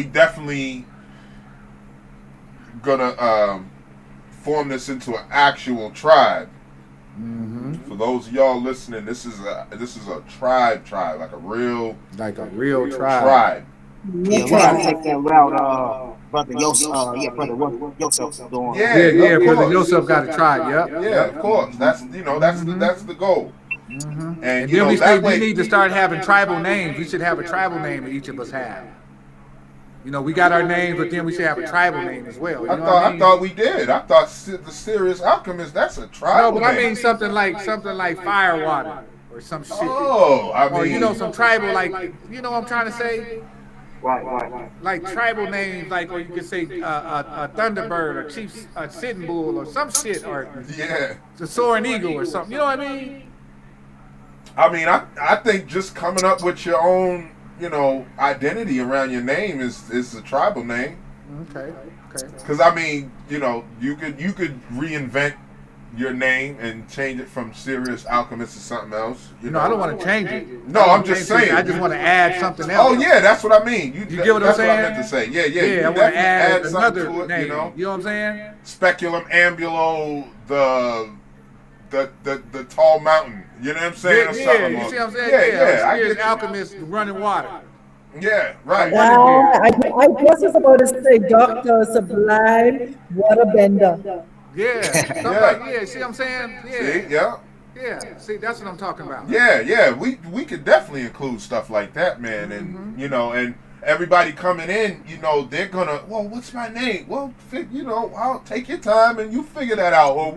definitely gonna form this into an actual tribe. For those of y'all listening, this is a tribe, like a real tribe. Yeah, we gotta take that route, brother Yosef. Brother Yosef doing. Yeah, brother Yosef got a tribe. Yep. Yeah, of course. That's that's the goal. And And you then know, we need to start having tribal names. We should have a tribal name that each of us have. You know, we got our names, but then we should have a tribal name as well. You know what I mean? I thought we did. I thought the Serious Alchemist. That's a tribal. No, but I name. mean something like Firewater or some shit. Oh, I mean, Or you know, some tribal, like, you know what I'm trying to say? Right. Like tribal names, like, or you could say a Thunderbird or Chief Sitting Bull or some shit, or yeah. the Soaring Eagle or something. You know what I mean? I mean, I think just coming up with your own, you know, identity around your name is a tribal name. Okay. Because I mean, you know, you could reinvent your name and change it from Serious Alchemist to something else. You know, I don't want to change it. No, I'm just saying. I just want to add something else. Oh yeah, that's what I mean. You get what I'm saying? That's what I meant to say. Yeah. Yeah, I You want to add something another to it, name. you know. You know what I'm saying? Speculum Ambulo, the tall mountain. You know what I'm saying? Or Yeah, something you like- see what I'm saying? Yeah. I Serious get you. Alchemist running water. Yeah, right. I just was about to say Dr. Sublime Waterbender. Yeah. See what I'm saying? See, yeah. Yeah. See, that's what I'm talking about. Yeah, we could definitely include stuff like that, man, and you know, and everybody coming in, you know, they're gonna, well, what's my name? Well, you know, I'll take your time and you figure that out. Or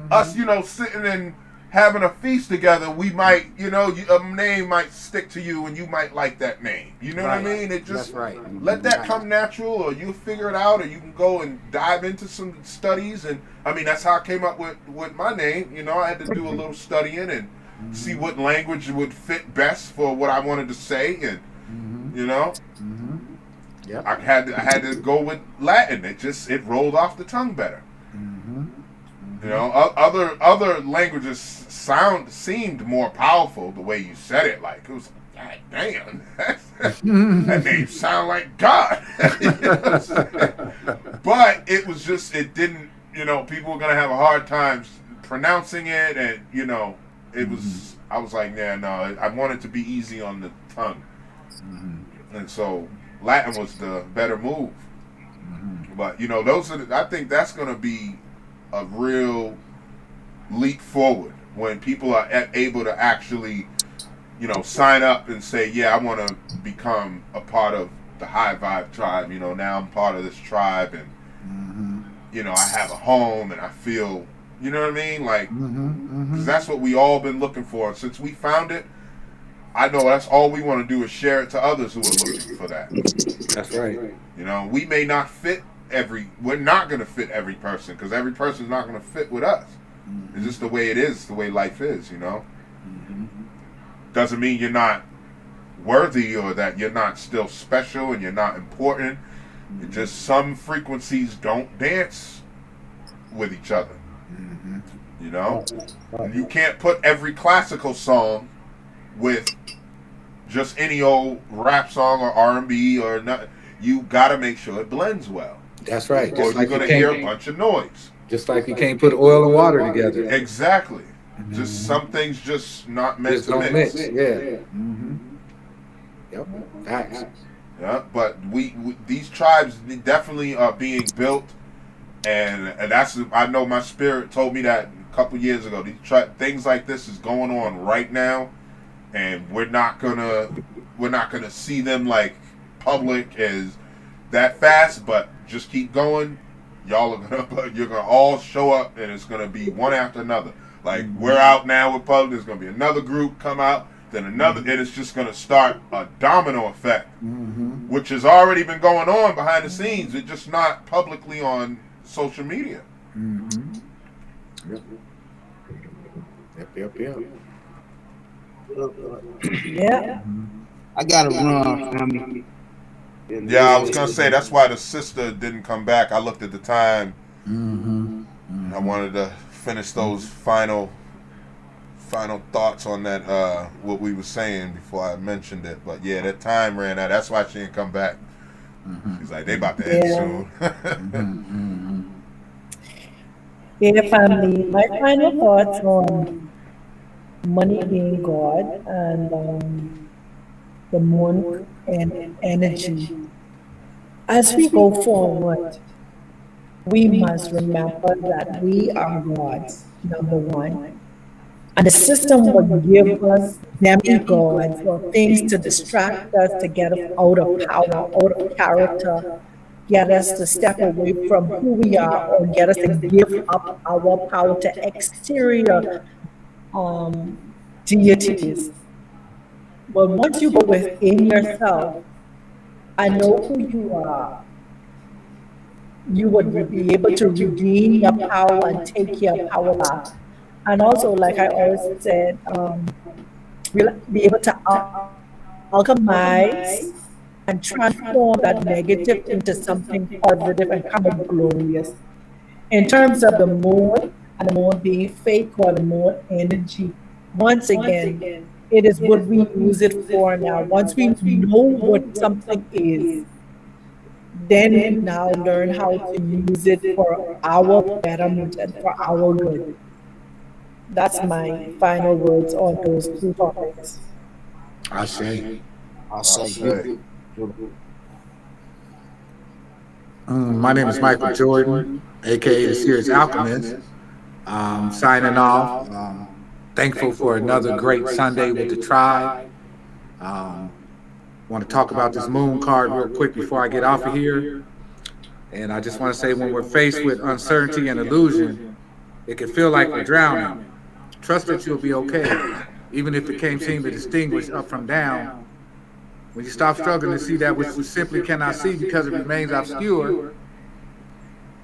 us, you know, sitting and having a feast together, we might, you know, a name might stick to you and you might like that name. You know what I mean? It just, let that come natural, or you figure it out, or you can go and dive into some studies. And I mean, that's how I came up with my name. You know, I had to do a little studying and see what language would fit best for what I wanted to say. And, you know, Yep. I had to go with Latin. It rolled off the tongue better. You know, other languages seemed more powerful the way you said it. Like, it was, God damn, that name sound like God. You know what I'm saying? But it was just, it didn't, you know, people were gonna have a hard time pronouncing it, and you know, it was. I was like, yeah, no, I want it to be easy on the tongue, and so Latin was the better move. But you know, I think that's gonna be a real leap forward when people are able to actually, you know, sign up and say, yeah, I want to become a part of the High Vibe tribe. You know, now I'm part of this tribe, and you know, I have a home and I feel, you know what I mean? Like, 'cause that's what we all been looking for since we found it. I know that's all we want to do is share it to others who are looking for that. That's right. You know, we may not fit we're not going to fit every person, because every person's not going to fit with us. It's just the way it is, the way life is, you know. Doesn't mean you're not worthy or that you're not still special and you're not important. It's just some frequencies don't dance with each other. You know, and you can't put every classical song with just any old rap song or R&B or not. You got to make sure it blends well. That's right. Or you're going to hear a bunch of noise. Just like you can't put oil and water together. Exactly. Just some things just not meant Just to don't mix. mix. Yeah. Yep. Facts. Yeah, but we these tribes definitely are being built, and that's, I know my spirit told me that a couple years ago. These things like this is going on right now, and we're not gonna see them like public as that fast, but just keep going. You're gonna all show up, and it's gonna be one after another. Like, we're out now with public, there's gonna be another group come out, then another, and it's just gonna start a domino effect, which has already been going on behind the scenes. It's just not publicly on social media. Yep. Yeah. I gotta run, family. Yeah, I was gonna say that's why the sister didn't come back. I looked at the time. I wanted to finish those final thoughts on that, what we were saying before I mentioned it. But yeah, that time ran out. That's why she didn't come back. She's like, they about to end soon. Yeah, family. My final thoughts on money being God and the moon and energy. As we go forward, we must remember that we are gods, number one. And the system will give us demigods or things to distract us, to get us out of power, out of character, get us to step away from who we are, or get us to give up our power to exterior deities. But once you go within yourself and know who you are, you would be able to regain your power and take your power back. And also, like I always said, we'll be able to alchemize and transform that negative into something positive and kind of glorious. In terms of the moon, and the moon being fake or the moon energy, once again, it is what we use it for now. Once we know what something is, then we now learn how to use it for our betterment and for our good. That's my final words on those two topics. I say. I'll say. My name is Michael Jordan, aka the Serious Alchemist. Signing off. Thankful for another great Sunday with the tribe. want to talk about this moon card real quick before I get off of here. And I just want to say, when we're faced with uncertainty and illusion, it can feel like we're drowning. Trust that you'll be okay, even if it can't seem to distinguish up from down. When you stop struggling to see that which you simply cannot see because it remains obscure,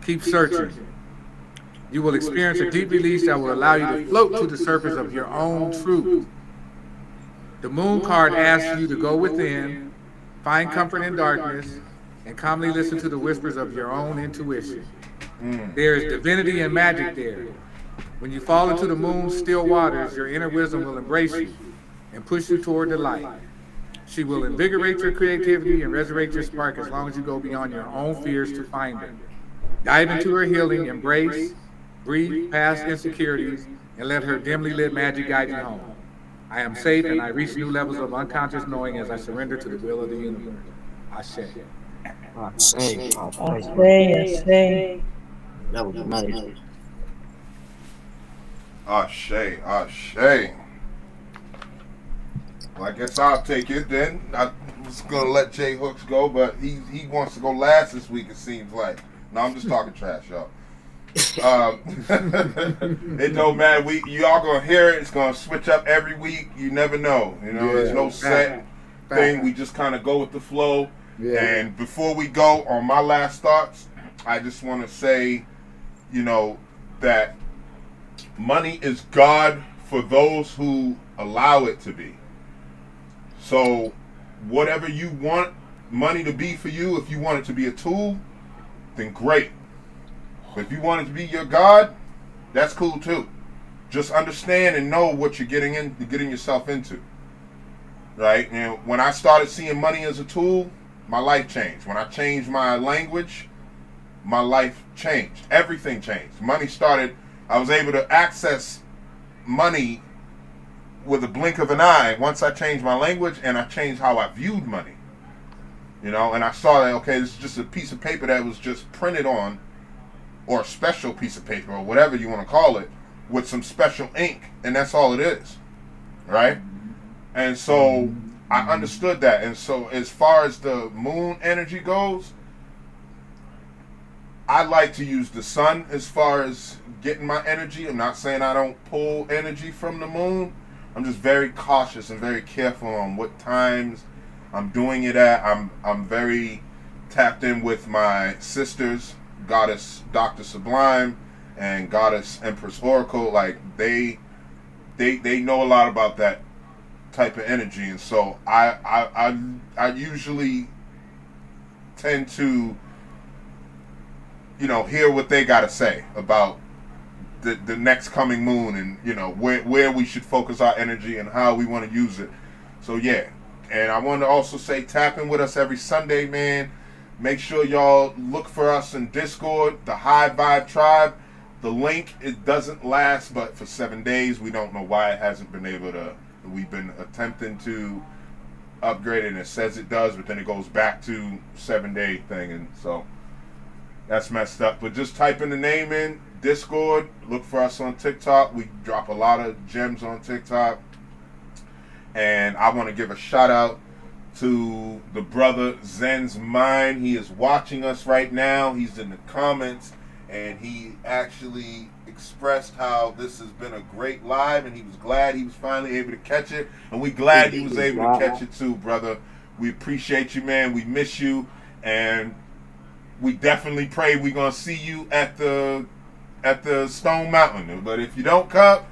keep searching. You will experience a deep release that will allow you to float to the surface of your own truth. The moon card asks you to go within, find comfort in darkness, and calmly listen to the whispers of your own intuition. There is divinity and magic there. When you fall into the moon's still waters, your inner wisdom will embrace you and push you toward the light. She will invigorate your creativity and resurrect your spark as long as you go beyond your own fears to find her. Dive into her healing, embrace, breathe past insecurities, and let her dimly lit magic guide you home. I am safe and I reach new levels of unconscious knowing as I surrender to the will of the universe. Ashe. Ashe. Ashe. That was amazing. Ashe. Well, I guess I'll take it then. I was gonna let Jay Hooks go, but he wants to go last this week, it seems like. No, I'm just talking trash, y'all. It don't matter. Y'all gonna hear it. It's gonna switch up every week. You never know. There's no set thing. We just kind of go with the flow. Yeah. And before we go on my last thoughts, I just want to say, that money is God for those who allow it to be. So whatever you want money to be for you, if you want it to be a tool, then great. But if you want it to be your God, that's cool too. Just understand and know what you're getting yourself into. Right? And when I started seeing money as a tool, my life changed. When I changed my language, my life changed. Everything changed. I was able to access money with a blink of an eye once I changed my language and I changed how I viewed money. And I saw that, okay, this is just a piece of paper that was just printed on, or a special piece of paper, or whatever you want to call it, with some special ink, and that's all it is, right? And so I understood that. And so as far as the moon energy goes, I like to use the sun as far as getting my energy. I'm not saying I don't pull energy from the moon. I'm just very cautious and very careful on what times I'm doing it at. I'm very tapped in with my sisters, Goddess Dr. Sublime and Goddess Empress Oracle. Like they know a lot about that type of energy, and so I usually tend to hear what they got to say about the next coming moon, and where we should focus our energy and how we want to use it. So yeah. And I want to also say, tap in with us every Sunday, man. Make sure y'all look for us in Discord, the High Vibe Tribe. The link, it doesn't last but for 7 days. We don't know why it hasn't been able to. We've been attempting to upgrade it, and it says it does, but then it goes back to 7-day thing, and so that's messed up. But just type in the name in Discord. Look for us on TikTok. We drop a lot of gems on TikTok. And I want to give a shout out to the brother Zen's Mind. He is watching us right now. He's in the comments, and he actually expressed how this has been a great live, and he was glad he was finally able to catch it. And we glad he was able to catch it too, brother. We appreciate you, man. We miss you, and we definitely pray we're gonna see you at the Stone Mountain. But if you don't come,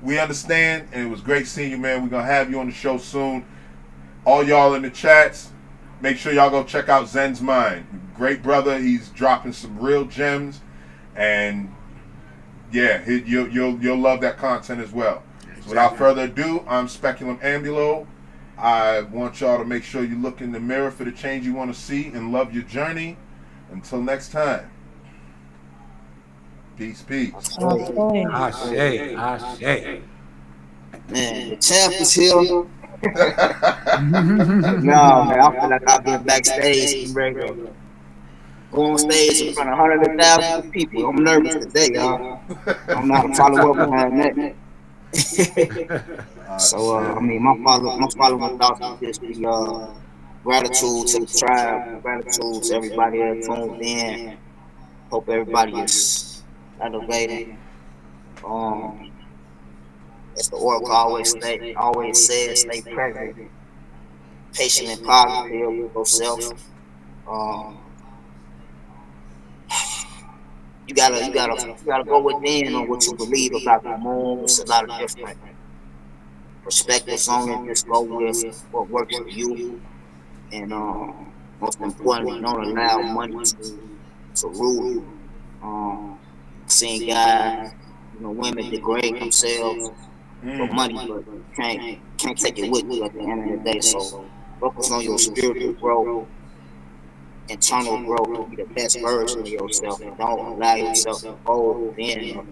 we understand, and it was great seeing you, man. We're going to have you on the show soon. All y'all in the chats, make sure y'all go check out Zen's Mind. Great brother. He's dropping some real gems, and yeah, you'll love that content as well. So without further ado, I'm Speculum Ambulo. I want y'all to make sure you look in the mirror for the change you want to see and love your journey. Until next time. Peace. Ashe. Man, the champ is here. No, man, I feel like I've been backstage. I'm ready to go on stage in front of 100,000 people. I'm nervous today, y'all. I'm not a follow up behind that. So, my following thoughts would just be, Gratitude to the tribe. Gratitude to everybody that tuned in. Hope everybody is elevated. As the oracle always says, stay present, patient and positive with yourself. You gotta go within on what you believe about the moon. It's a lot of different perspectives on it. Just go with what works for you, and most importantly, don't allow money to rule you. Seeing guys, women degrade themselves for money, but can't take it with you at the end of the day. So focus on your spiritual growth, internal growth to be the best version of yourself, and don't allow yourself to go in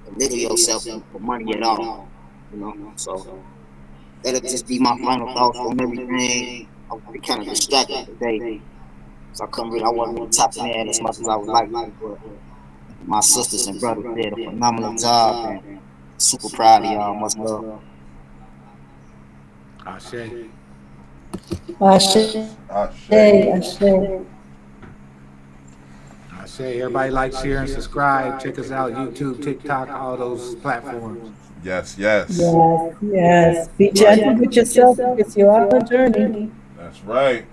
belittle yourself for money at all. So that'll just be my final thoughts on everything. I've been kind of distracted today, so I wasn't really tapping in as much as I would like to, but my sisters and brothers did a phenomenal job, and super proud of y'all. Much love. Ashe. Ashe. Ashe. Ashe. Everybody like, share, and subscribe. Check us out, YouTube, TikTok, all those platforms. Yes. Yes. Be gentle with yourself because you are on a journey. That's right.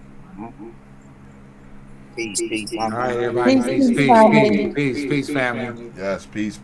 Peace. All right, everybody. Peace, family. Peace, family. Yes, peace.